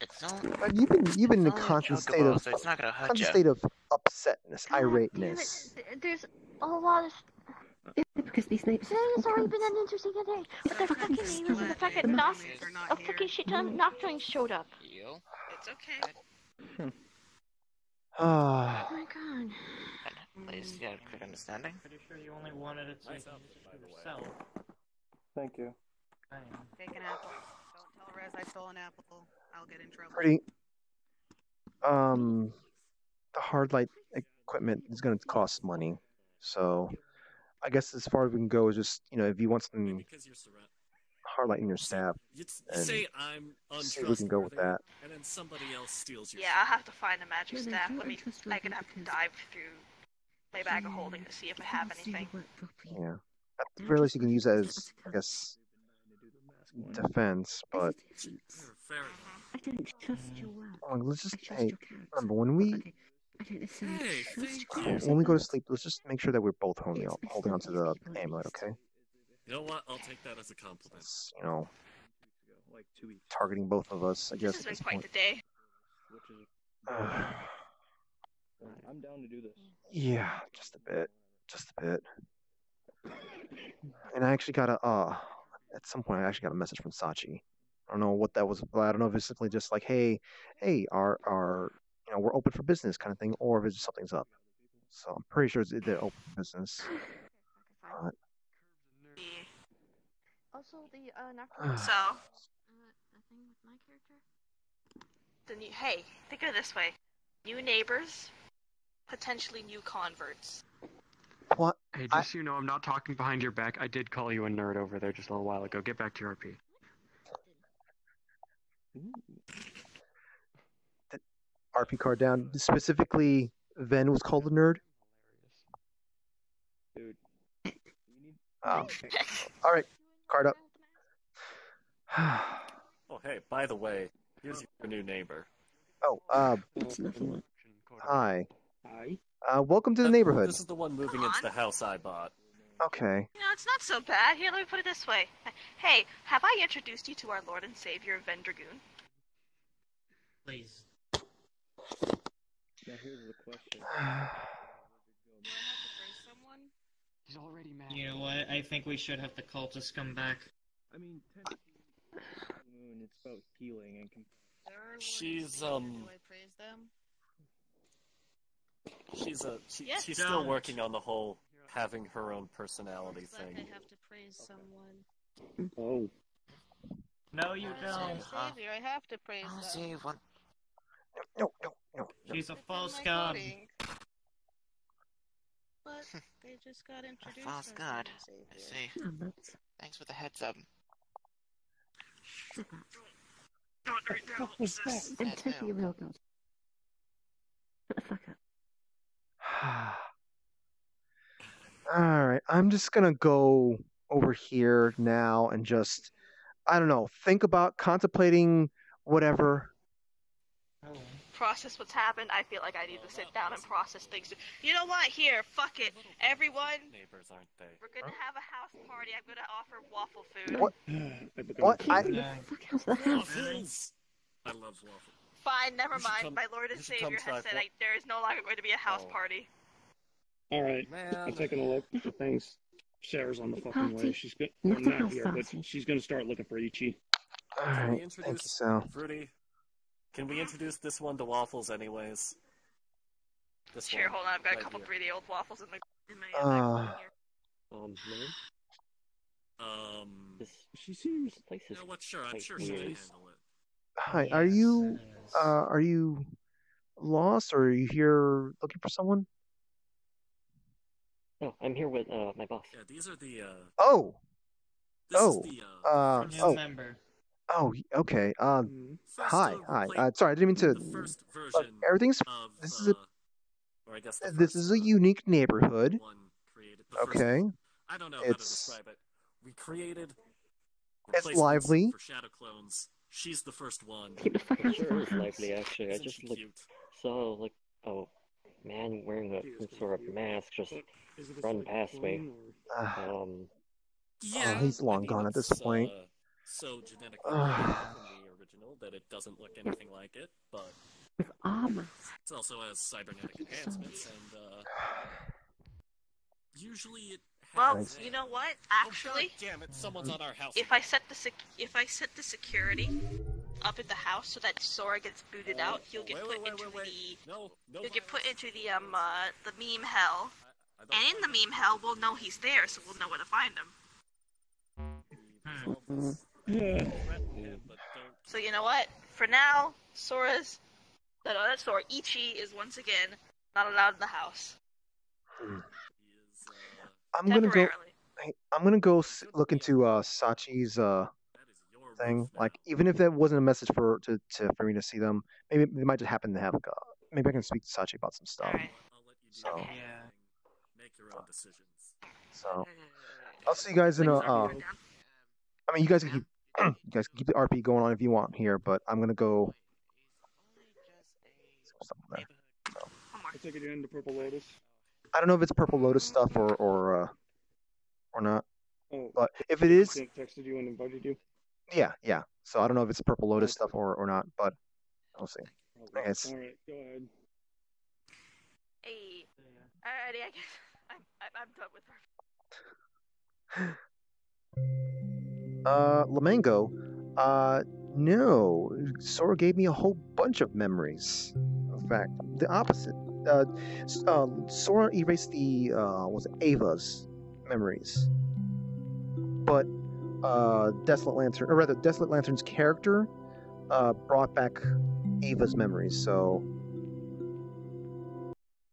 It's not. But you've been in a It's only a constant chocobo, so it's not gonna hurt you. of upsetness, God damn irateness. it. There's a lot of. Yeah, because these neighbors Today has already been an interesting day. With the fucking neighbors and the fact that a fucking shit ton of nocturnes showed up. You? It's okay. Ah. Oh my god. At least you had a quick understanding. Pretty sure you only wanted it so you can use it for yourself. Thank you. Take an apple. Don't tell Rez I stole an apple. I'll get in trouble. Pretty. The hard light equipment is going to cost money, so I guess as far as we can go is just if you want something Because you're surrounded. hard light in your staff, You and say I'm see if we can go with that. and then somebody else steals your Yeah, I'll have to find a magic staff. I can have to dive through my bag of holding to see if I have anything. Yeah. At the very least, you can use that as, I guess, defense, but Fair I don't trust your word. let's just, I trust hey, your character. remember, when we I don't necessarily Hey, trust thank you. you. when we go to sleep, let's just make sure that we're both holding on to the amulet, okay? You know what? I'll take that as a compliment. It's, targeting both of us, I This guess, has at been this quite point. the day. I'm down to do this. Yeah, just a bit. And I actually got at some point, I actually got a message from Sachi. I don't know what that was. I don't know if it's simply just like, hey, our we're open for business kind of thing, or if it's just something's up. So I'm pretty sure they're open for business. Also, the nocturne. So, Nothing with my character. hey, think of it this way: new neighbors, potentially new converts. What? Hey, just so you know, I'm not talking behind your back. I did call you a nerd over there just a little while ago. Get back to your RP. The RP card down. Specifically, Ven was called a nerd. Dude. Oh. All right, card up. Oh, hey, by the way, here's your new neighbor. Oh, hi. Hi. Welcome to the neighborhood. This is the one moving into the house I bought. Okay. You know, it's not so bad. Here, let me put it this way. Hey, have I introduced you to our Lord and Savior, Ven Dragoon? Please. Now here's the question. He's already mad. You know what? I think we should have the cultists come back. I mean, moon, it's about healing and. She's Yes, she's still working on the whole having her own personality thing. I have to praise someone. Oh. No, you don't. Savior, I have to praise them. No. She's a false Am I god. voting? But they just got introduced. False as god. Savior. I see. Oh, that's... Thanks for the heads up. What was that? I'm taking a real god. Shut the fuck up. Alright, I'm just gonna go over here now and just, I don't know, think about contemplating whatever. Process what's happened. I feel like I need to sit down and process things. You know what? Here, fuck it. Everyone, Neighbors, aren't they? we're gonna have a house party. I'm gonna offer waffle food. What? What? Waffles! I love waffles. Fine, never You should mind. come- My Lord and you should come Savior has try said there is no longer going to be a house Oh. party. Alright, Man. I'm taking a look. Thanks. Sarah's on the fucking way. Party. She's good. Nothing Not else here, but party. she's gonna start looking for Ichi. Can we Alright, thank you, introduce Sal. Fruity? Can we introduce this one to Waffles anyways? This Sure, one, hold on. I've got a right couple here. 3D old waffles in my Uh, Man, this She seems. place You is know what? Sure, I'm quite sure she can weird. handle it. Hi, Yes, are you lost or are you here looking for someone? No, I'm here with my boss. Yeah, these are the. Oh! This Oh! is the. New Oh, member. oh, okay, First, hi. Sorry, I didn't mean to, the first look, version everything's, of. this is a, Or I guess the this first, is a unique neighborhood, one created. The first okay? one. I don't know how to It's, describe it. We created. it's replacements lively. For shadow clones. She's the first one. Keep the fuck It out of sure my is house. lively, actually. I Isn't just she like cute? saw like a man wearing some sort of mask just Is it a run psychic past me. clone, or- Yeah, he's long I mean, gone at this it's, point. So genetically different from the original that it doesn't look anything like it, but With armor. it also has cybernetic enhancements, and usually it Well, has. you know what? Oh, Actually, God damn it! Someone's on our house. if I set the security up at the house so that Sora gets booted out, he'll get put into No, he'll get put into the meme hell. I don't And in the meme hell, we'll know he's there, so we'll know where to find him. So you know what? For now, that's Sora. Ichi is once again not allowed in the house. I'm gonna go, Temporarily. I'm gonna go look into, Sachi's, thing. Like, even if that wasn't a message for me to see them, maybe they might just happen to have, like, maybe I can speak to Sachi about some stuff. Alright. So, Yeah. Make your own decisions. so, I'll see you guys in a, I mean, you guys can keep, you guys can keep the RP going on if you want here, but I'm gonna go. There. I take it you're into Purple Lotus. I don't know if it's Purple Lotus stuff or not. Oh, But if it is, I texted you and invited you. yeah. So I don't know if it's Purple Lotus stuff or not, but I'll see. I guess. All right, go ahead. Hey. Alrighty, I guess I'm done with her. Lamango, no. Sora gave me a whole bunch of memories. In fact, the opposite. Sora erased the was it Ava's memories, but Desolate Lantern's character brought back Ava's memories. So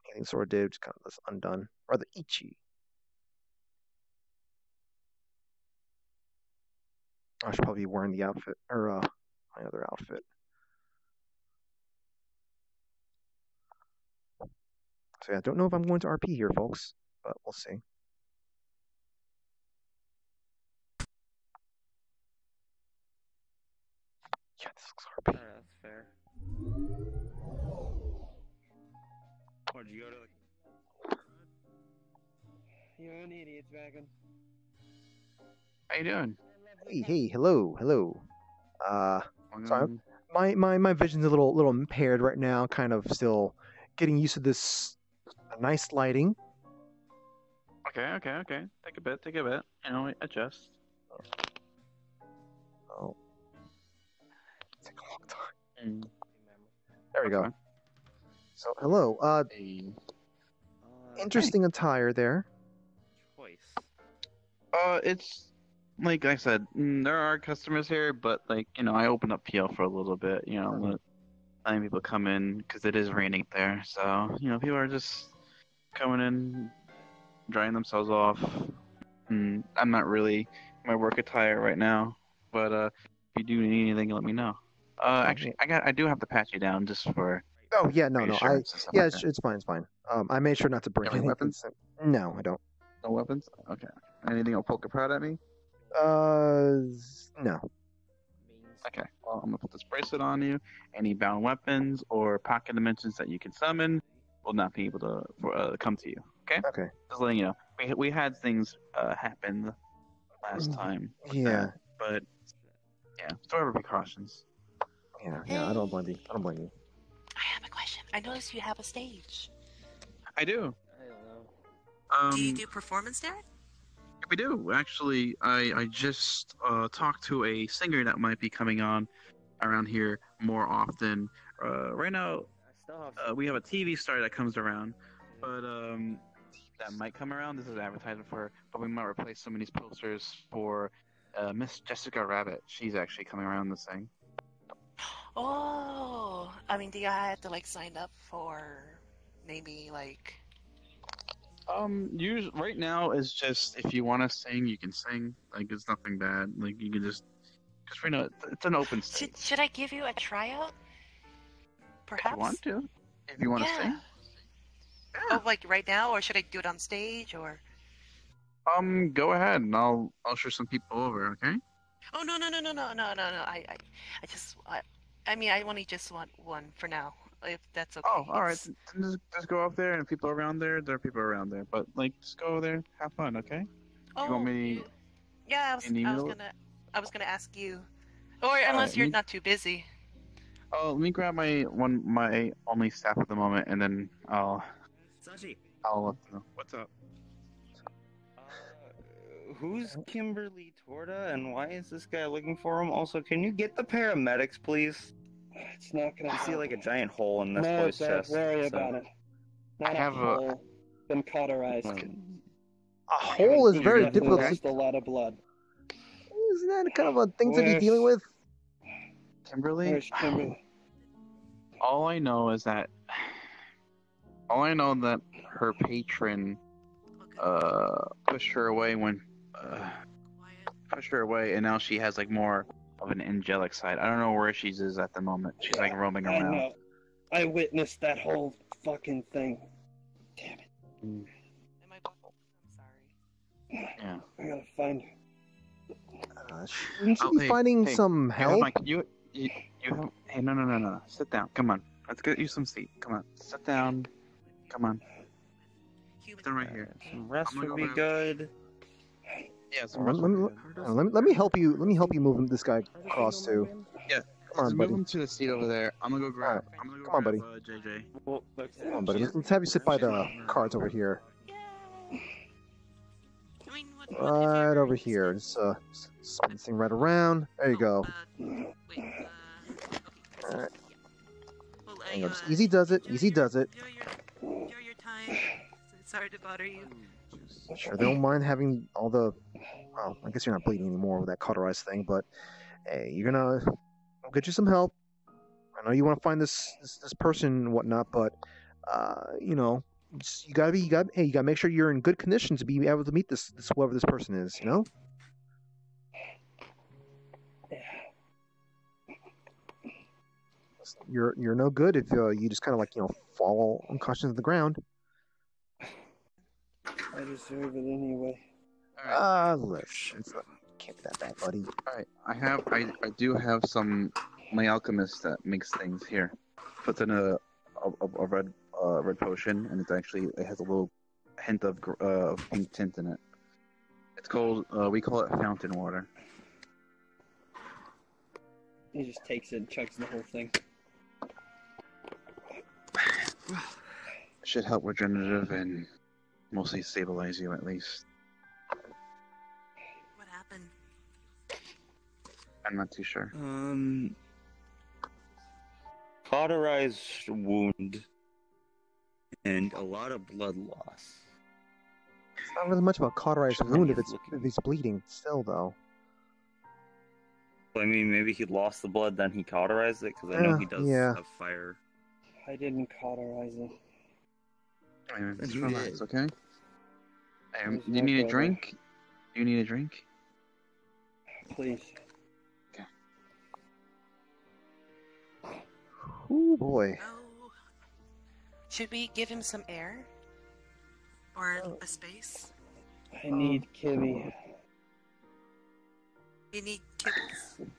anything Sora did just kind of was undone. Rather Ichi. I should probably be wearing the outfit, or my other outfit. So yeah, I don't know if I'm going to RP here, folks, but we'll see. Yeah, this looks RP. That's fair. Where'd you go to the... You're an idiot, Dragon. How you doing? Hey, hello. Sorry, my vision's a little impaired right now. Kind of still getting used to this nice lighting. Okay. Take a bit. You know, adjust. Oh. Take a long time. There we go. So, hello. Interesting attire there. It's like I said, there are customers here, but like, you know, I open up PL for a little bit, you know, letting people come in because it is raining there. So, you know, people are just coming in, drying themselves off. I'm not really my work attire right now, but if you do need anything, let me know. Actually, I do have to pat you down just for. Oh yeah, no. It's fine. I made sure not to bring any weapons. No, I don't. No weapons. Okay. Anything will poke a prod at me? No. Okay. Well, I'm gonna put this bracelet on you. Any bound weapons or pocket dimensions that you can summon will not be able to come to you. Okay. Okay. Just letting you know. We had things happen last time. Yeah. But yeah, throw over precautions. Yeah. I don't blame you. I have a question. I noticed you have a stage. I do. Do you do performance there? We do. Actually, I just talked to a singer that might be coming on around here more often. Right now, we have a TV star that comes around, but that might come around. This is advertising for her, but we might replace some of these posters for Miss Jessica Rabbit. She's actually coming around to sing. Oh, I mean, do you have to like sign up for maybe like? Right now is just if you want to sing, you can sing. Like it's nothing bad. Like you can just, because right now it's an open stage. Should I give you a tryout? Perhaps. If you want to. If you want to sing. Yeah. Oh, like right now, or should I do it on stage, or? Go ahead, and I'll show some people over. Okay. Oh no! I mean, I only just want one for now. If that's okay. Oh, all right. Just go up there, and if people are around there, there are people around there. But like, just go over there, have fun, okay? Oh, you want me? Yeah, I was gonna ask you, or unless you're not too busy. Oh, let me grab my only staff at the moment, and then I'll let them know. What's up? Who's Kimberly Torta, and why is this guy looking for him? Also, can you get the paramedics, please? It's not gonna. I see like a giant hole in this boy's chest. Don't worry about it. Not I have hole. Been cauterized. A hole is very difficult. Lost a lot of blood. Isn't that kind of a thing to be dealing with? Kimberly? Where's Kimberly? All I know that her patron pushed her away and now she has like more of an angelic side. I don't know where she is at the moment. She's like roaming around. I know. I witnessed that whole fucking thing. Damn it. Am I? I'm sorry. Yeah. I gotta find her. Shouldn't you be finding some help? You have, hey, no. Sit down. Come on. Let's get you some sleep. Come on. Sit down. Come on. Sit down right here. Some rest would be good. Yeah, let me help you. Let me help you move this guy across too. Yeah. Come on, buddy. Move him to the seat over there. I'm gonna go grab. Come on, buddy. JJ. Come on, buddy. Let's have you sit by the cards over here. Right over here. Just spin this thing right around. There you go. Alright. There you go. Just easy does it. Easy does it. Enjoy your time. Sorry to bother you. Sure, they don't mind having all the. Well, I guess you're not bleeding anymore with that cauterized thing, but hey, I'll get you some help. I know you want to find this person and whatnot, but you gotta make sure you're in good condition to be able to meet this whoever this person is. You know. You're no good if you just kind of like fall unconscious on the ground. I deserve it anyway. Listen, can't be that bad, buddy. Alright, I do have my alchemist that makes things here. Puts in a red potion, and it has a little hint of pink tint in it. It's called we call it fountain water. He just takes it and chugs the whole thing. Should help regenerative and mostly stabilize you at least. What happened? I'm not too sure. Cauterized wound and a lot of blood loss. It's not really much of a cauterized wound if he's bleeding still, though. I mean, maybe he lost the blood, then he cauterized it, because I know he does have fire. I didn't cauterize it. Just relax, okay? Do you need a drink? Do you need a drink? Please. Okay. Oh boy. Oh. Should we give him some air? Or a space? I need Kimmy. You need kibbles?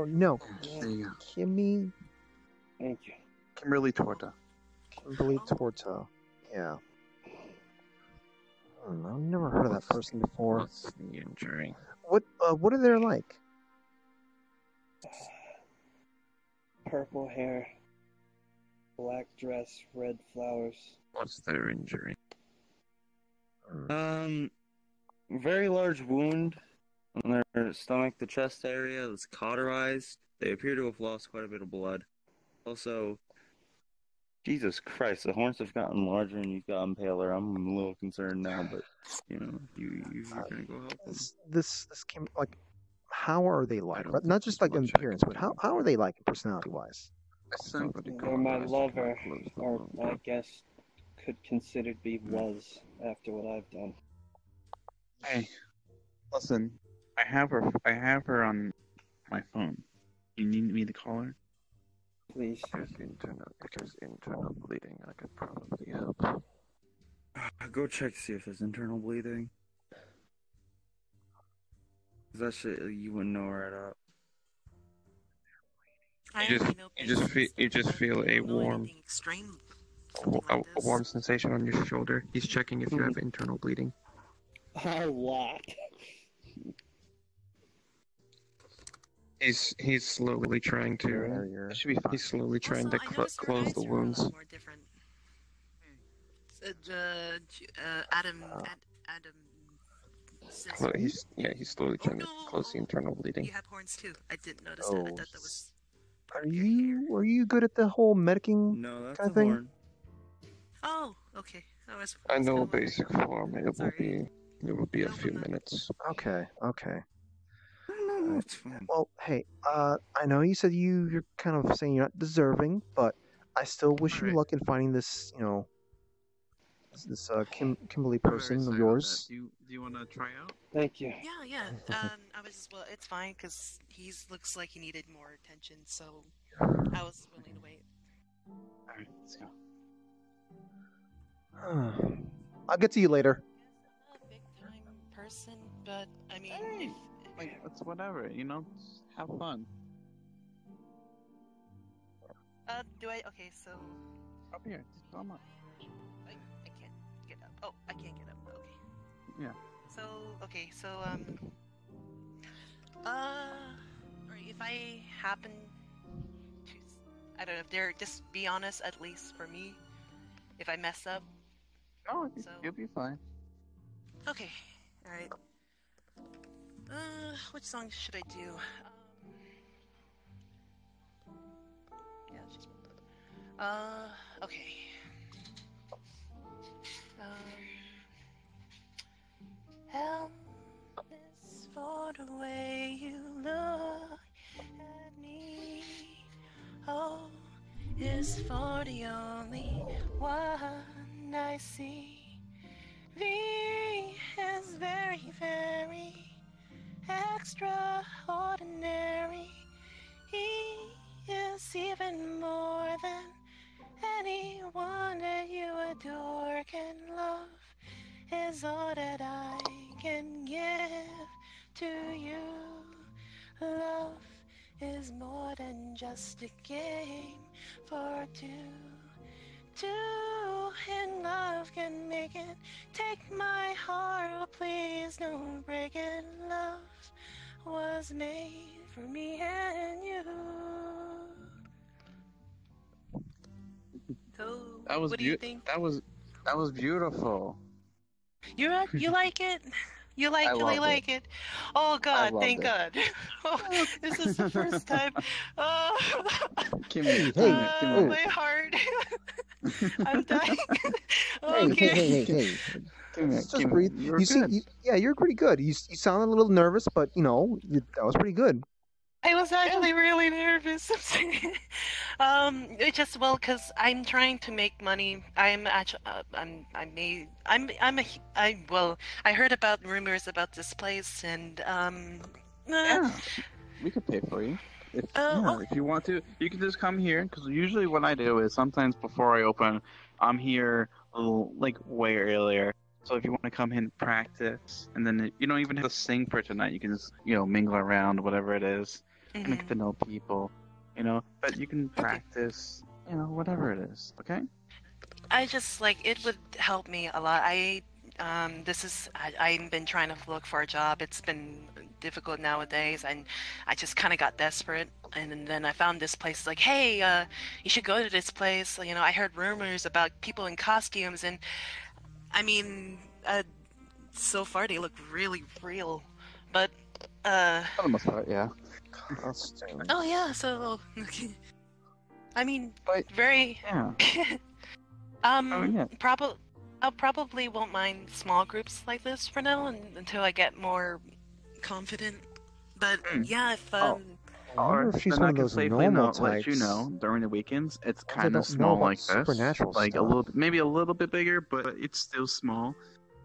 No. There you go. Kimmy. Thank you. Kimberly Torta. Kimberly Torta. Yeah. I've never heard of that person before. What's the injury? What are they like? Purple hair, black dress, red flowers. What's their injury? Very large wound on their stomach, the chest area that's cauterized. They appear to have lost quite a bit of blood. Also, Jesus Christ, the horns have gotten larger and you've gotten paler. I'm a little concerned now, but you're gonna go help them. This came like, how are they like? Not just like in appearance, but how are they like personality wise? They're my lover, or I guess could consider be was after what I've done. Hey, listen, I have her on my phone. You need me to call her? Please. If there's internal bleeding, I could probably help. Go check to see if there's internal bleeding. That shit you wouldn't know right up. You just feel a warm sensation on your shoulder. He's checking if you have internal bleeding. A lot. He's slowly trying to. He's slowly trying to close the wounds. Adam. He's slowly trying to close the internal bleeding. You have horns too. I didn't notice that. I thought that was. Are you good at the whole medicing kind of thing? Horn. Oh, okay. I know basic form. It will be a few minutes. Okay. No, it's fine. Well, hey, I know you said you're kind of saying you're not deserving, but I still wish you luck in finding this, this Kimberly person of yours. Do you want to try out? Thank you. Yeah. Well, it's fine because he looks like he needed more attention, so I was willing to wait. All right, let's go. I'll get to you later. I'm not a big time person, but I mean, It's whatever, just have fun. Okay, so. Up here, just come up. I can't get up. Oh, I can't get up. Okay. Yeah. So, alright, if I happen to, I don't know, if they're, just be honest, at least for me, if I mess up. No, you'll be fine. Okay, alright. Which song should I do? Okay. Help is for the way you look at me. Oh, is for the only one I see. V is very, very extraordinary. E is even more than anyone that you adore can love is all that I can give to you. Love is more than just a game for two. Two in love can make it. Take my heart, oh please don't break it. Love was made for me and you. So, That was what do you think? That was beautiful. You like it? You really like it? Oh God, thank God. Oh, this is the first time. Oh, Kimmy, my heart. I'm dying. Hey. Just breathe. You're pretty good. You sound a little nervous, but that was pretty good. I was actually really nervous. It's just because I'm trying to make money. I'm actually I heard about rumors about this place and yeah, we could pay for you. If you want to, you can just come here. Because usually what I do is sometimes before I open, I'm here a little way earlier. So if you want to come in and practice, and then you don't even have to sing for tonight, you can just mingle around, whatever it is, and get to know people, But you can practice, whatever it is. Okay. I just it would help me a lot. I've been trying to look for a job. It's been difficult nowadays, and I just kind of got desperate. And then I found this place. Like, hey, you should go to this place. I heard rumors about people in costumes, and I mean, so far they look really real. But for the most part, yeah. Costumes. Oh yeah, so okay. I mean, very yeah. I probably won't mind small groups like this for now until I get more confident. But yeah, if Or if she's one of those normal types. Let you know during the weekends, it's kind of small like this, supernatural like stuff. maybe a little bit bigger, but it's still small.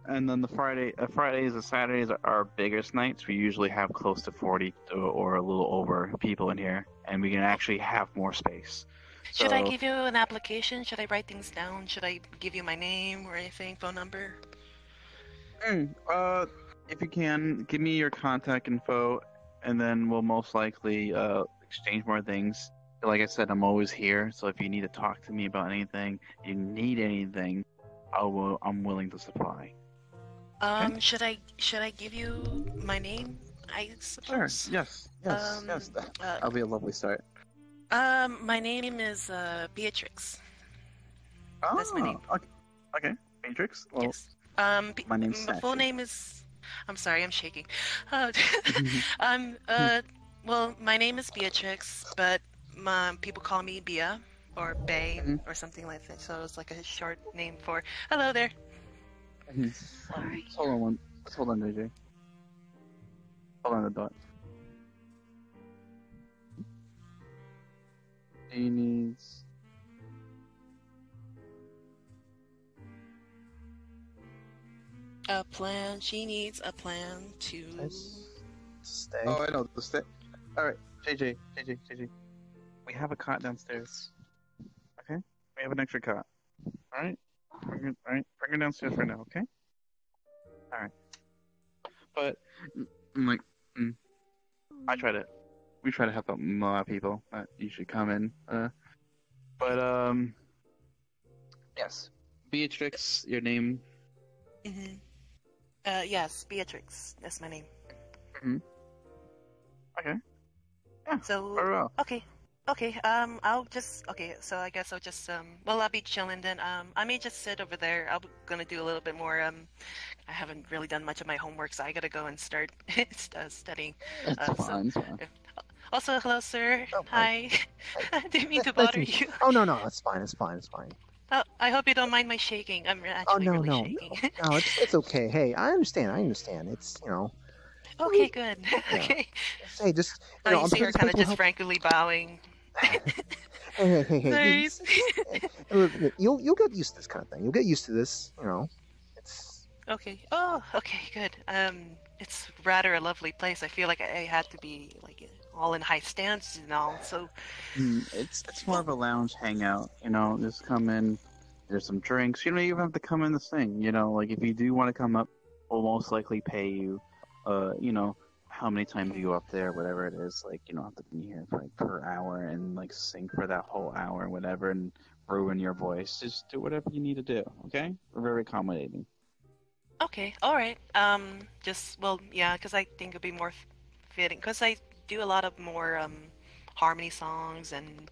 And then the Fridays and Saturdays are our biggest nights. We usually have close to 40 or a little over people in here, and we can actually have more space. Should I give you an application? Should I write things down? Should I give you my name or anything, phone number? If you can, give me your contact info, and then we'll most likely exchange more things. Like I said, I'm always here, so if you need to talk to me about anything, you need anything, I'm willing to supply. Okay. Should I give you my name? I suppose. Sure. Yes. That'll be a lovely start. My name is Beatrix. Oh, that's my name. Okay, Beatrix. Well, yes. My name's my full name is. I'm sorry, I'm shaking. Well, my name is Beatrix, but people call me Bia or Bay or something like that. So it's like a short name for hello there. Sorry. Hold on, JJ. Hold on a dot. He needs. A plan. She needs a plan to stay. Oh, I know. To stay. All right, JJ. We have a cot downstairs. Okay. We have an extra cot. All right. Bring her downstairs right now. Okay. All right. But we try to help out a lot of people that usually come in. But yes, Beatrix, your name. Yes, Beatrix. That's my name. Okay. Yeah. So very well. Okay. So I guess I'll just I'll be chilling then. I may just sit over there. I'm gonna do a little bit more. I haven't really done much of my homework, so I gotta go and start studying. It's fine. Also, hello, sir. Oh, hi. Didn't mean to bother you. Oh no, it's fine. Oh, I hope you don't mind my shaking. I'm actually really shaking. No, it's okay. Hey, I understand. It's Okay, good. Okay. Hey, just you see her kind of just frankly bowing. Hey. You'll get used to this kind of thing. You'll get used to this. It's okay. Oh, okay, good. It's rather a lovely place. I feel like I had to be all in high stands and all. So It's more of a lounge hangout, you know. Just come in. There's some drinks. You don't even have to come in the thing, you know. Like if you do want to come up, we'll most likely pay you. You know, how many times you go up there, whatever it is. Like you don't have to be here for like per hour and like sing for that whole hour, whatever, and ruin your voice. Just do whatever you need to do. Okay? We're very accommodating. okay, all right. Well, yeah, because I think it'd be more fitting because I do a lot of more harmony songs and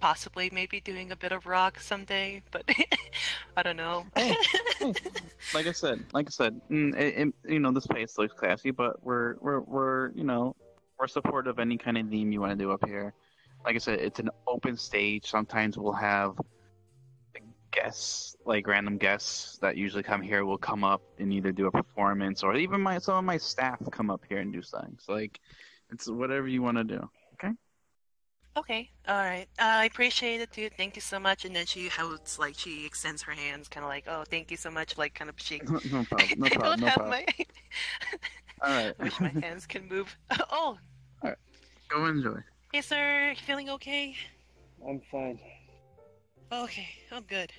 possibly maybe doing a bit of rock someday, but I don't know. Hey, like I said, you know, this place looks classy, but we're you know, we're supportive of any kind of theme you want to do up here. Like I said, it's an open stage. Sometimes we'll have guests, like random guests that usually come here will come up and either do a performance or even some of my staff come up here and do things. Like it's whatever you want to do. Okay. Okay, all right. I appreciate it too. Thank you so much. And then she extends her hands, kind of like, oh, thank you so much. Like kind of shake. No problem. No I problem. don't No have problem. my. All right. I wish my hands can move. Oh, All right. Go enjoy. hey sir, you feeling okay? I'm fine. Okay, I'm good.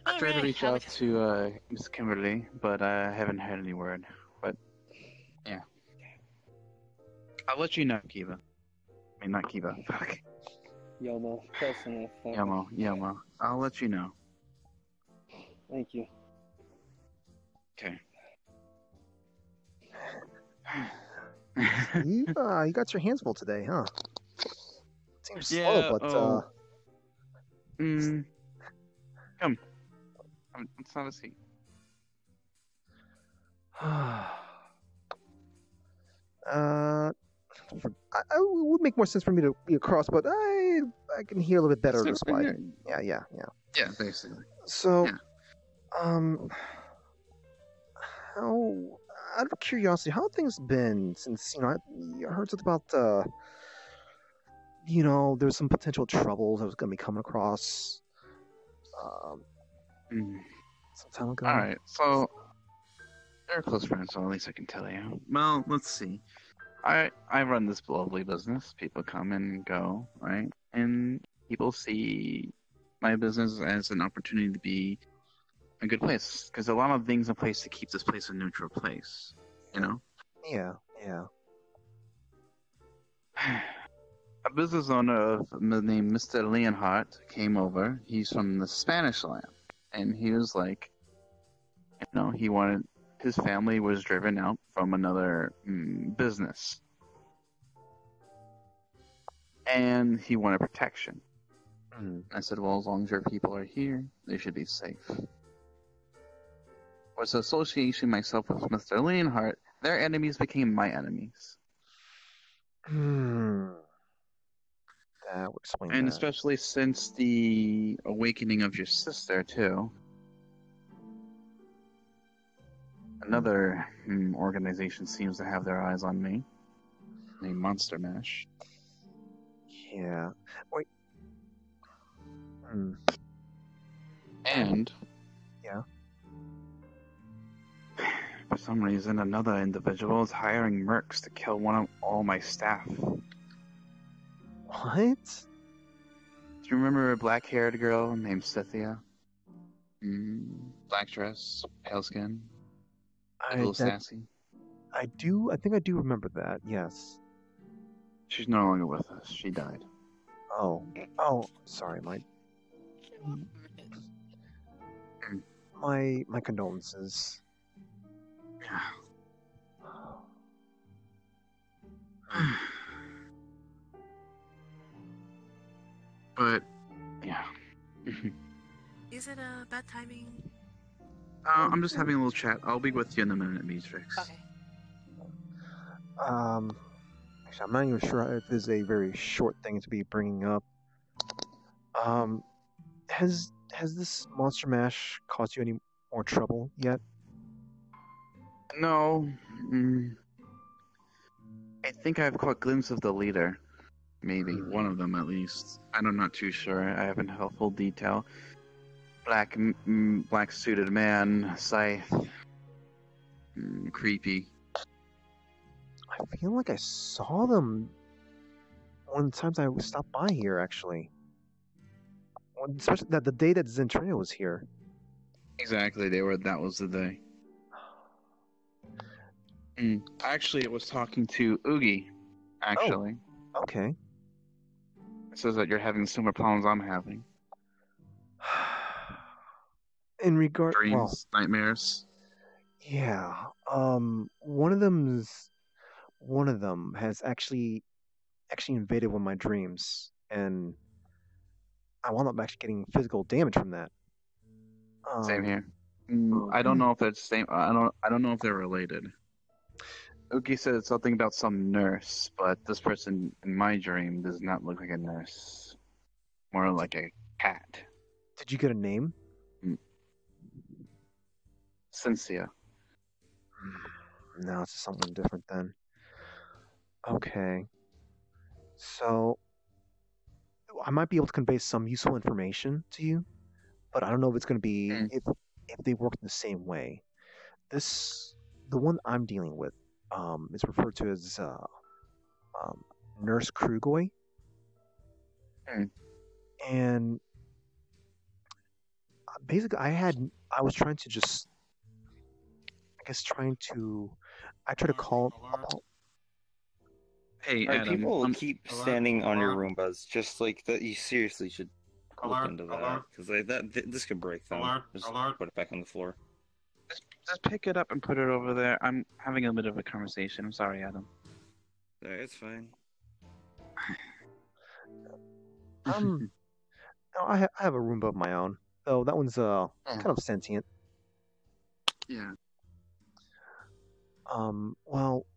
I tried to Alright, reach out to Miss Kimberly, but I haven't had any word. But yeah, I'll let you know, Kiva. I mean, not Kiva. Fuck. Yomo, close enough. Yomo. I'll let you know. Thank you. Okay. You got your hands full today, huh? Seems Yeah. slow, but Come. Let's have a seat. it would make more sense for me to be across, but I can hear a little bit better this way. Yeah. Yeah, basically. So, how, out of curiosity, how have things been since, I heard something about, there's some potential troubles I was going to be coming across, some time ago. Alright, so, they're close friends, so at least I can tell you. Well, let's see. I run this lovely business. People come and go, right? And people see my business as an opportunity to be a good place. Because a lot of things in place to keep this place a neutral place, you know? Yeah. A business owner named Mr. Leonhardt came over. He's from the Spanish land. And he was like, his family was driven out from another business. And he wanted protection. I said, well, as long as your people are here, they should be safe. Was association myself with Mr. Leonhardt, their enemies became my enemies. That would explain And that. especially since the awakening of your sister, too. Another organization seems to have their eyes on me. Named Monster Mash. Yeah. Wait. And... Yeah. For some reason, another individual is hiring mercs to kill all my staff. What? Do you remember a black-haired girl named Cynthia? Black dress, pale skin, a little sassy. I think I do remember that, yes. She's no longer with us. She died. Oh, sorry, my condolences. But, yeah. Is it a bad timing? I'm just having a little chat. I'll be with you in a minute, Beatrix. Okay. Actually, I'm not even sure if this is a very short thing to be bringing up. Has this Monster Mash caused you any more trouble yet? No. I think I've caught a glimpse of the leader. Maybe. One of them, at least. I'm not too sure. I haven't had full detail. Black-suited man, scythe. Creepy. I I feel like I saw them one of the times I stopped by here, actually. Especially that the day that Zentreo was here. Exactly, that was the day. Actually, it was talking to Oogie, actually. Oh, okay. It says that you're having similar problems I'm having. In regard... Dreams, nightmares. Yeah. One of them has actually invaded one of my dreams, and I wound up actually getting physical damage from that. Same here. I don't know if it's same. I don't know if they're related. Uki said something about some nurse, but this person in my dream does not look like a nurse. More like a cat. Did you get a name? Cynthia. No, it's something different then. Okay. So, I might be able to convey some useful information to you, but I don't know if it's going to be if they work in the same way. The one I'm dealing with, is referred to as Nurse Krugoy, and basically I was trying to just, I tried to call. Hey, Adam, people keep standing on your Roombas, just like that. You seriously should look into that, because this could break them. Just put it back on the floor. Just pick it up and put it over there. I'm having a bit of a conversation. I'm sorry, Adam. It's fine. I have a Roomba of my own, though that one's kind of sentient. Yeah. Well,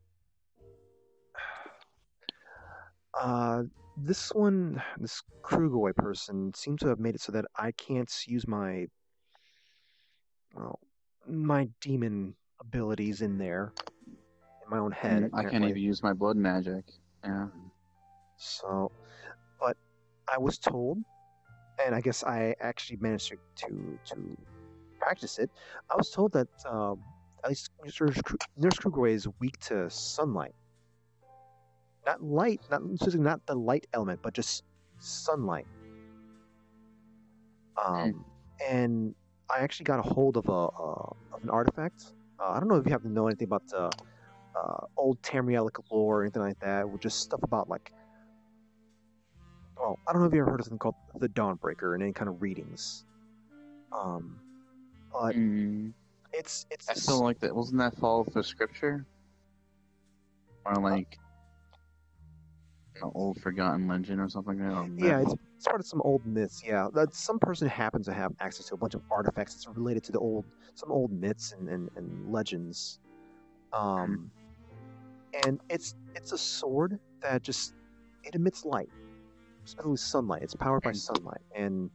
this Krugoy person seems to have made it so that I can't use my demon abilities in there, in my own head. I can't even use my blood magic. Yeah. So, but I was told, and I guess I actually managed to practice it. I was told that at least Nurse Krugoy is weak to sunlight. Not light, not the light element, but just sunlight. And I actually got a hold of an artifact. I don't know if you happen to know anything about the old Tamrielic lore or anything like that. With just stuff about like, well, I don't know if you ever heard of something called the Dawnbreaker in any kind of readings. But it's. I feel like that wasn't that follow the scripture, or like an old forgotten legend or something like that. Yeah, it's part of some old myths. Yeah, that some person happens to have access to a bunch of artifacts that's related to some old myths and legends. And it's a sword that it emits light, especially sunlight. It's powered by sunlight, and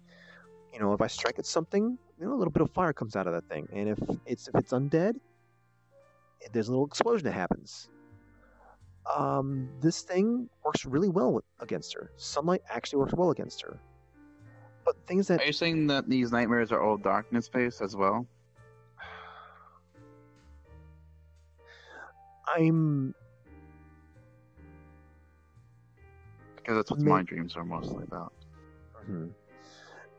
if I strike at something, a little bit of fire comes out of that thing, and if it's undead, there's a little explosion that happens. This thing works really well against her. Sunlight actually works well against her. But things that... Are you saying that these nightmares are all darkness-based as well? Because that's what my dreams are mostly about. Mm-hmm.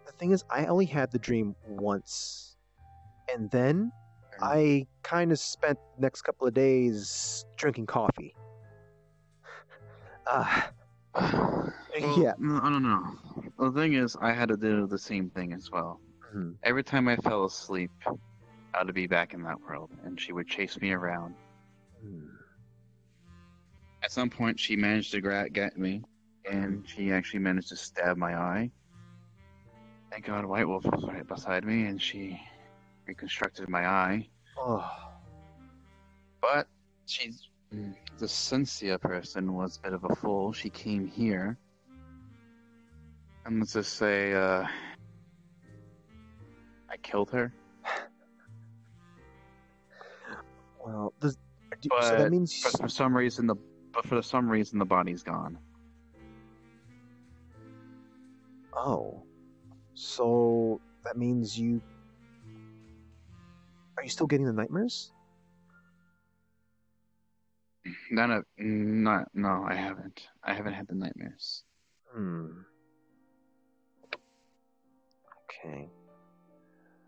The thing is, I only had the dream once. And then I kind of spent the next couple of days drinking coffee. Yeah. No. The thing is, I had to do the same thing as well. Mm-hmm. Every time I fell asleep, I would be back in that world, and she would chase me around. At some point, she managed to get me, and she actually managed to stab my eye. Thank God White Wolf was right beside me, and she reconstructed my eye. Oh. But the Cynthia person was a bit of a fool. She came here, and let's just say, I killed her. Well, so that means for some reason the body's gone. Oh, so that means are you still getting the nightmares? No, I haven't. I haven't had the nightmares. Okay.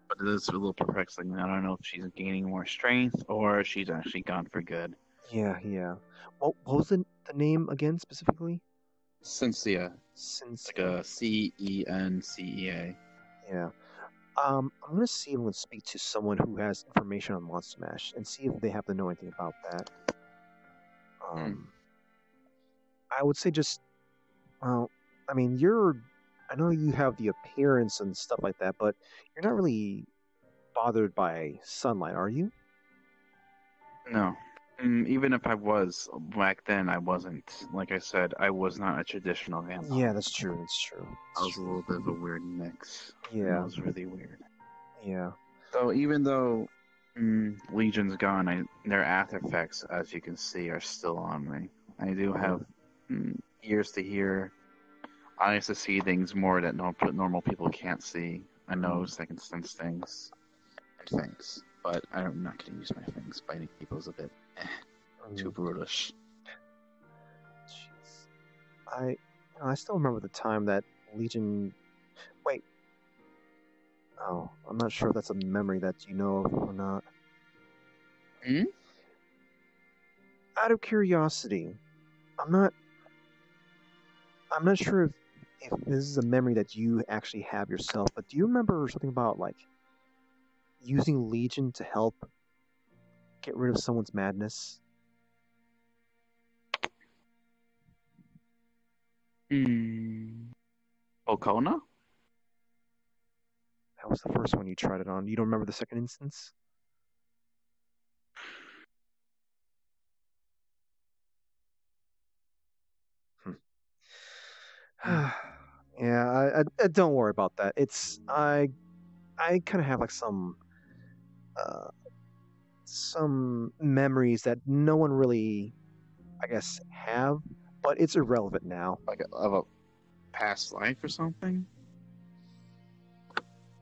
But it is a little perplexing. I don't know if she's gaining more strength or she's actually gone for good. Yeah. What was the name again specifically? Cynthia. Cynthia. Like a Cencea. Yeah. I'm gonna see. I'm gonna speak to someone who has information on Monster Mash and see if they happen to know anything about that. I would say just, well, I mean, I know you have the appearance and stuff like that, but you're not really bothered by sunlight, are you? No. Even if I was, back then I wasn't. Like I said, I was not a traditional vampire. Yeah, that's true. I was a little bit of a weird mix. Yeah. It was really weird. Yeah. So even though Legion's gone, their after effects, as you can see, are still on me. I do have ears to hear, eyes to see things more that normal people can't see. A nose that can sense things and things. But I'm not going to use my things. Biting people is a bit too brutish. Jeez. I still remember the time that Legion... Wait. Oh, I'm not sure if that's a memory that you know of or not. Out of curiosity, I'm not sure if this is a memory that you actually have yourself, but do you remember something about, like, using Legion to help get rid of someone's madness? Okona? That was the first one you tried it on. You don't remember the second instance? Yeah, I don't worry about that. I kind of have like some memories that no one really, I guess, have, but it's irrelevant now. Like of a past life or something?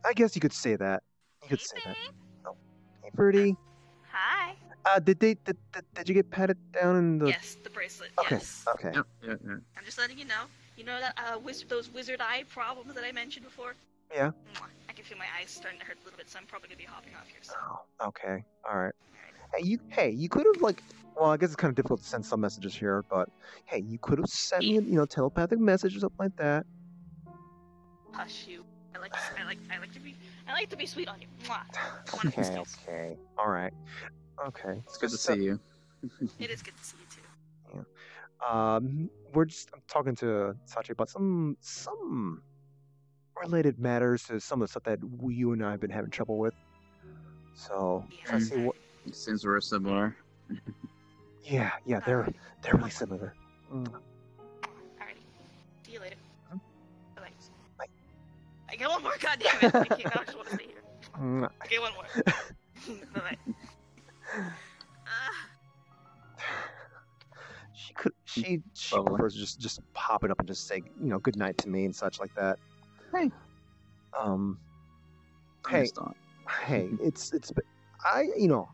I guess you could say that. Oh, hey, Birdie. Hi. Did you get patted down in the? Yes, the bracelet. Okay. Yes. Okay. Yep. I'm just letting you know. You know that those wizard eye problems that I mentioned before? Yeah. I can feel my eyes starting to hurt a little bit, so I'm probably gonna be hopping off here soon. Oh, okay. All right. Hey, you could have, like, well, I guess it's kind of difficult to send some messages here, but hey, you could have sent me, telepathic message or something like that. Hush you. I like to be sweet on you. Mwah. Okay. All right. Okay. It's good to see you. It is good to see you too. Yeah. I'm talking to Sachi about some related matters to some of the stuff that you and I have been having trouble with. So let's see what. Since we're similar. Yeah, they're really similar. Alrighty. See you later. Bye. I get one more. God damn it! I just want to stay here. I get one more. Bye. She prefers just pop it up and just say good night to me and such like that. Hey. Hey, it's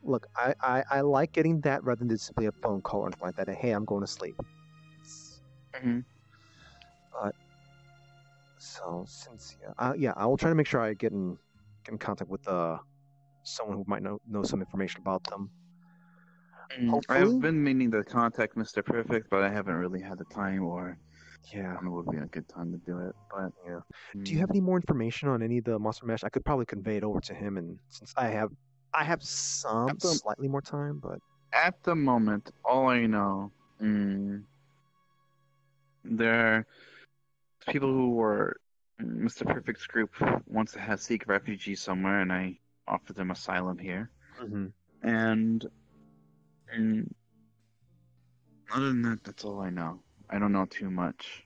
look, I like getting that rather than just simply a phone call or anything like that. Hey, I'm going to sleep. But so Cynthia, I will try to make sure I get in contact with someone who might know some information about them. I've been meaning to contact Mr. Perfect, but I haven't really had the time, or it would be a good time to do it. But yeah, do you have any more information on any of the Monster Mash? I could probably convey it over to him, and since I have some slightly more time, but at the moment, all I know, there are people who were Mr. Perfect's group wants to seek refugees somewhere, and I offered them asylum here. And other than that, that's all I know. I don't know too much.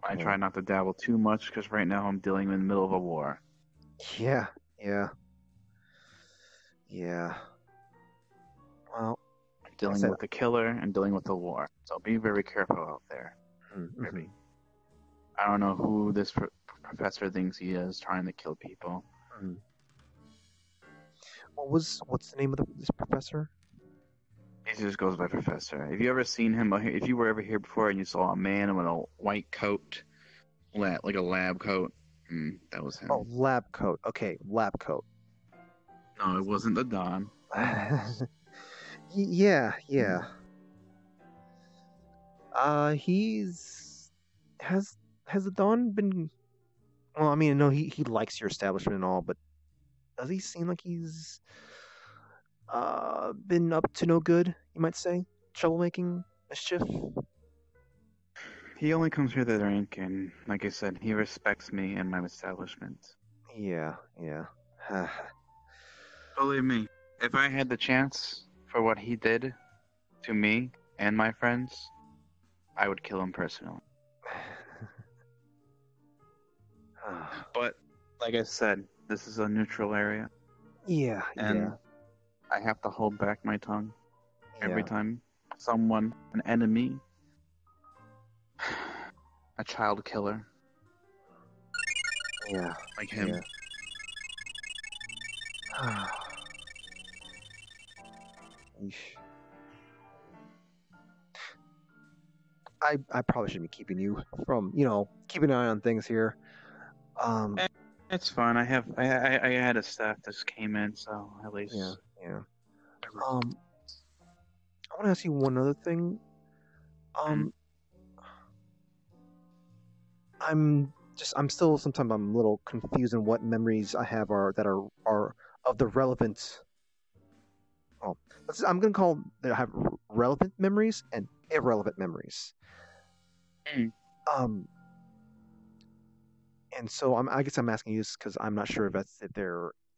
I try not to dabble too much because right now I'm dealing in the middle of a war. Yeah. Well, I'm dealing with the killer and dealing with the war, so be very careful out there. Maybe. I don't know who this professor thinks he is trying to kill people. What's the name of this professor? He just goes by Professor. Have you ever seen him? If you were ever here before and you saw a man with a white coat, like a lab coat, that was him. Oh, lab coat. Okay, lab coat. No, it wasn't the Don. Yeah. Has the Don been? Well, I mean, no, he likes your establishment and all, but does he seem like he's been up to no good? You might say, troublemaking, mischief. He only comes here to drink, and like I said, he respects me and my establishment. Yeah. Believe me, if I had the chance for what he did to me and my friends, I would kill him personally. But, like I said, this is a neutral area. Yeah. I have to hold back my tongue every time someone, an enemy, a child killer, like him. I probably shouldn't be keeping you from, keeping an eye on things here. It's fine. I had a staff that just came in, so at least. Yeah. I want to ask you one other thing. I'm still sometimes I'm a little confused on what memories I have that are of the relevant. Oh, I'm gonna call that I have relevant memories and irrelevant memories. And so I guess I'm asking you this because I'm not sure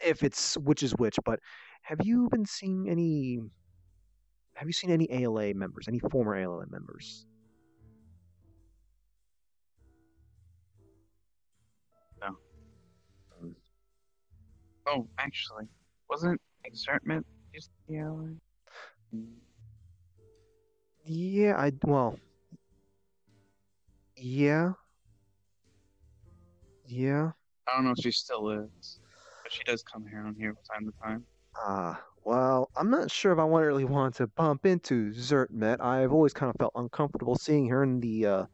if it's which is which. But have you seen any ALA members, any former ALA members? No. Oh, actually, wasn't exertment used to be ALA? Yeah, Yeah. I don't know if she still is, but she does come here from time to time. Well, I'm not sure if I really want to bump into Zertmet. I've always kind of felt uncomfortable seeing her in the,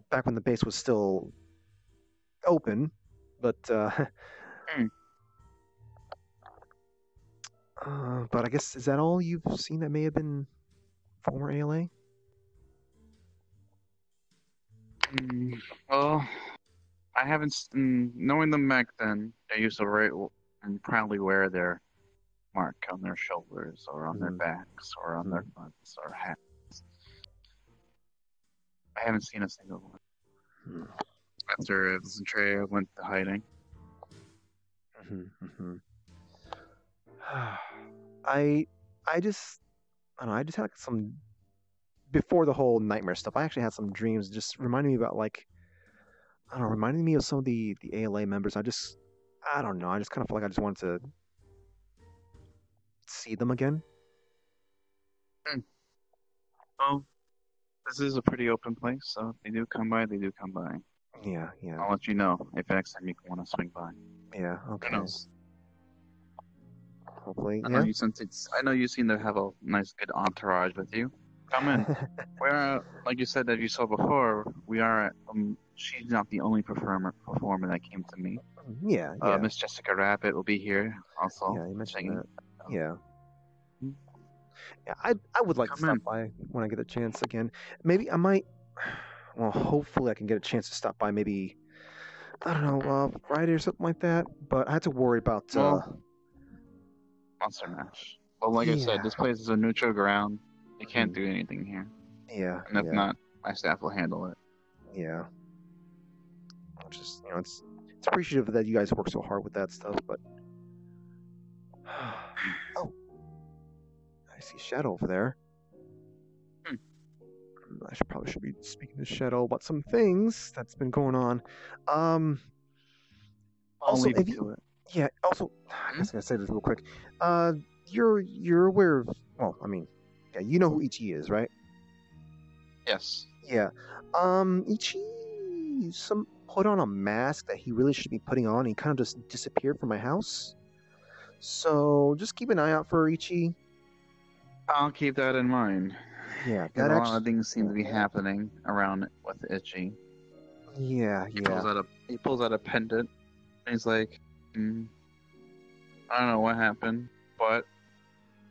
back when the base was still open, but, but I guess, is that all you've seen that may have been former ALA? Well, I haven't, knowing them back then, they used to proudly wear their mark on their shoulders, or on their backs, or on their fronts, or hats. I haven't seen a single one. After Zentrea went to hiding. I just had some, before the whole nightmare stuff, I actually had some dreams just reminding me about, reminding me of some of the ALA members. I don't know, I just kind of felt like I just wanted to see them again. Well, this is a pretty open place, so if they do come by, they do come by. Yeah. I'll let you know if next time you want to swing by. Yeah, okay. Who knows? Hopefully, I know you seem to have a nice, good entourage with you. Come in. We're, like you said that you saw before, we are at, she's not the only performer that came to me. Yeah. Miss Jessica Rabbit will be here also. Yeah, you mentioned singing. that. Yeah. Yeah, I would like to stop by when I get a chance again. Maybe I might. Well, hopefully I can get a chance to stop by. Maybe, I don't know, Friday or something like that. But I had to worry about Monster Mash. Well, like I said, this place is a neutral ground. They can't do anything here. Yeah. And if not, my staff will handle it. Yeah. Just it's appreciative that you guys work so hard with that stuff, but oh, I see Shadow over there. I probably should be speaking to Shadow about some things that's been going on. Also, leave you to it. Yeah. Also, I guess I'm gonna say this real quick. You're aware of? Well, I mean, yeah, you know who Ichi is, right? Yes. Yeah. Ichi put on a mask that he really should be putting on. And he kind of just disappeared from my house. So just keep an eye out for Ichi. I'll keep that in mind. Yeah, Because that a lot actually. of things seem to be happening around with Itchy. Yeah, He pulls out a pendant. And he's like, I don't know what happened, but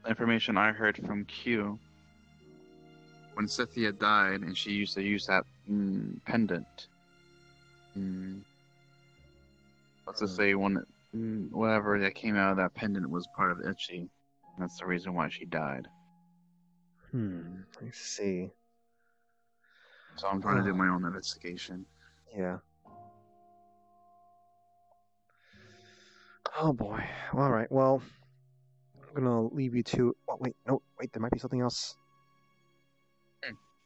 the information I heard from Q, when Cynthia died and she used to use that pendant. Let's just say whatever that came out of that pendant was part of Itchy. That's the reason why she died. I see. So I'm trying to do my own investigation. Yeah. Oh boy. All right. Well, I'm gonna leave you to. Oh wait, no, wait. There might be something else.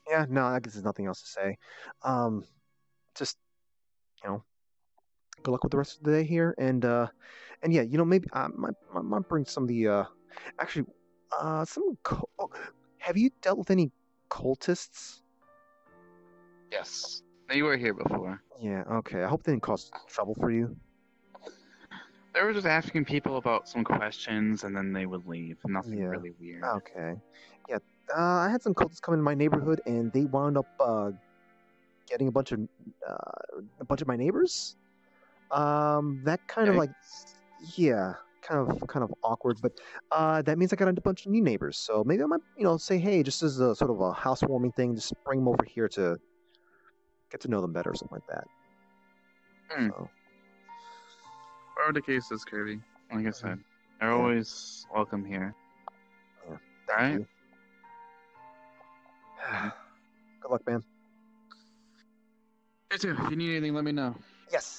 Yeah. No, I guess there's nothing else to say. Just good luck with the rest of the day here, and yeah, maybe I might bring some of the actually some. Have you dealt with any cultists? Yes. You were here before. Yeah. Okay. I hope they didn't cause trouble for you. They were just asking people about some questions, and then they would leave. Nothing really weird. Okay. Yeah. I had some cultists come in my neighborhood, and they wound up getting a bunch of my neighbors. That kind of kind of awkward, but that means I got a bunch of new neighbors. So maybe I might, say, hey, just as a sort of a housewarming thing, just bring them over here to get to know them better or something like that. So. Whatever the case is, Kirby, like I said, they're always welcome here. Yeah. Alright? Good luck, man. You too. If you need anything, let me know. Yes.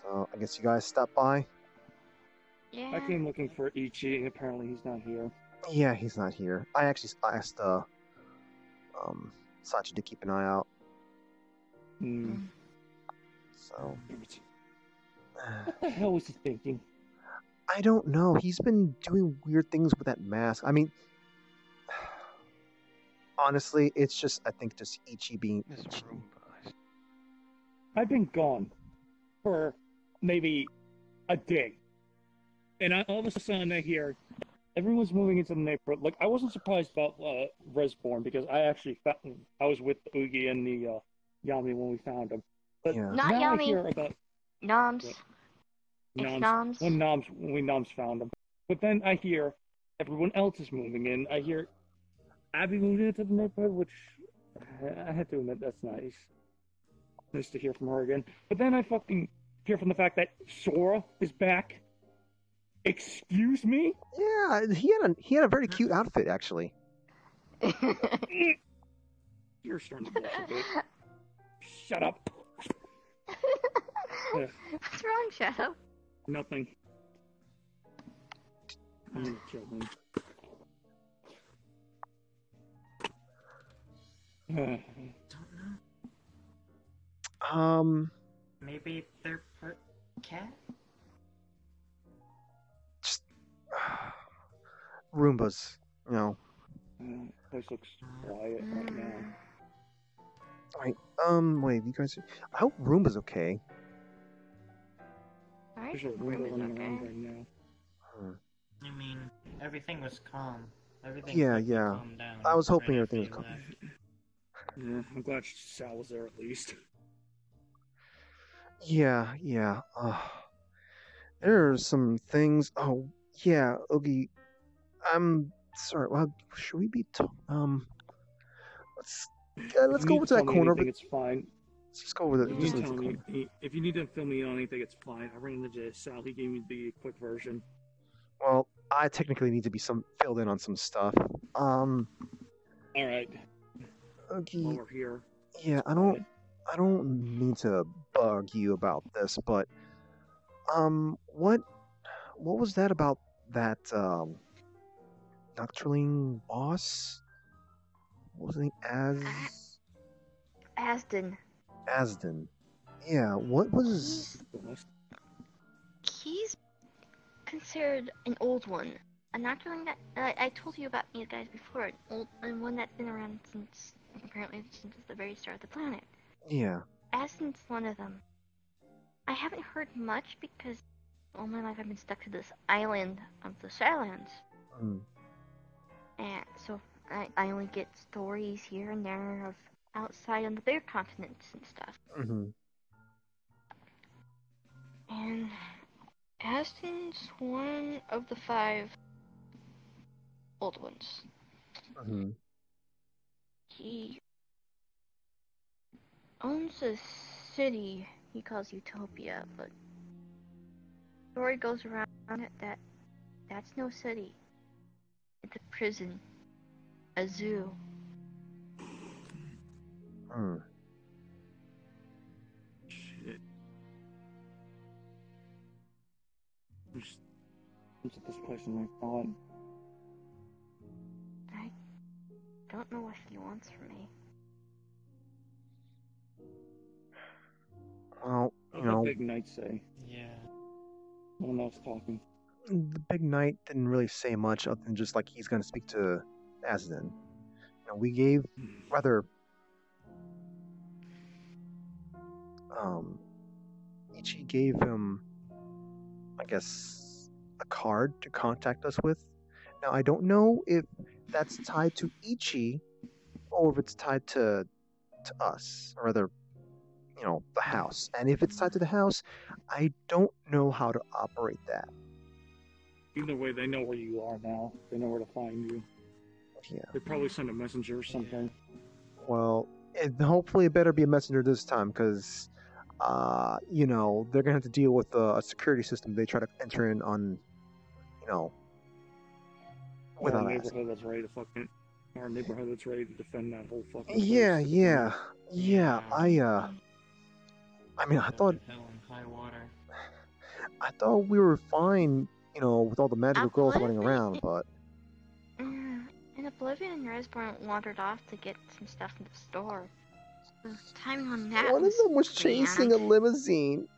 So, I guess you guys stopped by? Yeah. I came looking for Ichi, and apparently he's not here. Yeah, he's not here. I actually asked Sachi to keep an eye out. So. What the hell was he thinking? I don't know. He's been doing weird things with that mask. I mean, honestly, it's just, I think, just Ichi being Ichi. I've been gone for maybe a day. And all of a sudden I hear everyone's moving into the neighborhood. Like, I wasn't surprised about Resborn because I was with Oogie and the Yami when we found him. But Not now Yami. I hear about Noms. Noms. When Noms found him. But then I hear everyone else is moving in. I hear Abby moved into the neighborhood, which I had to admit, that's nice. Nice to hear from her again. But then I fucking hear from the fact that Sora is back. Excuse me? Yeah, he had a very cute outfit, actually. You're starting to blush a bit. Shut up. What's wrong, Shadow? Nothing. I'm chilling. Maybe they're part cat? Just Roombas, Place looks quiet right now. Alright, wait, you guys... I hope Roomba's okay. There's a Roomba running around right now. I mean, everything was calm. Everything Yeah. calmed down. I was hoping everything was calm. Yeah, I'm glad Sal was there at least. Yeah. There are some things... Oh, yeah, Oogie. I'm sorry, well, should we be... Let's go over to that corner. It's fine. Let's just go over there. If you need to fill me on anything, it's fine. I ran into Sal. He gave me the quick version. Well, I technically need to be filled in on some stuff. All right. Okay. While we're here. Yeah, I don't mean to bug you about this, but what was that about that Nocturne boss? What was his name? Asden. Yeah, what was... He's considered an old one. A Nocturne that I told you about you guys before, and one that's been around since the very start of the planet. Yeah. Asden's one of them. I haven't heard much because all my life I've been stuck to this island of the Shadowlands. And so I only get stories here and there of outside on the bigger continents and stuff. And Aston's one of the 5 old ones. He owns a city he calls Utopia, but story goes around that that's no city. It's a prison. A zoo. Shit. Just at this place in my thought. I don't know what he wants from me. Well, What did the Big Knight say? Yeah. No one else talking. The Big Knight didn't really say much other than just like he's going to speak to Asden. We gave rather Ichi gave him, I guess, a card to contact us with. Now I don't know if that's tied to Ichi or if it's tied to us, or rather, the house. And if it's tied to the house, I don't know how to operate that. Either way, they know where you are now. They know where to find you. Yeah. They probably send a messenger or something. Well, hopefully it better be a messenger this time, because, they're going to have to deal with a security system they try to enter in on, without Our us. neighborhood that's ready to fucking... Our neighborhood that's ready to defend that whole fucking Yeah, place. yeah. I mean, I thought Hell and high water. we were fine, with all the magical girls running around, but... And Oblivion and Resborn wandered off to get some stuff in the store. The timing on that One of was them was chasing a limousine.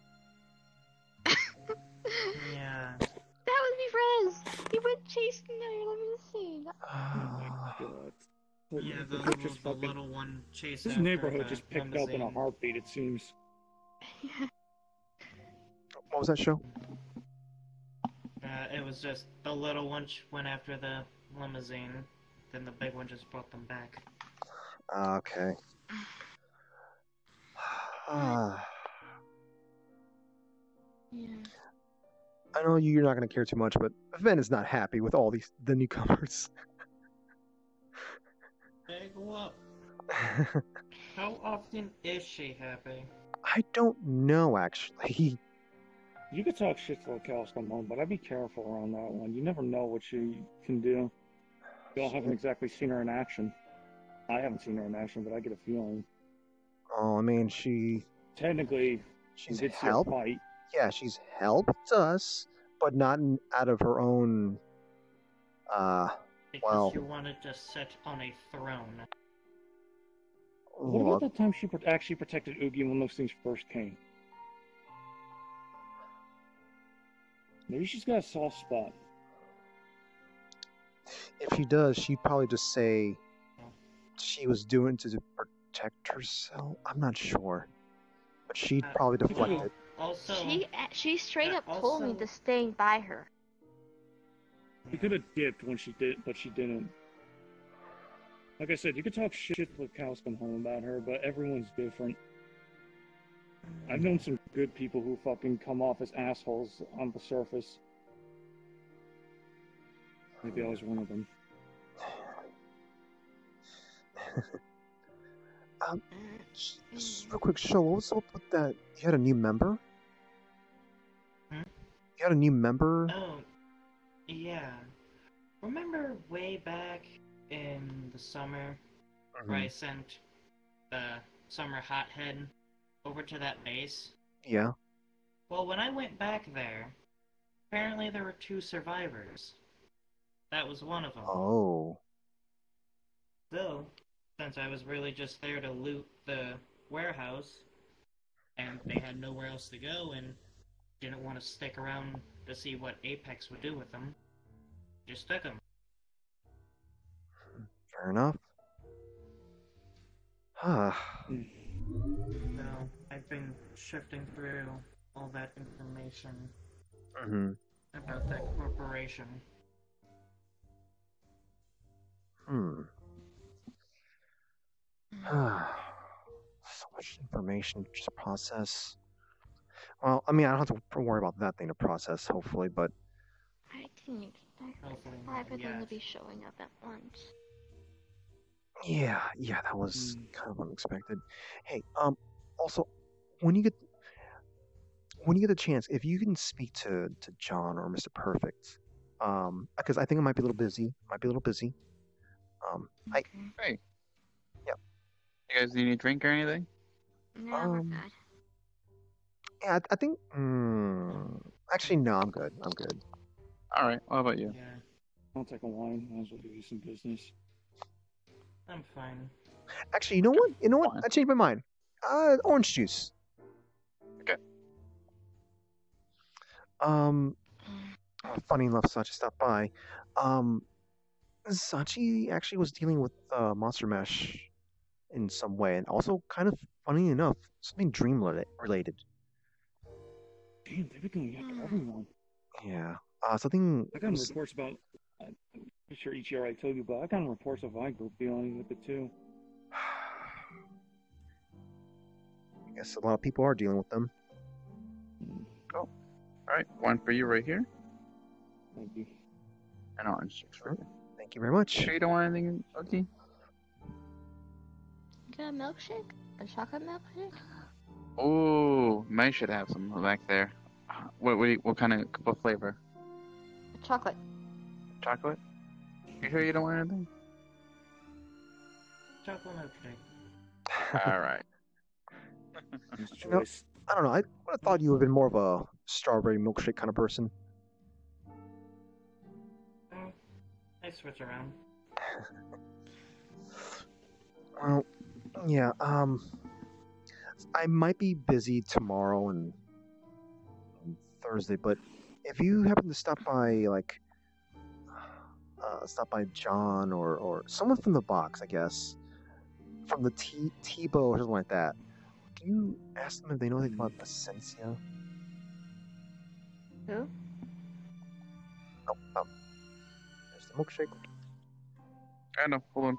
Yeah. That was me, Rez! He went chasing a limousine! Oh my god. Yeah, the little one chased This after neighborhood the just picked up in a limousine. heartbeat, it seems. What was that show? It was just the little one went after the limousine, then the big one just brought them back. Okay. Yeah. I know you're not going to care too much, but Ven is not happy with all the newcomers. Big whoop. How often is she happy? I don't know, actually. You could talk shit till the cows come home, but I'd be careful around that one. You never know what she can do. Y'all haven't exactly seen her in action. I haven't seen her in action, but I get a feeling. Oh, I mean, Technically, she's did see a helped. fight. Yeah, she's helped us, but not out of her own. Because you wanted to sit on a throne. What about that time she actually protected Oogie when those things first came? Maybe she's got a soft spot. If she does, she'd probably just say she was doing to protect herself. I'm not sure, but she'd probably deflect it. Also, she straight up told me to stay by her. She could have dipped when she did, but she didn't. Like I said, you could talk shit till the cows come home about her, but everyone's different. I've known some good people who fucking come off as assholes on the surface. Maybe I was one of them. Just real quick, show. What was up with that? You had a new member? Hmm? You had a new member? Oh, yeah. Remember way back in the summer where I sent the summer hothead over to that base? Yeah. Well, when I went back there, apparently there were 2 survivors. That was one of them. Oh. So, since I was really just there to loot the warehouse, and they had nowhere else to go and didn't want to stick around to see what Apex would do with them, just took them. Fair enough. So, I've been shifting through all that information Mm-hmm. about that corporation. So much information to just process. Well, I mean, I don't have to worry about that thing to process, hopefully, but I didn't expect five of them to be showing up at once. yeah, that was kind of unexpected. Hey, also, when you get the chance, if you can speak to John or Mr. Perfect, because I think I might be a little busy. Hey, Yep. you guys need a drink or anything? No, we're good. Yeah, I think. Actually, no, I'm good. All right. What about you? Yeah. I'll take a wine. Might as well do you some business. I'm fine. Actually, you know what? I changed my mind. Orange juice. Okay. Funny enough, Sachi stopped by. Sachi actually was dealing with Monster Mash in some way, and also kind of funny enough, something dream related. Damn, they've been going after everyone. Yeah. Something. I got reports about. I'm pretty sure each year I told you, but I got reports of my group dealing with it too. I guess a lot of people are dealing with them. Oh, all right. One for you right here. Thank you. And orange juice for you. Thank you very much. Sure you don't want anything, okay? Got a milkshake? A chocolate milkshake? Oh, May should have some back there. What kind of what flavor? Chocolate. Chocolate? You sure you don't want anything? Chocolate milkshake. All right. You know, I don't know. I would have thought you would have been more of a strawberry milkshake kind of person. I switch around. Well, yeah. I might be busy tomorrow and Thursday, but if you happen to stop by, like, John or someone from the box, I guess, from the Tebow or something like that, can you ask them if they know anything about Essentia? Who? Oh, there's the milkshake. I know. Hold on.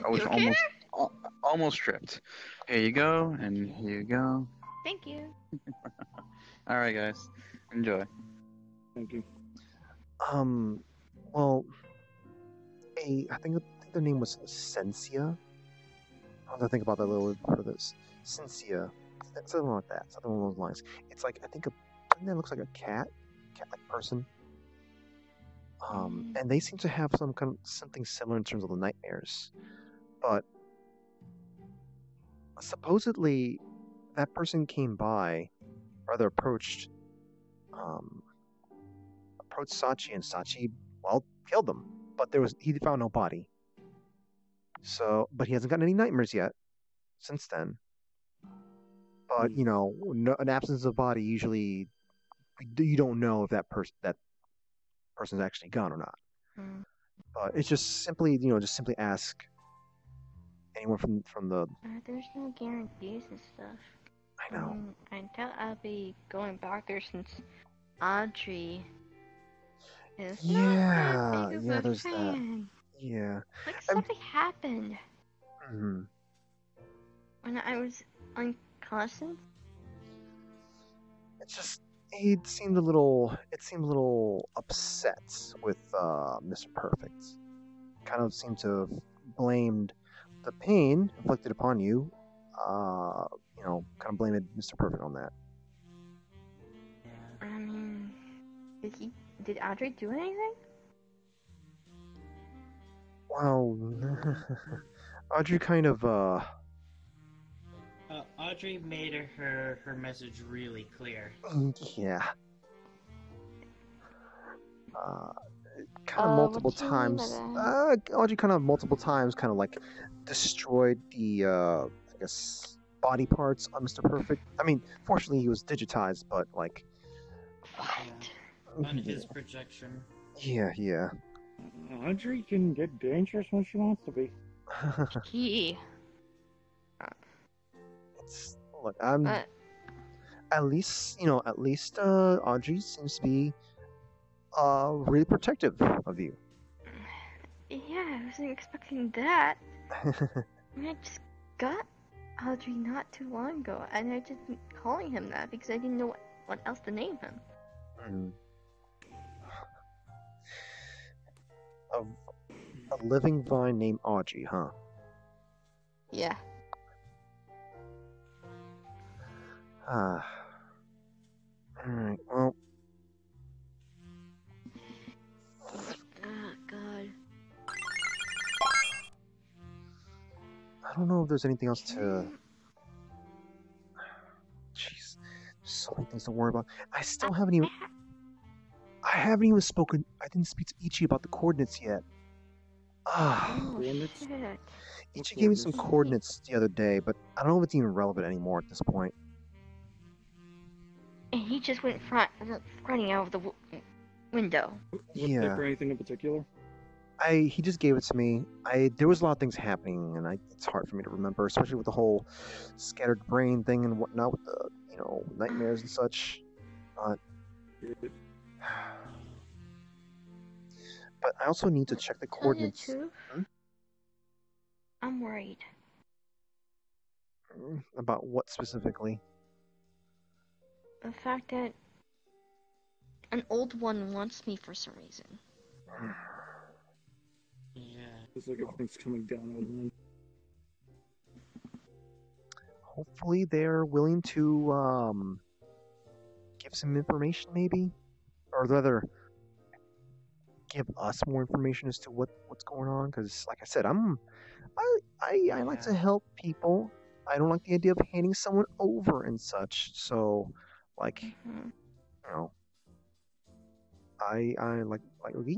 I was okay almost tripped. Here you go, and here you go. Thank you. All right, guys. Enjoy. Thank you. Well, I think their name was Essentia. I have to think about that little part of this. Essentia. Something like that. Something along those lines. It's like, I think something that looks like a cat-like person. And they seem to have something similar in terms of the nightmares. But supposedly that person came by, rather approached Sachi, and Sachi, well, killed them. But he found no body. So, but he hasn't gotten any nightmares yet since then. But an absence of body, usually you don't know if that person's actually gone or not. But it's just simply ask anyone from the. There's no guarantees and stuff. I know. I doubt I'll be going back there since Audrey is not that big of a there's fan. that. Yeah. Like something happened Mm-hmm. when I was unconscious. It's just it seemed a little upset with Mr. Perfect. Kind of seemed to have blamed the pain inflicted upon you. Kind of blamed Mr. Perfect on that. I mean, did Audrey do anything? Well, Audrey kind of Audrey made her message really clear. Yeah. Kind of multiple times. Audrey kind of multiple times kind of like destroyed the I guess body parts on Mr. Perfect. I mean, fortunately he was digitized, but like On his projection. Yeah. Audrey can get dangerous when she wants to be. He. Look, I'm at least Audrey seems to be really protective of you. Yeah, I wasn't expecting that. I mean, I just got Audrey not too long ago, and I just been calling him that because I didn't know what else to name him. A living vine named Audrey, huh? Yeah. Alright, well. Oh, God. I don't know if there's anything else to... Jeez. There's so many things to worry about. I still haven't even... I haven't even spoken... I didn't speak to Ichi about the coordinates yet. Coordinates? Ichi gave me some coordinates the other day, but I don't know if it's even relevant anymore at this point. And he just went running out of the window. Yeah. Was there anything in particular? He just gave it to me. There was a lot of things happening, and it's hard for me to remember, especially with the whole scattered brain thing and whatnot, with the nightmares and such. But I also need to check the coordinates. Tell you the truth, I'm worried. About what specifically? The fact that an old one wants me for some reason. Yeah. It's like everything's coming down on one. Hopefully they're willing to give some information, maybe? Or rather, give us more information as to what's going on, because like I said, I like to help people. I don't like the idea of handing someone over and such. So, like, I like okay,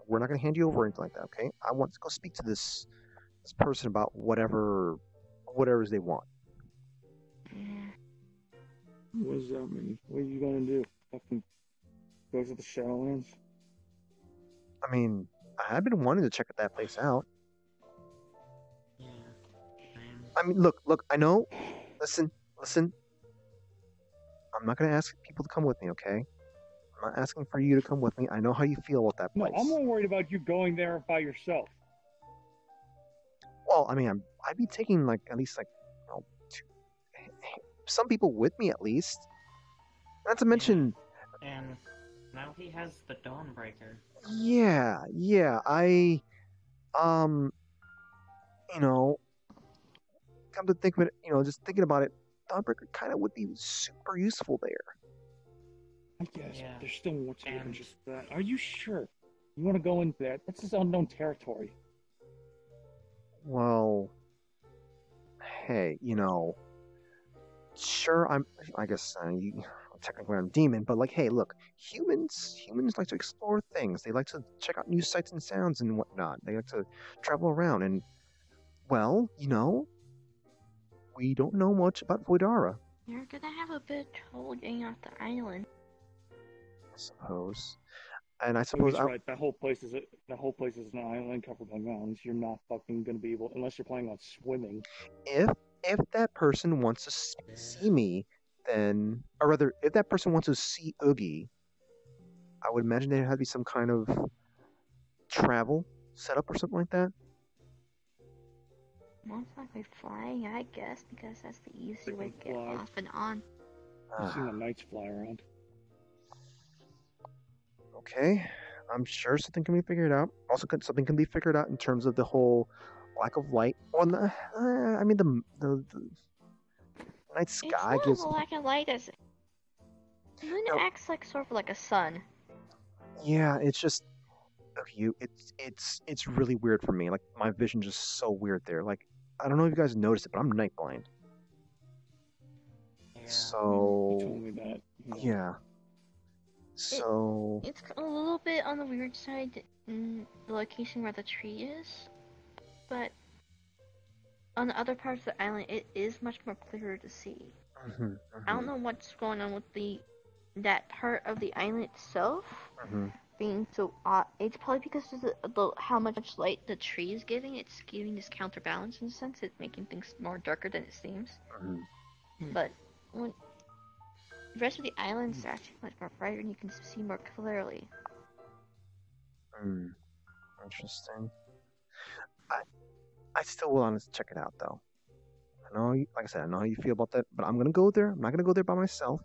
we're not gonna hand you over or anything like that. Okay, I want to go speak to this person about whatever they want. What does that mean? What are you gonna do? Fucking go to the Shadowlands? I mean, I've been wanting to check that place out. Yeah. I mean, look, I know. Listen. I'm not going to ask people to come with me, okay? I'm not asking for you to come with me. I know how you feel about that place. No, I'm more worried about you going there by yourself. Well, I mean, I'd be taking, at least, some people with me, at least. Not to mention... And now he has the Dawnbreaker. Yeah, come to think of it, just thinking about it, Dawnbreaker kind of would be super useful there. I guess, but there's still more to it than just that. Are you sure you want to go into that? That's just unknown territory. Well, hey, sure, I guess technically I'm demon, but hey, look, humans like to explore things. They like to check out new sights and sounds and whatnot. They like to travel around, and well, we don't know much about Voidara. You're gonna have a bit of trouble getting off the island. I suppose. And I suppose right. That whole place is an island covered by mountains. You're not fucking gonna be able, unless you're planning on swimming. If that person wants to see me, then, or rather, if that person wants to see Oogie, I would imagine there had to be some kind of travel setup or something like that. Most likely flying, I guess, because that's the easy way to get off and on. I've seen the knights fly around. Okay, I'm sure something can be figured out. Also, something can be figured out in terms of the whole lack of light. Well, I mean the night sky gives. It's not a lack of light, is it? The moon acts sort of like a sun. Yeah, it's just it's really weird for me. My vision's just so weird there. I don't know if you guys noticed it, but I'm night blind. Yeah. So you told me that. Yeah. So it's a little bit on the weird side in the location where the tree is, but on the other parts of the island, it is much more clearer to see. I don't know what's going on with that part of the island itself being so odd. It's probably because of how much light the tree is giving. It's giving this counterbalance in a sense. It's making things more darker than it seems. But the rest of the island's actually much more brighter and you can see more clearly. Interesting. I still want to check it out though. I know, like I said, I know how you feel about that, but I'm gonna go there. I'm not gonna go there by myself.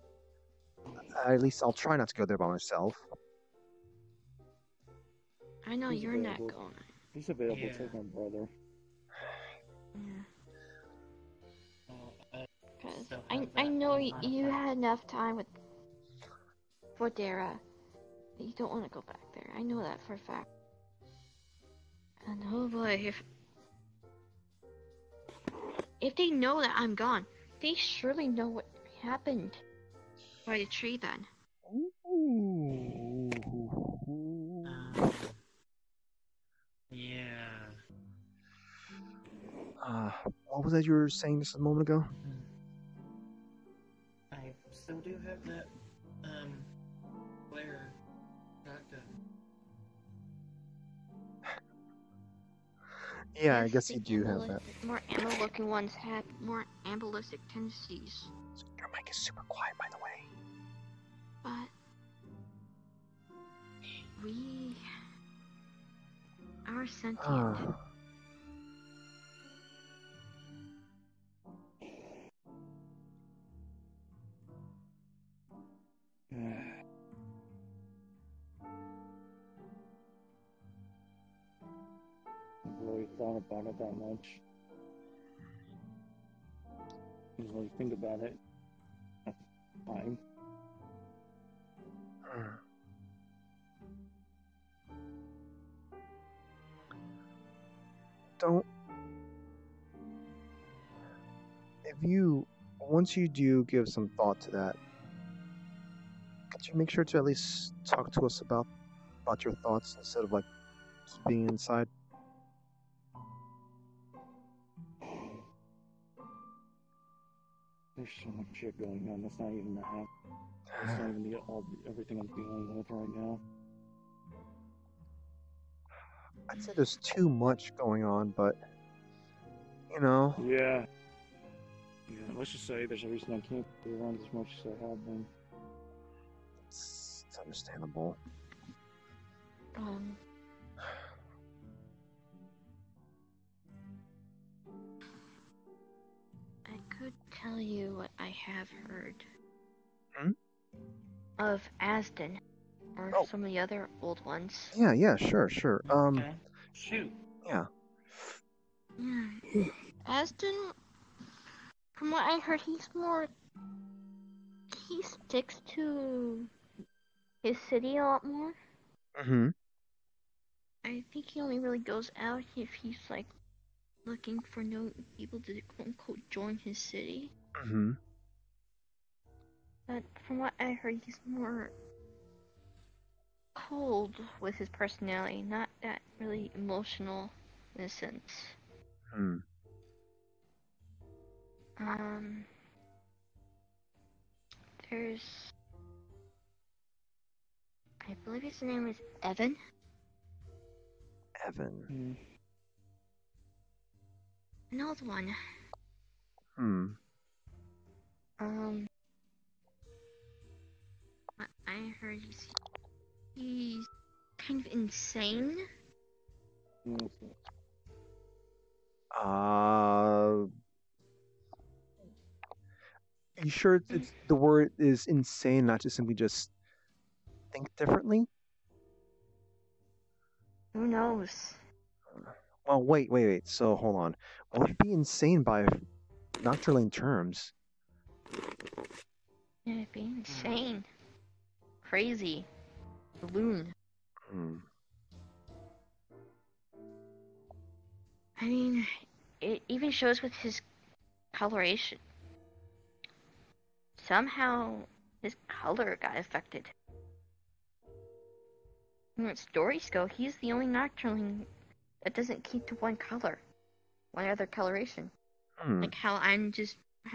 At least I'll try not to go there by myself. I know He's you're available. not going. He's available. Yeah. Take my brother. Yeah. Because I know you had enough time with Fordera. You don't want to go back there. I know that for a fact. And oh boy, if they know that I'm gone, they surely know what happened by the tree then. Yeah. What was that you were saying just a moment ago? I still do have that, flare shotgun. Yeah, I Yes, guess the you do have that. More ammo-looking ones have more ambalistic tendencies. Your mic is super quiet, by the way. But we are sentient. I've really thought about it that much. Didn't really think about it at the time. Once you do give some thought to that, could you make sure to at least talk to us about your thoughts instead of like keeping it inside? There's so much shit going on. That's not even the half. That's not even everything I'm dealing with right now. I'd say there's too much going on, but you know. Yeah. Yeah. Let's just say there's a reason I can't be around as much as I have been. It's understandable. I could tell you what I have heard Hmm? of Asden or some of the other old ones. Yeah, sure. Okay. Shoot. Yeah. Yeah. Asden, from what I heard, he sticks to his city a lot more. Mm-hmm. I think he only really goes out if he's like looking for no people to quote unquote join his city. Mm-hmm. But from what I heard, he's more cold with his personality, not that really emotional in a sense. There's, I believe his name is Evan. An old one. I heard he's kind of insane. You sure it's the word is insane, not just simply just think differently? Who knows? Well, wait. So hold on. What would be insane by nocturnal terms? Yeah, it'd be insane. Crazy. Balloon. I mean, it even shows with his coloration. Somehow, his color got affected. When stories go, he's the only nocturne that doesn't keep to one color. One other coloration. Like how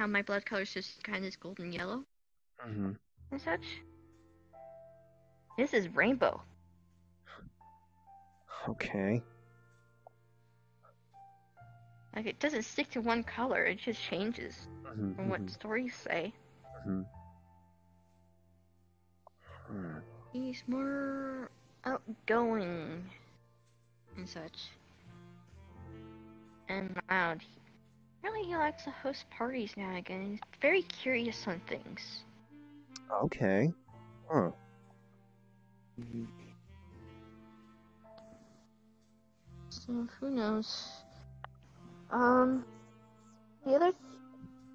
my blood color is just kind of golden yellow. And such. This is rainbow. Okay. Like, it doesn't stick to one color, it just changes from what stories say. He's more outgoing and such. And loud. He likes to host parties now and again. He's very curious on things. Okay. Huh. So who knows?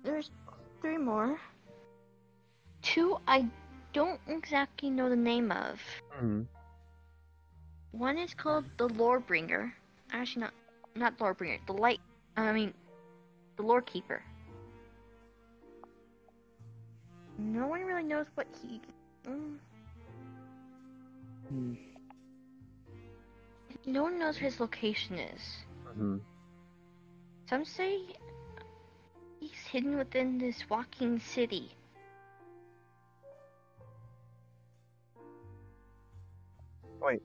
There's 3 more. 2 I don't exactly know the name of. One is called the Lorebringer. Actually, not Lorebringer. The Lore Keeper. No one really knows what he. No one knows his location is. Some say he's hidden within this walking city. Wait.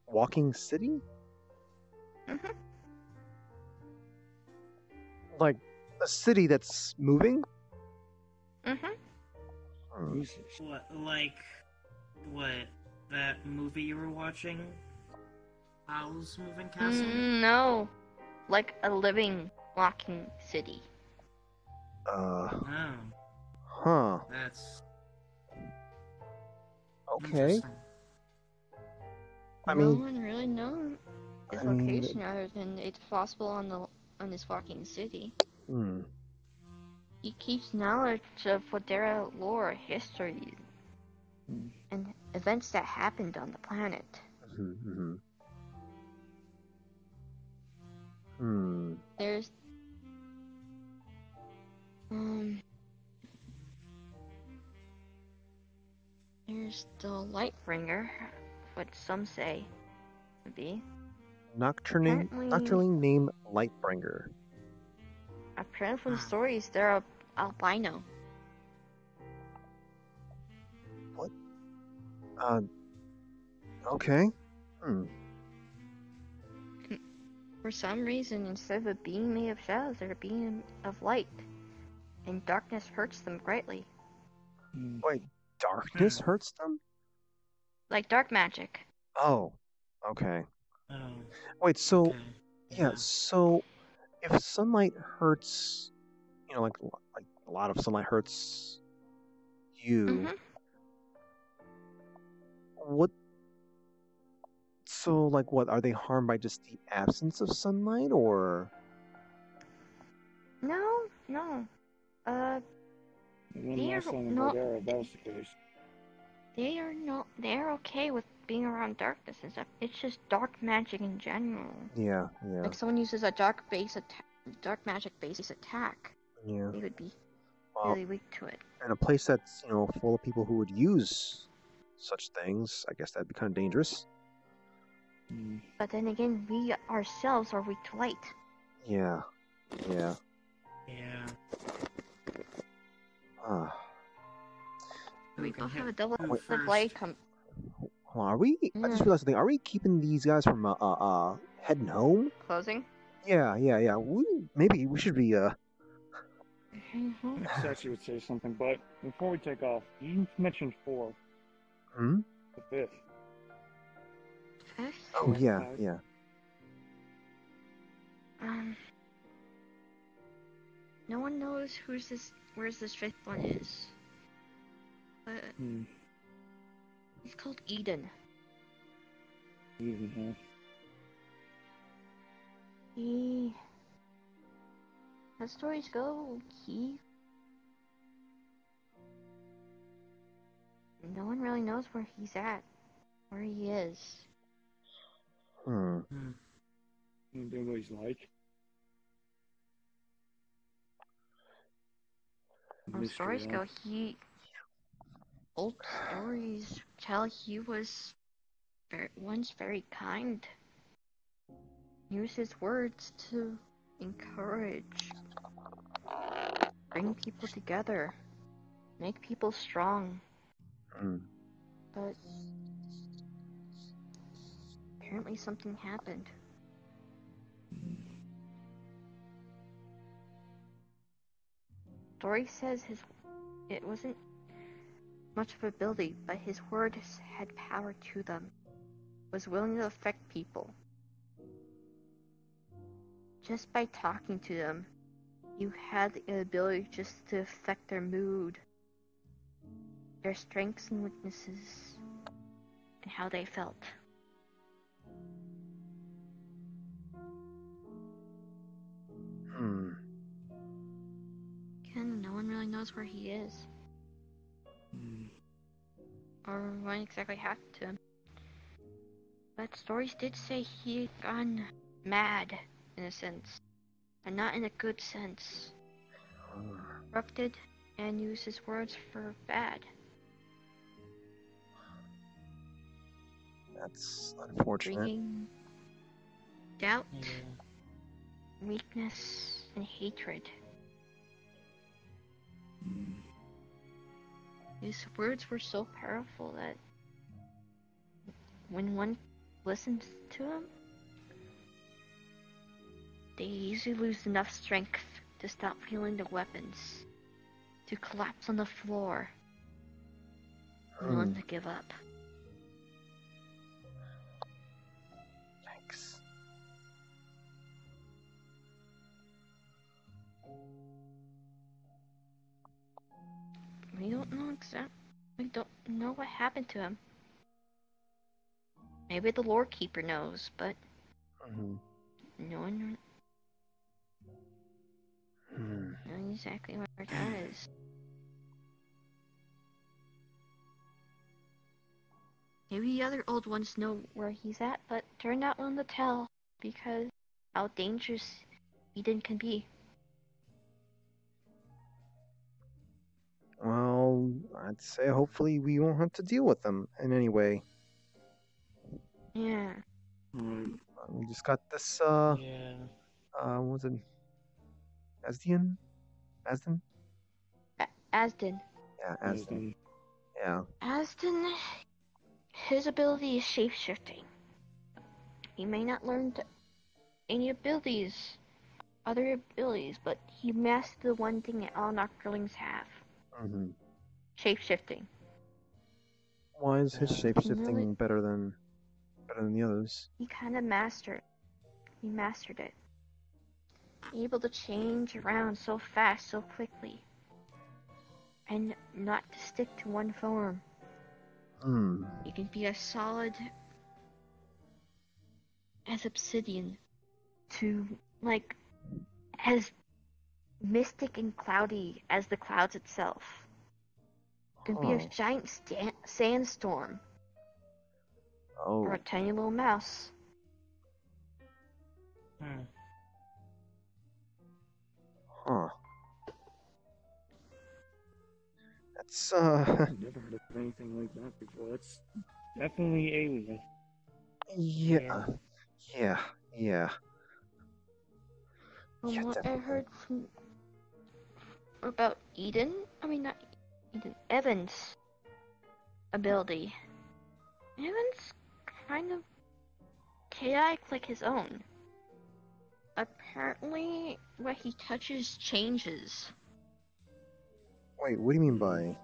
Walking city? Like a city that's moving? What, that movie you were watching? Howl's Moving Castle? No. Like a living, walking city. Oh. Huh. That's... Okay. I No mean... one really knows his location other than it's possible on this walking city. He keeps knowledge of what their lore, history, and events that happened on the planet. There's the Lightbringer, what some say would be. Nocturne named Lightbringer. Apparently from the stories, they're albino. What? Okay. For some reason, instead of a being made of shadows, they're a being of light. And darkness hurts them greatly. Wait, darkness hurts them? Like dark magic. Oh, okay. Wait, so... Yeah, so... If sunlight hurts... like a lot of sunlight hurts you... What... So, like, what? Are they harmed by just the absence of sunlight, or...? No. They're okay with being around darkness and stuff. It's just dark magic in general. Yeah. Like someone uses a dark magic based attack. Yeah. They would be really weak to it. In a place that's, full of people who would use such things, I guess that'd be kind of dangerous. But then again, we ourselves are weak to light. Yeah. We both have a double light Are we? I just realized something. Are we keeping these guys from heading home? Closing? Yeah. Maybe we should be Sachi would say something, but before we take off, you mentioned 4. The 5th. Oh yeah. No one knows where's this 5th one is. But it's called Eden. As stories go, no one really knows where he's at, where he is. You know what he's like? As stories go, old stories tell he was once very kind. Use his words to encourage, bring people together, make people strong. But apparently something happened. Story says it wasn't much of ability, but his words had power to them. Was willing to affect people. Just by talking to them, you had the ability just to affect their mood, their strengths and weaknesses, and how they felt. Again, no one really knows where he is. Or what exactly happened to him. But stories did say he had gone mad, in a sense. And not in a good sense. Corrupted and used his words for bad. That's unfortunate. Bringing doubt, weakness, and hatred. His words were so powerful that when one listens to him, they usually lose enough strength to stop feeling the weapons, to collapse on the floor, willing to give up. Thanks. We don't know exactly. We don't know what happened to him. Maybe the lore keeper knows, but no one knows exactly where that is. Maybe the other old ones know where he's at, but they're not willing to tell because how dangerous Eden can be. Well, I'd say hopefully we won't have to deal with them in any way. Yeah. We just got this, Yeah. what was it? Asden? Asden. Yeah, Asden. Yeah. Asden, his ability is shapeshifting. He may not learn any other abilities, but he mastered the one thing that all Nocturlings have. Shapeshifting. Why is his shapeshifting better than the others? He kind of mastered it. Able to change around so fast, so quickly. And not to stick to one form. He can be as solid as obsidian to, like, as mystic and cloudy as the clouds itself. It can be a giant sandstorm. Or a tiny little mouse. That's, I've never heard of anything like that before. That's definitely alien. Yeah. From what I heard about Evan's ability. Evan's kind of chaotic like his own. Apparently, what he touches changes. Wait, what do you mean by?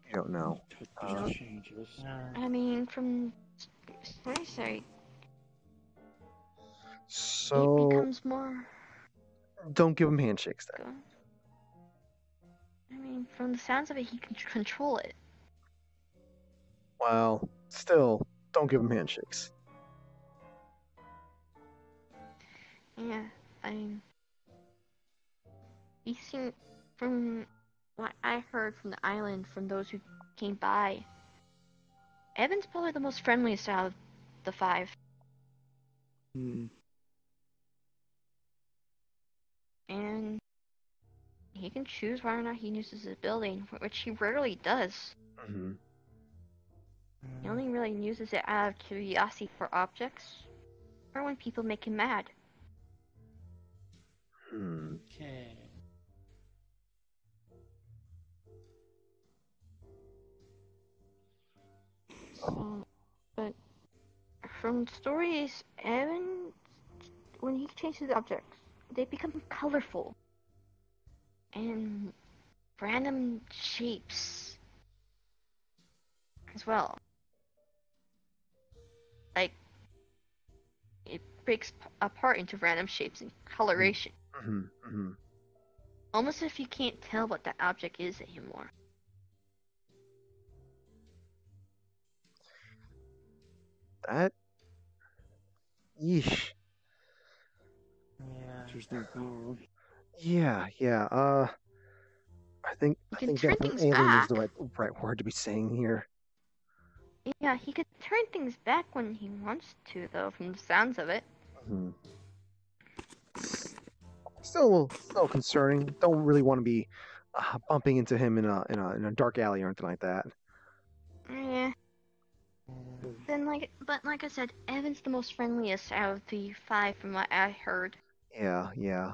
You don't know. Changes. I mean, from what I say, So it becomes more. Don't give him handshakes then. I mean, from the sounds of it, he can control it. Well, still, don't give him handshakes. Yeah, I mean, he seemed, from what I heard from the island, from those who came by, Evan's probably the most friendliest out of the 5. And he can choose whether or not he uses his ability, which he rarely does. He only really uses it out of curiosity for objects, or when people make him mad. Okay. But from stories, Evan, when he changes objects, they become colorful. And random shapes as well. Like, it breaks apart into random shapes and coloration. Almost if you can't tell what that object is anymore. That. Yeesh. Yeah. Interesting power. Yeah. I think definitely alien is the right word to be saying here. Yeah, he could turn things back when he wants to, though, from the sounds of it. Still concerning. Don't really want to be bumping into him in a dark alley or anything like that. Yeah. Then, like I said, Evan's the most friendliest out of the 5 from what I heard. Yeah.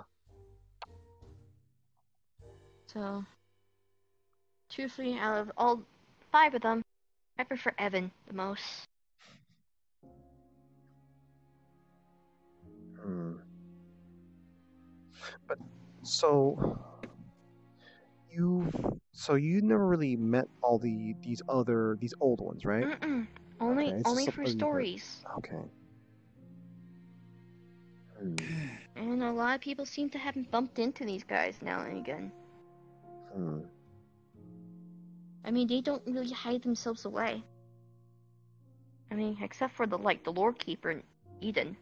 So, truthfully, out of all 5 of them, I prefer Evan the most. But so you never really met all these old ones, right? Only for stories. Okay. And a lot of people seem to have bumped into these guys now and again. I mean, they don't really hide themselves away. I mean, except for the Lord Keeper and Eden.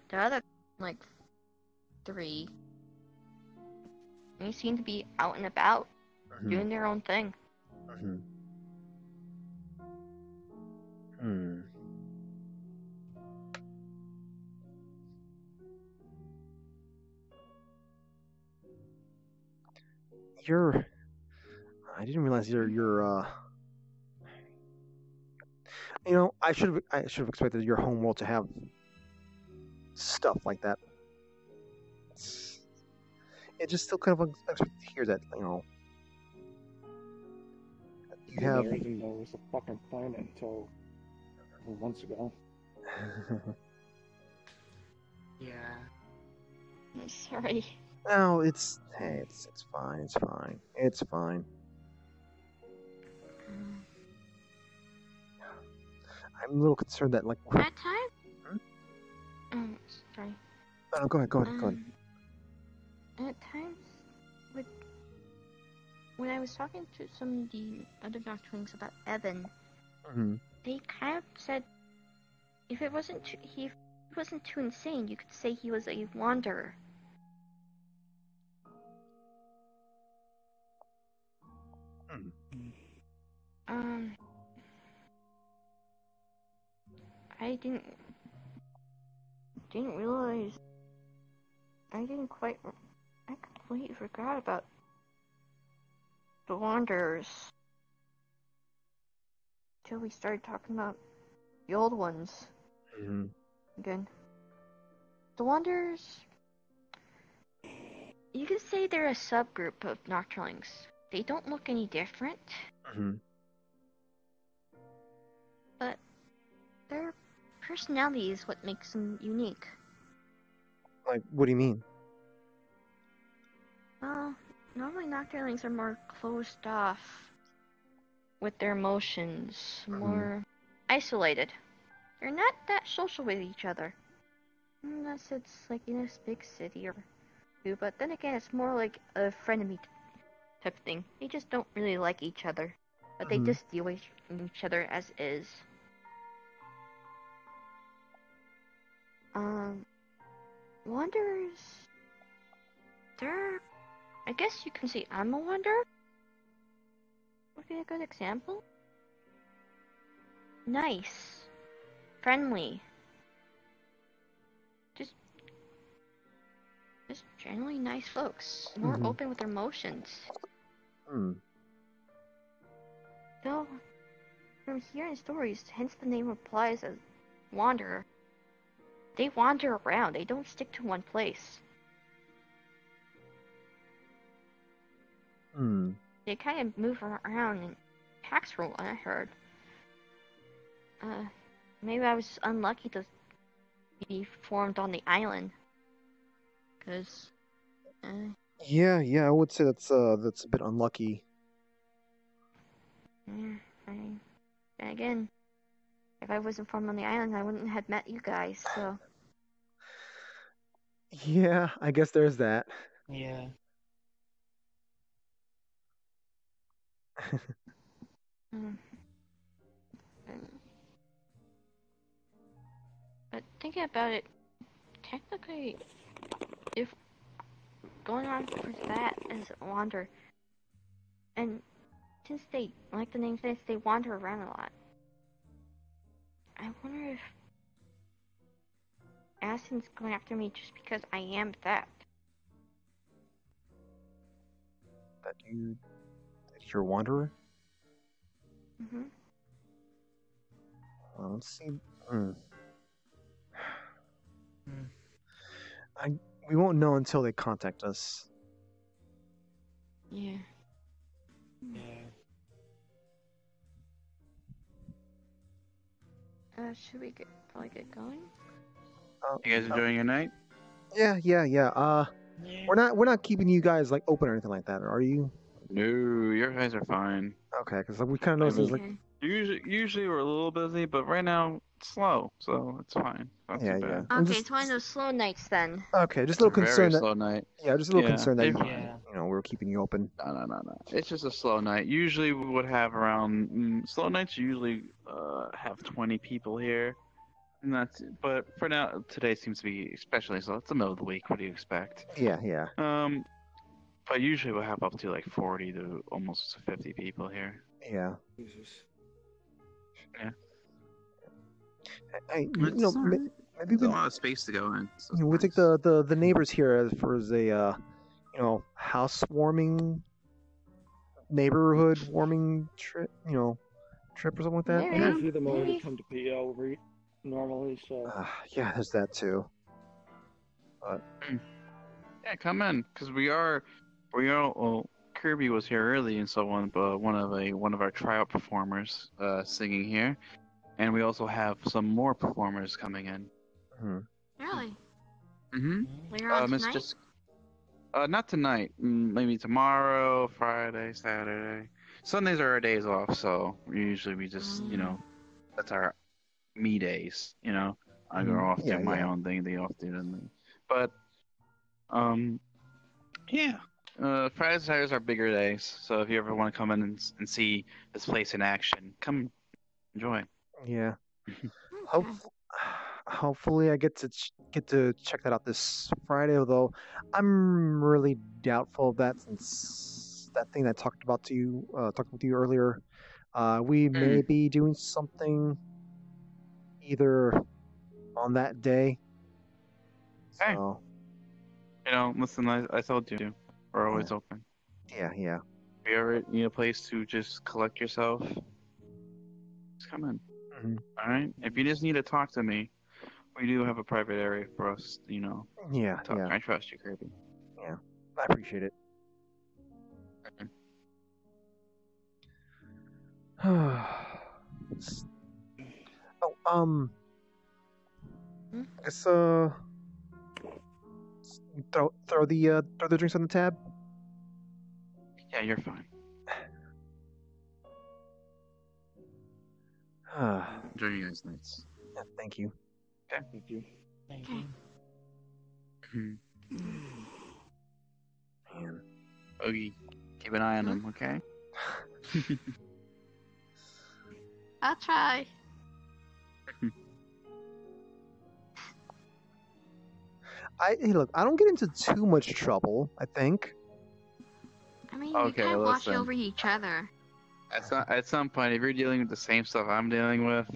The other, 3, they seem to be out and about, doing their own thing. I didn't realize you're I should have expected your home world to have stuff like that. It just still kind of unexpected to hear that, you have. I didn't know it was a fucking planet until months ago. Yeah. I'm sorry. No, it's fine. It's fine. I'm a little concerned that At times. Sorry. Oh, go ahead. At times, when I was talking to some of the other Nocturnes about Evan, they kind of said if he wasn't too insane, you could say he was a wanderer. I didn't realize. I completely forgot about the Wanderers till we started talking about the old ones again. The Wanderers, you could say they're a subgroup of Nocturlings. They don't look any different, but their personality is what makes them unique. What do you mean? Well, normally Nocturlings are more closed off with their emotions, more isolated. They're not that social with each other. Unless it's in a big city or two, but then again, it's more like a frenemy type thing. They just don't really like each other, but they just deal with each other as is. Wanderers, I guess you can say I'm a wanderer. Would be a good example. Nice. Friendly. Just generally nice folks. More open with their emotions. Though, from hearing stories, hence the name applies as wanderer. They wander around. They don't stick to one place. They kind of move around in packs from what I heard. Maybe I was unlucky to be formed on the island. Because Yeah, I would say that's a bit unlucky. Then again, if I wasn't from on the island, I wouldn't have met you guys. So. Yeah, I guess there's that. Yeah. But thinking about it, technically, if going on for that as a wander, and since they, like the name says, they wander around a lot, I wonder if Aston's going after me just because I am that. That you're a wanderer? Let's see. We won't know until they contact us. Yeah. Should we probably get going? You guys enjoying your night? Yeah. We're not keeping you guys like open or anything like that, are you? No, your guys are fine. Okay, because we kind of noticed like Usually we're a little busy, but right now it's slow, so it's fine. Not too bad. Okay, it's one of those slow nights then. Okay, just a little concern that. Slow night. Yeah, just a little concern that we're keeping you open. No. It's just a slow night. Usually we would have around slow nights. Usually have 20 people here, and that's. But for now, today seems to be especially slow. It's the middle of the week. What do you expect? Yeah. But usually we'll have up to like 40 to almost 50 people here. Yeah. Yeah. Maybe There's a lot of space to go in. So we take the neighbors here for as a housewarming neighborhood warming trip, trip or something like that. I know a few of them already come to PL normally, so. Yeah, there's that too. But yeah, come in because we are. Well, Kirby was here early and so on, but one of our tryout performers singing here, and we also have some more performers coming in. Really? Later on tonight? Not tonight. Maybe tomorrow, Friday, Saturday. Sundays are our days off, so we just that's our me days. I go off do my own thing. They off do them. But yeah. Fridays and Saturdays are bigger days, so if you ever want to come in and see this place in action, come enjoy. Yeah. Hopefully, I get to check that out this Friday. Although I'm really doubtful of that, since that thing that I talked with you earlier. We may be doing something either on that day. So. Listen, I told you. We're always open. Yeah. If you ever need a place to just collect yourself, just come in. Alright? If you just need to talk to me, we do have a private area for us, Yeah. talk. I trust you, Kirby. Yeah. I appreciate it. I guess throw the drinks on the tab. Yeah, you're fine. Enjoy your guys' nights. Yeah, thank you. Okay. Thank you. Thank you. Man. Ogie, keep an eye on him, okay? I'll try. Hey, look, I don't get into too much trouble, I think. I mean, Okay, you kind of watch listen. over each other. At some point, if you're dealing with the same stuff I'm dealing with,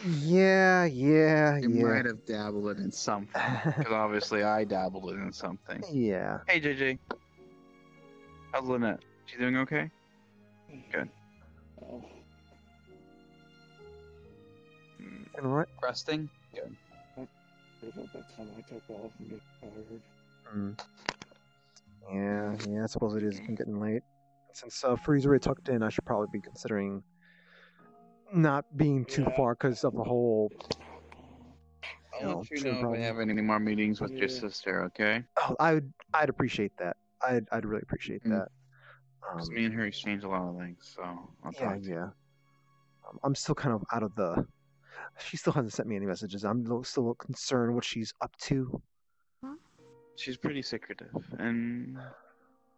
Yeah. you might have dabbled in something. Because obviously I dabbled in something. Yeah. Hey, JJ. How's Lynette? She doing okay? Good. Oh. All right. Resting? Good. About that time I took off and get tired. Yeah, I suppose it is getting late. Since Free's already tucked in, I should probably be considering not being too far because of the whole, I'll let you know if I have any more meetings with your sister, okay? Oh, I'd appreciate that. I'd really appreciate that. Because me and her exchange a lot of things, so I'll Yeah, talk to you. yeah. I'm still kind of out of the. She still hasn't sent me any messages. I'm still a little concerned what she's up to. She's pretty secretive, and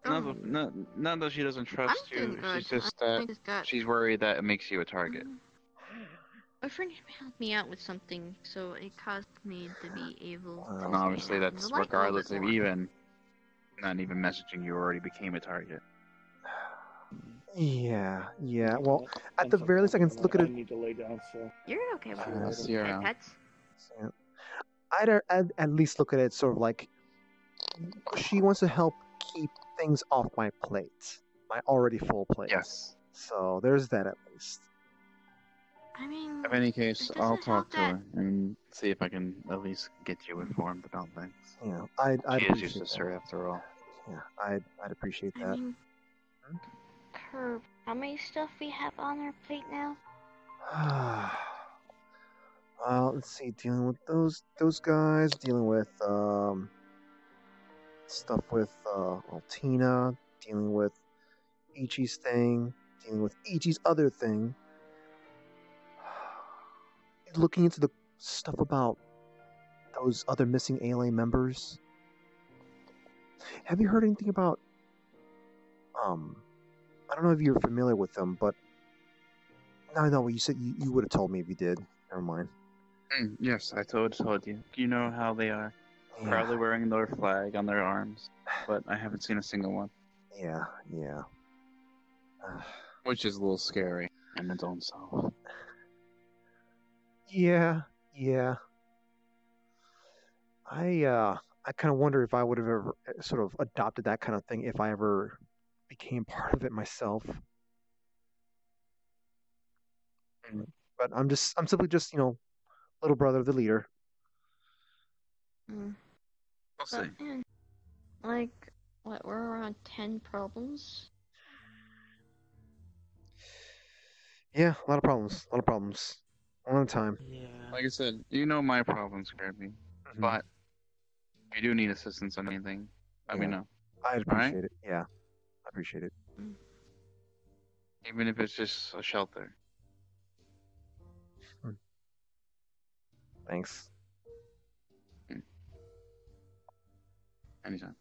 not that she doesn't trust you. She's just that she's worried that it makes you a target. My friend helped me out with something, so it caused me to be able to. And obviously, see that's the light a little regardless bit of more. even not even messaging you already became a target. Yeah, yeah. Well, at the very least, I can look at I it. need to lay down, so. You're okay with I'll see you around. pets. Yeah. I'd at least look at it sort of like she wants to help keep things off my plate, my already full plate. Yes. So there's that at least. I mean, In any case, I'll talk to that- her and see if I can at least get you informed about things. Yeah, I'd She is your appreciate sister, that. after all. Yeah, I'd appreciate I that. mean, Curb, how many stuff we have on our plate now? Let's see. Dealing with those guys. Dealing with stuff with Altina. Dealing with Ichi's thing. Dealing with Ichi's other thing. Looking into the stuff about those other missing ALA members. Have you heard anything about I don't know if you're familiar with them, but no, you said you would have told me if you did. Never mind. Yes, I told you. You know how they are. Yeah. Proudly wearing their flag on their arms, but I haven't seen a single one. Yeah. Which is a little scary in its own self. Yeah. I kind of wonder if I would have ever sort of adopted that kind of thing if I ever became part of it myself. But I'm simply just, little brother of the leader. We'll see. But, man, like, what, we're around 10 problems? Yeah, a lot of problems. One at a time. Yeah. Like I said, you know my problems, Kirby. But if you do need assistance on anything, let me know. I'd appreciate it. Yeah, I appreciate it. Even if it's just a shelter. Thanks. Anytime.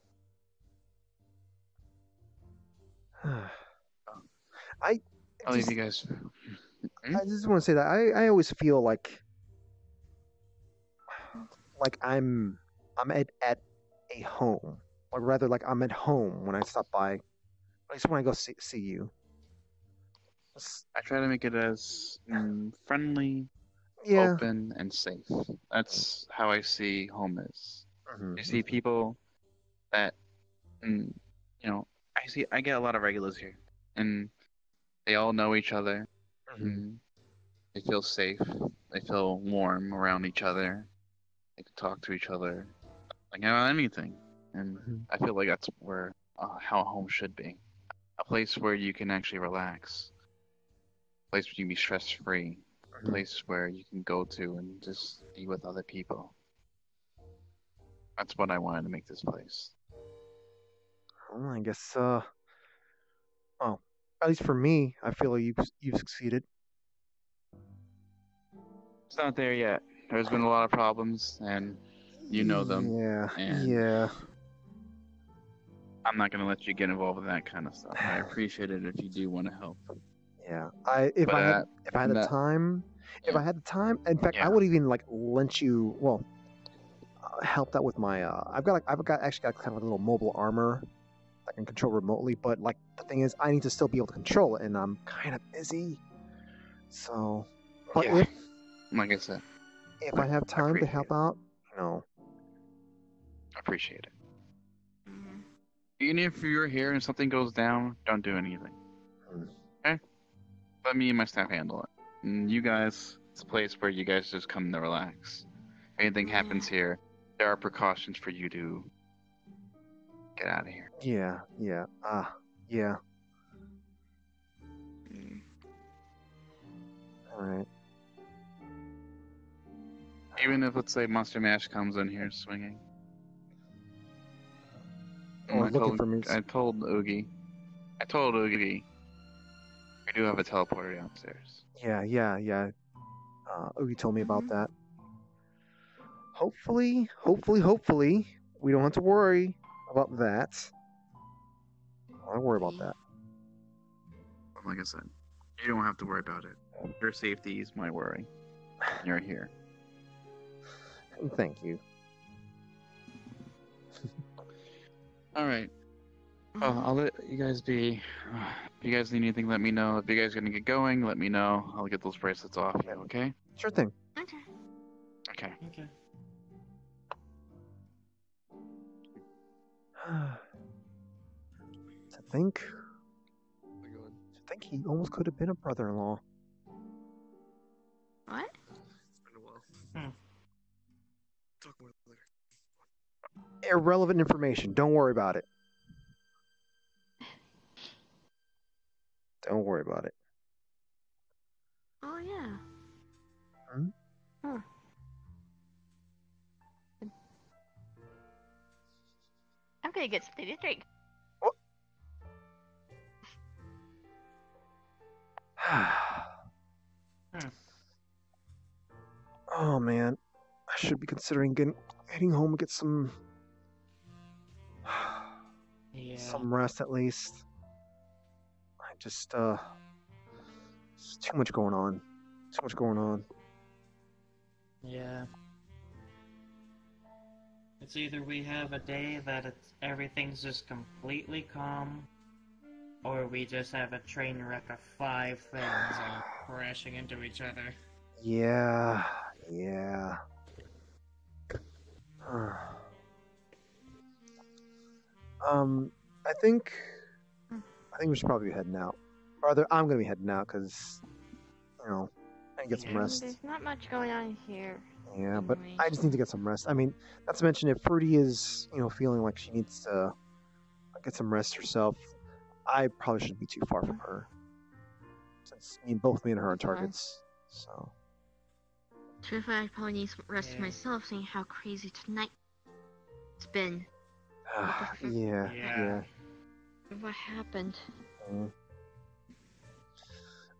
I'll leave you guys. I just want to say that I always feel like I'm at a home, or rather like I'm at home when I stop by. At least when I go see you. I try to make it as friendly, open, and safe. That's how I see home is. You see people that, I get a lot of regulars here, and they all know each other. They feel safe. They feel warm around each other. They can talk to each other, like about anything. And I feel like that's where how home should be. A place where you can actually relax. A place where you can be stress free. A place where you can go to and just be with other people. That's what I wanted to make this place. Well, I guess well, at least for me, I feel like you've succeeded. It's not there yet. There's been a lot of problems, and you know them. Yeah. And Yeah. I'm not gonna let you get involved with that kind of stuff. I appreciate it if you do want to help. Yeah. If I had the time, in fact, I would even like lent you. Well, helped out with my. I've got actually got kind of a little mobile armor that I can control remotely. But like the thing is, I need to still be able to control it, and I'm kind of busy. So, but if, like I said, if I have time to help out, I appreciate it. Even if you're here and something goes down, don't do anything. Okay? Let me and my staff handle it. And you guys, it's a place where you guys just come to relax. If anything happens here, there are precautions for you to get out of here. Yeah. Yeah. All right. Even if, let's say, Monster Mash comes in here swinging. Oh, looking for me. I told Oogie, we do have a teleporter downstairs. Yeah. Oogie told me about that. Hopefully, we don't have to worry about that. I don't worry about that. Like I said, you don't have to worry about it. Your safety is my worry. You're here. Thank you. Alright. Oh, I'll let you guys be. If you guys need anything, let me know. If you guys are gonna get going, let me know. I'll get those bracelets off you, okay? Sure thing. Okay. To think he almost could have been a brother-in-law. What? Talk more later. Irrelevant information. Don't worry about it. Don't worry about it. Oh yeah. Hmm? Huh. I'm gonna get something to drink. Oh man, I should be considering heading home and get some some rest at least. I just it's too much going on. Too much going on. Yeah. It's either we have a day that everything's just completely calm, or we just have a train wreck of 5 things all crashing into each other. Yeah. I think we should probably be heading out. Or I'm gonna be heading out because, I get some rest. There's not much going on here. Yeah, but I just need to get some rest. I mean, not to mention if Fruity is, feeling like she needs to get some rest herself, I probably shouldn't be too far from her. Since both me and her are targets, so. Truthfully, I probably need some rest myself, seeing how crazy tonight it's been. Yeah. What happened?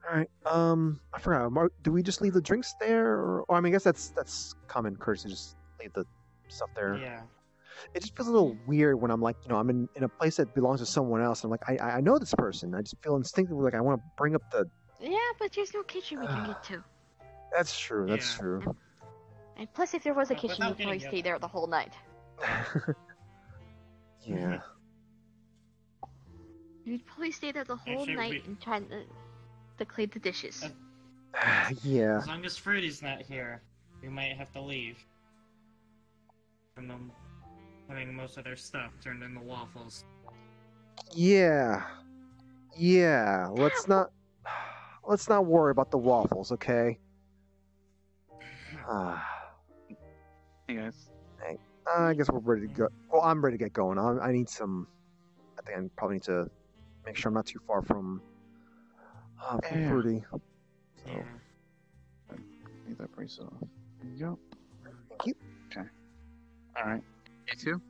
Alright, I forgot. Do we just leave the drinks there? Or I mean, I guess that's common courtesy, just leave the stuff there. Yeah. It just feels a little weird when I'm like, I'm in a place that belongs to someone else. And I'm like, I know this person. I just feel instinctively like I want to bring up the... Yeah, but there's no kitchen we can get to. That's true, that's true. And plus, if there was a kitchen, you'd probably stay there the whole night. Yeah. You'd probably stay there the whole night and try to clean the dishes. Yeah. As long as Fruity's not here, we might have to leave. From them having most of their stuff turned into waffles. Yeah. Let's not worry about the waffles, okay? Hey guys. Hey, I guess we're ready to go. Well, I'm ready to get going. I think I probably need to make sure I'm not too far from Fruity. So. Leave that bracelet off. There you go. Thank you. Okay. Alright. You too?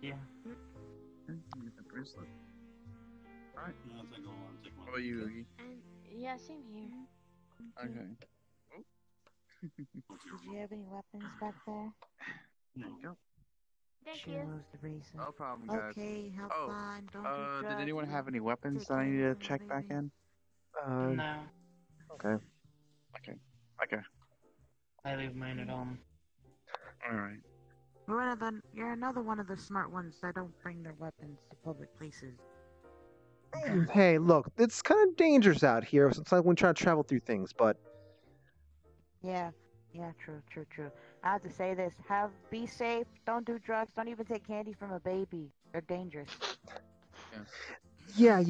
Yeah. Okay, get that bracelet. Alright. What about you, Oogie? Yeah, same here. Okay. Did you have any weapons back there? There you go. Thank She you. moves the bracelet. No problem, guys. Okay, have fun. Don't do did drugs. anyone have any weapons that I need to check back in? No. Okay. Okay. I leave mine at home. Alright. You're another one of the smart ones that don't bring their weapons to public places. Hey, look, it's kind of dangerous out here. It's like when we try to travel through things, but... Yeah, true. I have to say this. Be safe, don't do drugs, don't even take candy from a baby. They're dangerous. Yeah,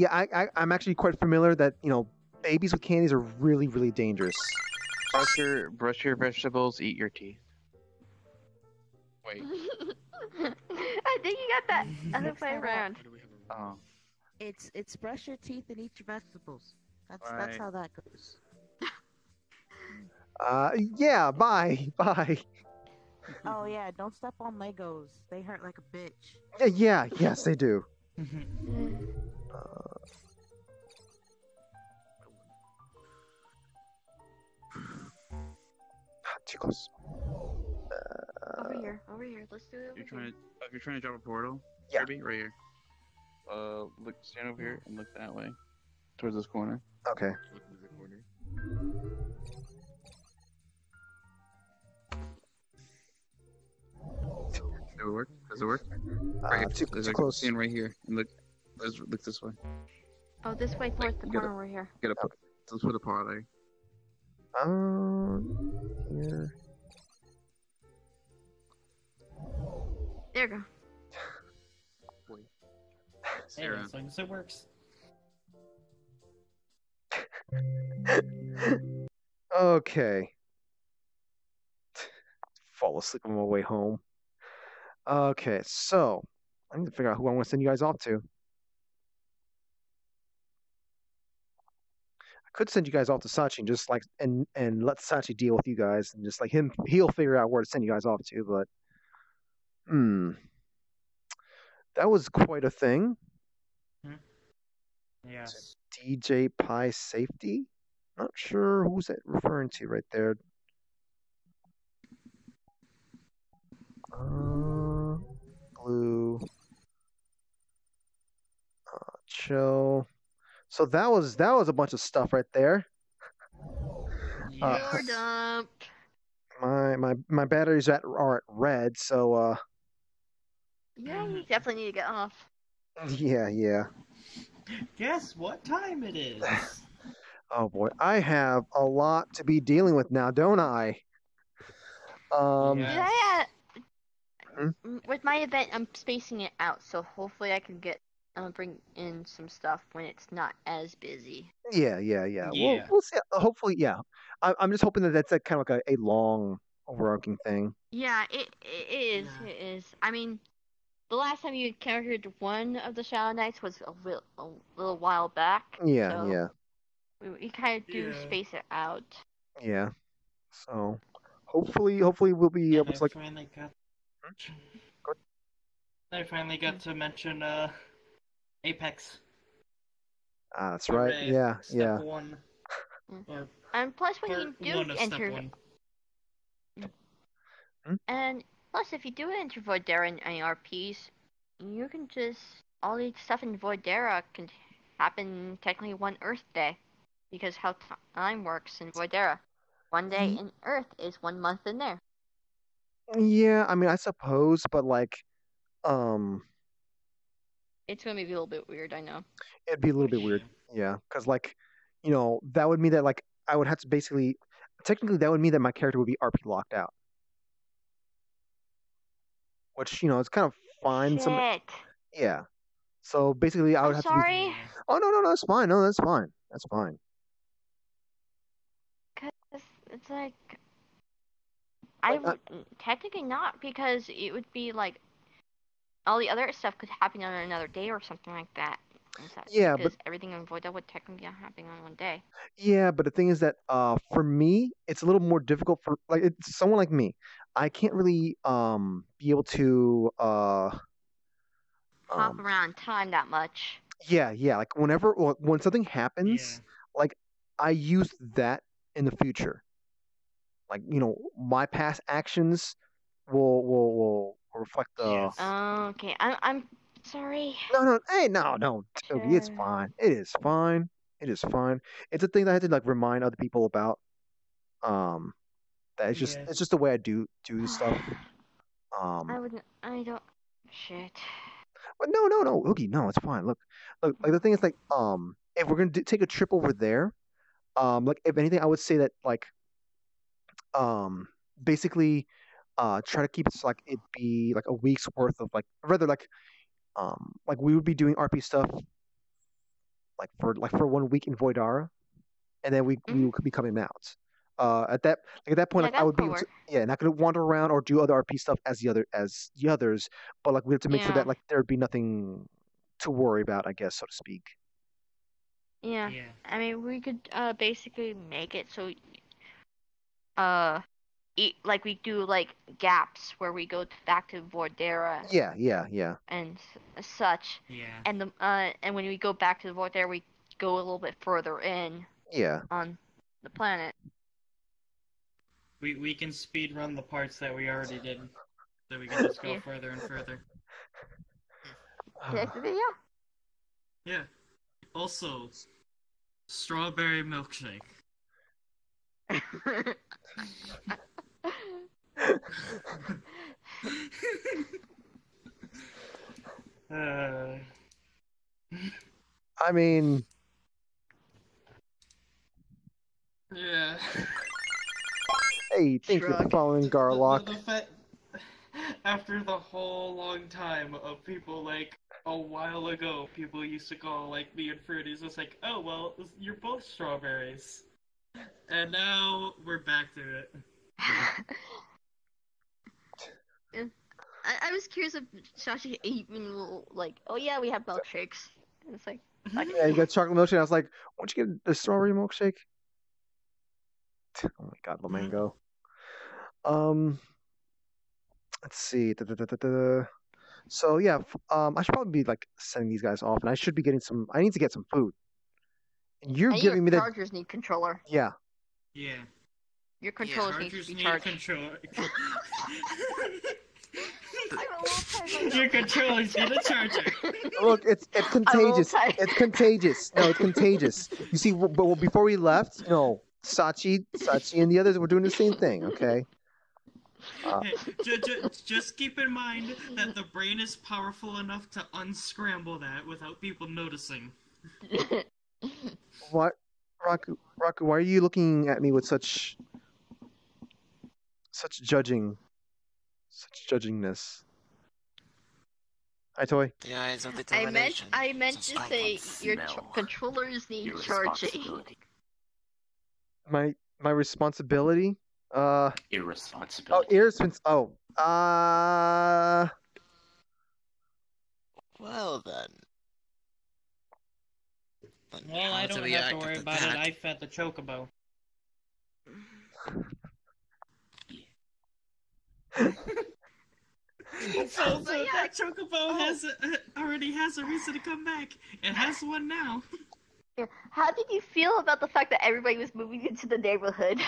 I'm actually quite familiar that, babies with candies are really, really dangerous. Brush your vegetables, eat your teeth. Wait. I think you got that other way around. Oh. It's brush your teeth and eat your vegetables. That's Right. how that goes. Yeah, bye. Bye. Oh yeah, don't step on Legos. They hurt like a bitch. Yeah, yes, they do. Too close. Over here. Let's do it over here. If you're trying to drop a portal, yeah. Kirby, right here. Look, stand over here and look that way, towards this corner. Okay. Look at the corner. Does it work? Does it work? Right here. Too There's close. Stand right here and look. Look this way. Oh, this way towards the corner over here. Get up. Let's put a paw there. Here. There you go. Hey, as long as it works. Okay. Fall asleep on my way home. Okay, so I need to figure out who I want to send you guys off to. I could send you guys off to Sachi and just and let Sachi deal with you guys and just he'll figure out where to send you guys off to, but that was quite a thing. Yes. DJ Pie Safety? Not sure who's that referring to right there. Blue. Chill. So that was a bunch of stuff right there. You're dumped. My batteries are at red, so Yeah, you definitely need to get off. yeah. Guess what time it is? Oh boy, I have a lot to be dealing with now, don't I? Yeah. With my event, I'm spacing it out, so hopefully I can bring in some stuff when it's not as busy. Yeah. We'll see. Hopefully, yeah. I'm just hoping that that's kind of like a long, overarching thing. Yeah, it is. Yeah. It is. I mean, the last time you encountered one of the Shadow Knights was a little while back. Yeah, so yeah. We kind of do space it out. Yeah. So hopefully we'll be able to I finally got to mention Apex. That's right. Yeah, step one. And plus, when you do enter, and plus, if you do enter Voidera in ARPs, you can just all the stuff in Voidera can happen technically one Earth day, because how time works in Voidera. One day in Earth is 1 month in there. Yeah, I mean, I suppose, but it's gonna be a little bit weird, I know. It'd be a little bit weird, yeah, because that would mean that I would have to basically, technically, that would mean that my character would be RP locked out, which it's kind of fine. Shit. Yeah, so basically, I would have sorry. to. Oh no, that's fine. No, that's fine. That's fine. Because it's I would technically not, because it would be all the other stuff could happen on another day or something like that. Yeah, because everything in Void would technically happen on one day. Yeah, but the thing is that for me, it's a little more difficult for it's someone like me. I can't really be able to hop around time that much. Yeah. When something happens, I use that in the future. My past actions will reflect the. Okay, I'm sorry. No. Hey, no, Toby, it's fine. It is fine. It's a thing that I had to remind other people about. That it's just the way I do stuff. I don't. Shit. But no, Oogie, no, it's fine. Look, the thing is if we're gonna take a trip over there, if anything, I would say that basically try to keep it be a week's worth of we would be doing RP stuff for 1 week in Voidara, and then we could be coming out. At that point, I would be able to, not gonna wander around or do other RP stuff as the others, but we have to make sure that there'd be nothing to worry about, I guess, so to speak. Yeah. I mean, we could basically make it so like we do like gaps where we go back to Vordera. Yeah. And such. Yeah. And and when we go back to the Vordera, we go a little bit further in. Yeah. On the planet. We can speed run the parts that we already did, so we can just go further and further. Yeah. Also, strawberry milkshake. I mean. Yeah. Hey, thank you for following Garlock. After the whole long time of people, like, a while ago, people used to call, like, me and Fruities, it's like, oh, well, you're both strawberries. And now, we're back to it. I was curious if Shashi even, like, oh yeah, we have milkshakes. And it's like, yeah, you got chocolate milkshake. I was like, why don't you get the strawberry milkshake? Oh my god, Lamango. Let's see. So yeah, I should probably be like sending these guys off, and I should be getting some. I need to get some food. And you're giving me that. Chargers need controller. Yeah. Yeah. Your controllers need to be charged. Your controllers need a charger. Look, it's contagious. It's contagious. No, it's contagious. You see, but before we left, Sachi, and the others were doing the same thing. Okay. Just keep in mind that the brain is powerful enough to unscramble that without people noticing. What, Raku? Why are you looking at me with such judgingness? Hi, Toy. The eyes of determination. I meant to say your controllers need charging. My responsibility. Irresponsibility. Oh, irresponsibility. Oh. Well then. Well, I don't have to worry about it. I fed the chocobo. So that chocobo already has a reason to come back. It has one now. Yeah. How did you feel about the fact that everybody was moving into the neighborhood?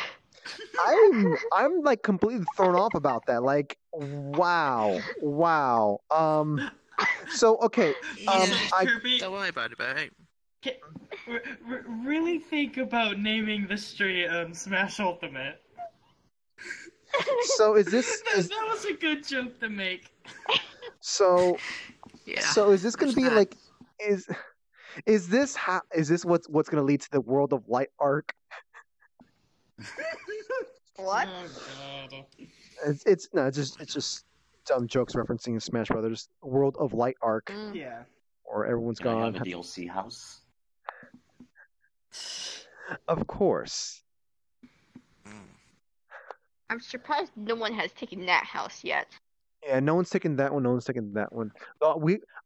I'm like completely thrown off about that. Like, wow. So okay. Kirby, don't worry about it, right? Really think about naming the street Smash Ultimate. So is this? That was a good joke to make. So, yeah. So is this going to be like? Is this what's going to lead to the World of Light arc? What? Oh, God. It's just dumb jokes referencing Smash Brothers World of Light arc. Yeah. Or everyone's Can I gone. have a DLC house? Of course. I'm surprised no one has taken that house yet. Yeah, no one's taking that one. No one's taking that one.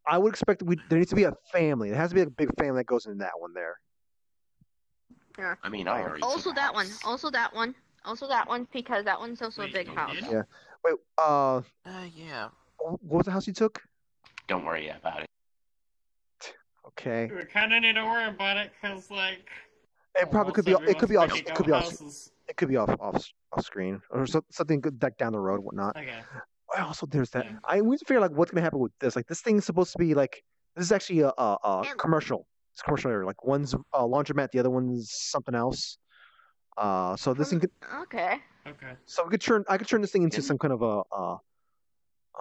I would expect there needs to be a family. There has to be a big family that goes in that one there. Yeah. I mean, I already. Also that one. Also that one. Also that one because that one's also a big house. Yeah. Wait. Yeah. What was the house you took? Don't worry about it. Okay. We kind of need to worry about it because, like. It probably could be. It could be off. It could be off. It could be off screen or something good like down the road, whatnot. Okay. Also, there's that. I always figure like what's gonna happen with this. Like this thing's supposed to be like this is actually a commercial. It's a commercial area. Like one's a laundromat, the other one's something else. So this thing could. Okay. So I could turn this thing into some kind of a.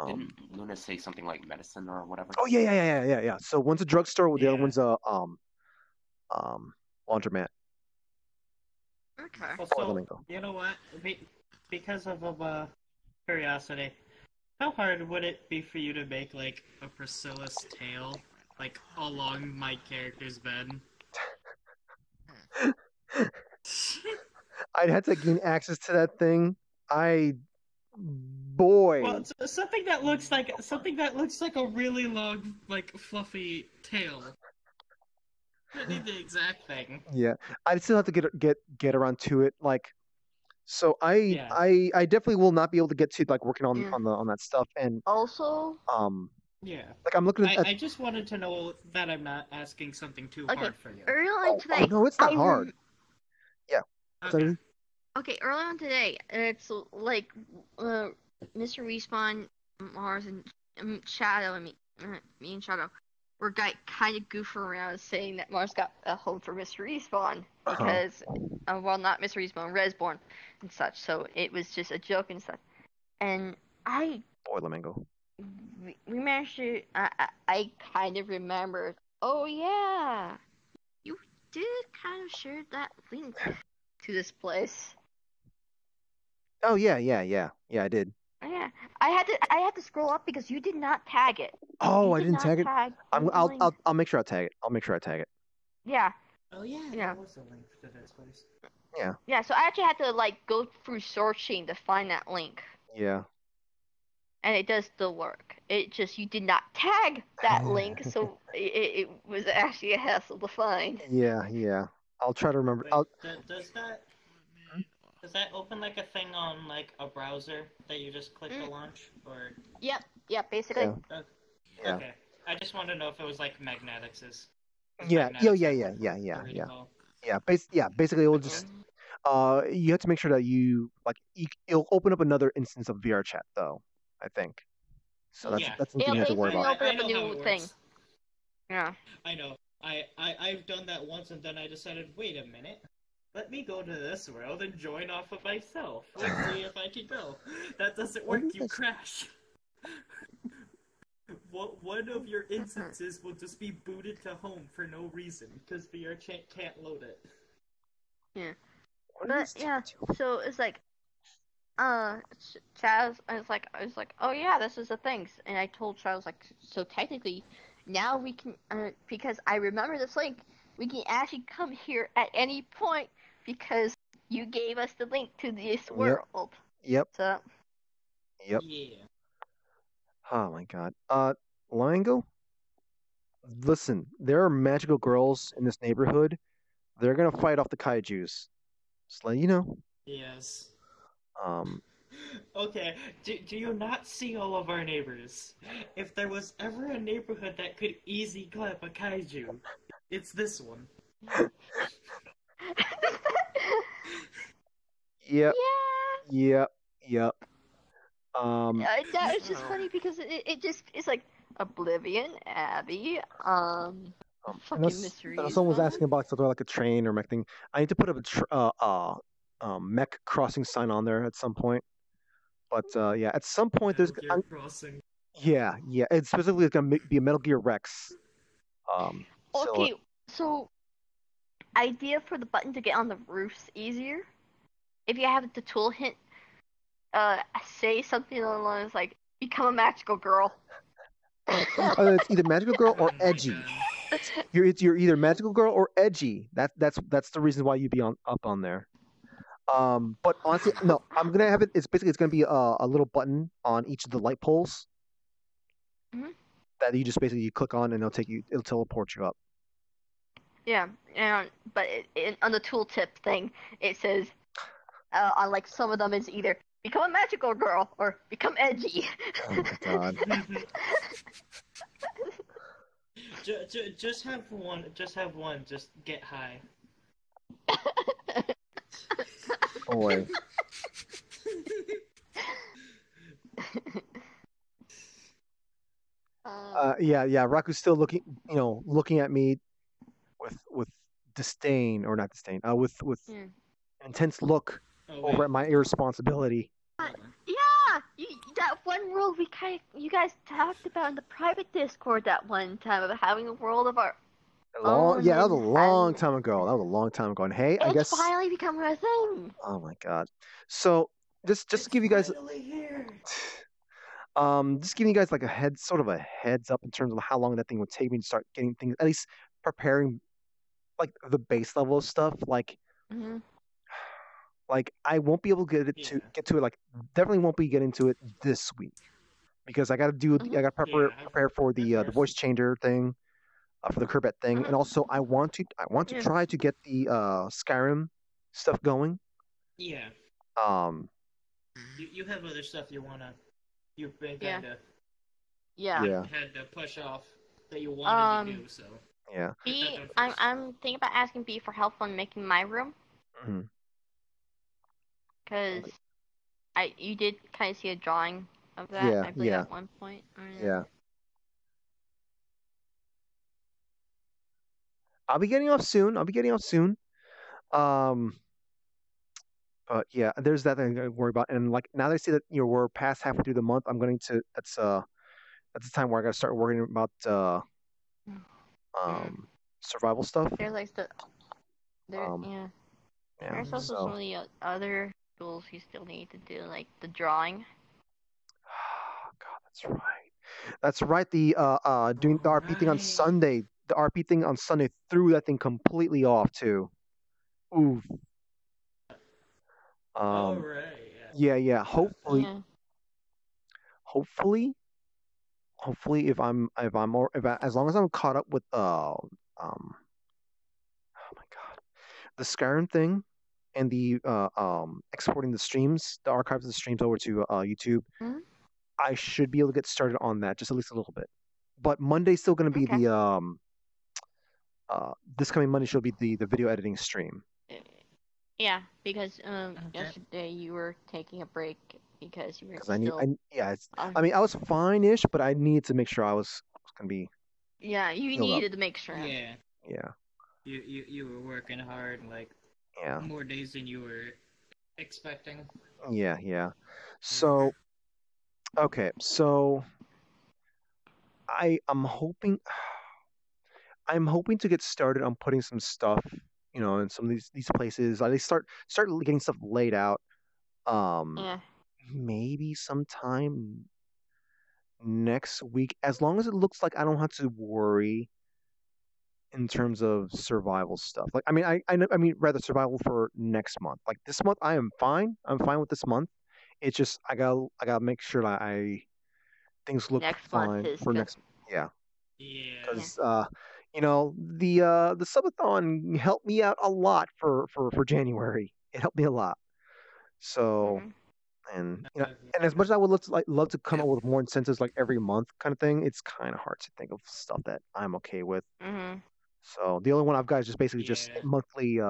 Didn't Luna say something like medicine or whatever? Oh yeah. So one's a drugstore, the other one's a laundromat. Okay. So, you know what? Because of curiosity, how hard would it be for you to make like a Priscilla's tail, like along my character's bed? I'd have to gain access to that thing. Boy. Well, something that looks like a really long, like fluffy tail. I need the exact thing. Yeah, I'd still have to get around to it. Like, So I definitely will not be able to get to like working on that stuff. And also, Yeah. like I'm looking at. I just wanted to know that I'm not asking something too okay, hard for you. earlier today. No, it's not hard. Yeah. Okay. Okay, earlier on today, it's like Mr. Respawn, Mars, and Shadow, and me and Shadow were kind of goofing around saying that Mars got a home for Mr. Respawn because, well, not Mr. Respawn, Resborn and such. So it was just a joke and stuff. And Boy, Lamingo. we managed to. I kind of remembered. Oh yeah, you did kind of share that link to this place. Oh yeah, I did. Yeah, I had to scroll up because you did not tag it. Oh, I didn't tag it. I'll make sure I tag it. Yeah. Oh yeah. Yeah. There was a link to this place. Yeah. Yeah. So I actually had to like go through searching to find that link. Yeah. And it does still work. It just you did not tag that link, so it was actually a hassle to find. Yeah. I'll try to remember. Does that open like a thing on like a browser that you just click to launch, or? Yep, basically. Yeah. Okay. I just wanted to know if it was like Magnetics's. Yeah. Basically, it will just. You have to make sure that it'll open up another instance of VR chat though. I think. So that's something you have to worry about. Open up a new thing. Yeah. I know. I've done that once, and then I decided, wait a minute. Let me go to this world and join off of myself. Let's see if I can go. That doesn't work, you crash. One of your instances will just be booted to home for no reason, because VR can't load it. Yeah. But, yeah, so it's like, Chaz, I was like, oh yeah, this is a thing. And I told Chaz, like, so technically, now we can, because I remember this link, we can actually come here at any point because you gave us the link to this world. Yep. So. Yep. Yeah. Oh my god. Lango? Listen, there are magical girls in this neighborhood. They're gonna fight off the kaijus. Just let you know. Yes. Okay, do you not see all of our neighbors? If there was ever a neighborhood that could easily clap a kaiju, it's this one. Yep. Yeah. Yep. That was just funny because it's like Oblivion, Abby, fucking Mystery. Someone was asking about something like a train or mech thing. I need to put up a mech crossing sign on there at some point. But yeah, at some point there's crossing. Yeah. It's specifically gonna be a Metal Gear Rex. Okay, so idea for the button to get on the roof's easier. If you have the tool hint, say something along the lines like "Become a magical girl." It's either magical girl or edgy. You're either magical girl or edgy. That's the reason why you'd be up on there. But honestly, no, I'm gonna have it. It's gonna be a little button on each of the light poles that you just basically click on and it'll teleport you up. Yeah, but on the tooltip thing, it says on like some of them it's either become a magical girl or become edgy. Oh my god. Just have one. Just get high. Boy. Yeah. Raku's still looking at me with disdain, or not disdain, with an intense look over at my irresponsibility. Yeah, that one world you guys talked about in the private Discord that one time about having a world of our own. Yeah, that was a long time ago. And hey, I guess it's finally become a thing. Oh my god! So just to give you guys, just giving you guys like a heads up in terms of how long that thing would take me to start getting things, at least preparing, like the base level of stuff, like. Like I won't be able to get to it. Like definitely won't be getting to it this week because I got to prepare for the voice changer thing, for the Kerbet thing, and also I want to try to get the Skyrim stuff going. Yeah. You have other stuff you've been Yeah. kinda Yeah. had to push off that you wanted to do, so. Yeah. B, I'm thinking about asking B for help on making my room. Mhm. Because you did kind of see a drawing of that, Yeah, I believe, yeah. at one point. Yeah. I'll be getting off soon. But yeah, there's that thing to worry about. And like now that I see that we're past halfway through the month, I'm going to that's the time where I got to start worrying about survival stuff. There's like yeah. There's also some of the other tools you still need to do, like the drawing. That's right. The doing the RP thing on Sunday. The RP thing on Sunday threw that thing completely off too. Ooh. Yeah. Hopefully, as long as I'm caught up with oh my god, the Skyrim thing and the exporting the streams, the archives of the streams over to YouTube, I should be able to get started on that just at least a little bit. But Monday's still going to be the this coming Monday should be the video editing stream. Yeah, because yesterday you were taking a break because you were still. I mean, I was fine-ish, but I needed to make sure I was going to be. Yeah, you needed to make sure. Yeah. Yeah. You were working hard, like more days than you were expecting. Yeah. So, okay, so I'm hoping to get started on putting some stuff, in some of these places. At least start getting stuff laid out. Maybe sometime next week, as long as it looks like I don't have to worry in terms of survival stuff. Like, I mean, rather survival for next month. Like this month, I am fine. I'm fine with this month. It's just I gotta make sure that things look fine for next. Yeah. Because the subathon helped me out a lot for January. It helped me a lot. So. And and as much as I would love to come up with more incentives like every month kind of thing, it's kind of hard to think of stuff that I'm okay with. So the only one I've got is just basically just monthly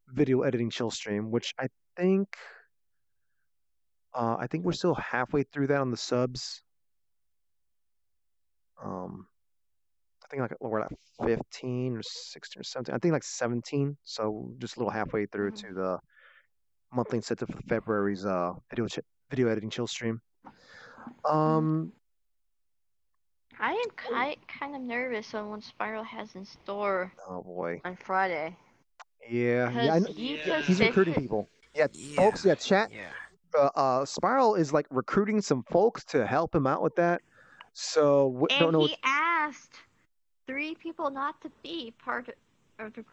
video editing chill stream, which I think we're still halfway through that on the subs. I think like we're at 15 or 16 or 17. I think like 17. So just a little halfway through to the monthly incentive for February's video editing chill stream. I am kind of nervous on what Spiral has in store. Oh boy! On Friday. Yeah. I know. He's recruiting people. Yeah, folks. Yeah, chat. Yeah. Spiral is like recruiting some folks to help him out with that. So don't know. He asked 3 people not to be part of the.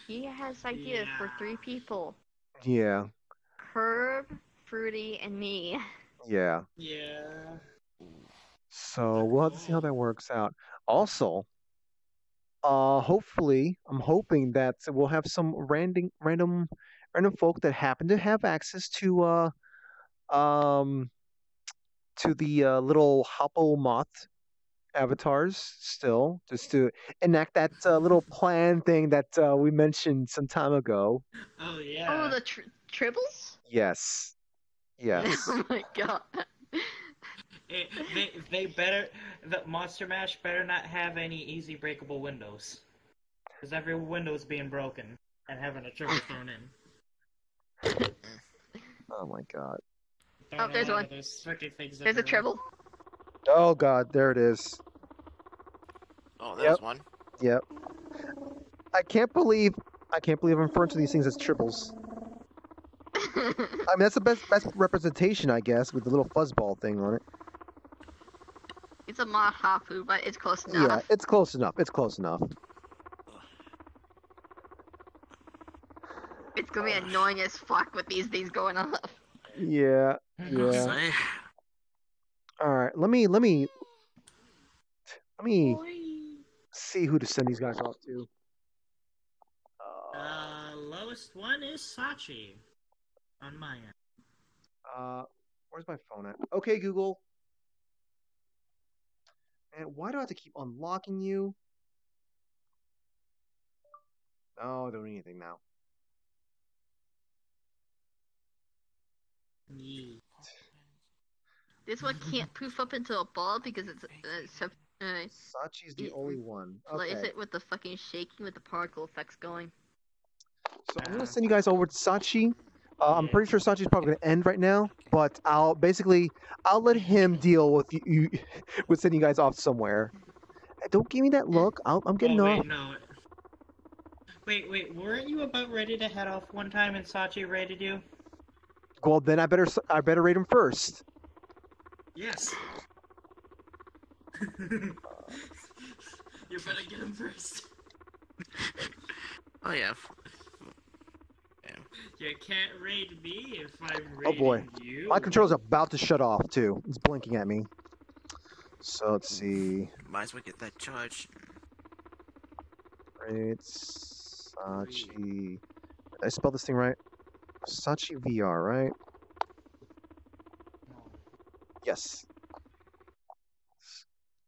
He has ideas for 3 people. Yeah. Herb, Fruity, and me. Yeah. Yeah. So we'll have to see how that works out. Also, hopefully, I'm hoping that we'll have some random folk that happen to have access to the little Hoppo Moth avatars still, just to enact that little plan thing that we mentioned some time ago. Oh yeah. Oh, the tribbles? Yes. Oh my god. They better, the Monster Mash better not have any easy breakable windows, because every window is being broken and having a tribble thrown in. Oh my god. Oh, there's one. There's a tribble. Oh god, there it is. Oh, there's one. Yep. I can't believe I'm referring to these things as tribbles. I mean, that's the best representation, I guess, with the little fuzzball thing on it. It's a Mahafu, but it's close enough. Yeah, it's close enough. It's gonna be annoying as fuck with these things going off. Yeah. All right, let me see who to send these guys off to. Lowest one is Sachi. On my end. Where's my phone at? Okay, Google. And why do I have to keep unlocking you? No, I don't need anything now. Yeah. This one can't poof up into a ball because it's Sachi's the only one. Like, Okay. is it with the fucking shaking with the particle effects going? So I'm gonna send you guys over to Sachi. I'm pretty sure Sachi's probably gonna end right now, but I'll let him deal with you with sending you guys off somewhere. Don't give me that look. I'm getting off. Wait, no. Wait, weren't you about ready to head off one time and Sachi raided you? Well, then I better rate him first. Yes. You better get him first. Oh yeah. You can't raid me if I'm raiding Oh boy, you. my controller's about to shut off too. It's blinking at me. So let's see. Might as well get that charge. Right, Sachi. Did I spell this thing right? Sachi VR, right? Yes.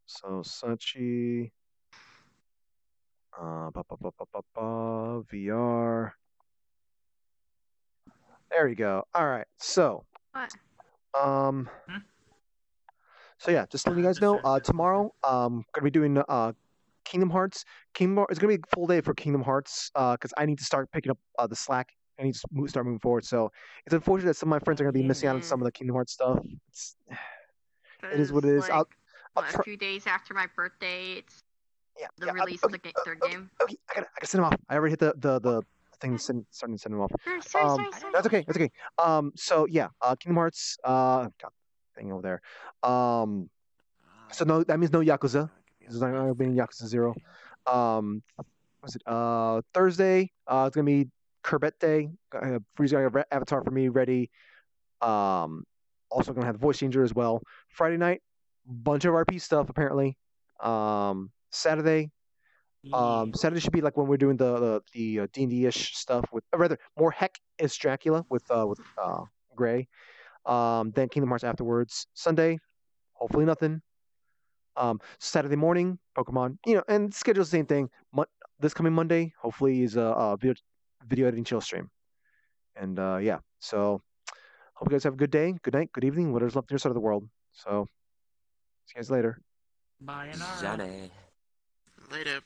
So Sachi. VR. There we go. All right. So. What? So yeah, just letting you guys know. Tomorrow, gonna be doing Kingdom Hearts. It's gonna be a full day for Kingdom Hearts. Because I need to start picking up the slack. I need to start moving forward. So it's unfortunate that some of my friends are gonna be missing out on some of the Kingdom Hearts stuff. It is what it is. Like, a few days after my birthday, it's the release of the third game. Okay, I gotta send them off. I already hit the thing starting to send them off. Sorry. That's okay. That's okay. So yeah, Kingdom Hearts. God, thing over there. So no, that means no Yakuza. There's not gonna be Yakuza 0. What's it? Thursday. It's gonna be Kerbet Day. Freeze got an avatar for me ready. Also gonna have the voice changer as well. Friday night, bunch of RP stuff apparently. Saturday. Saturday should be like when we're doing the D&D-ish stuff with, or rather, more Heck-ish Dracula with Gray. Then Kingdom Hearts afterwards. Sunday, hopefully nothing. Saturday morning, Pokemon. And schedule's the same thing. This coming Monday, hopefully, is a video editing chill stream. And yeah, so hope you guys have a good day, good night, good evening, whatever's left on your side of the world. So, see you guys later. Bye, Johnny. Later.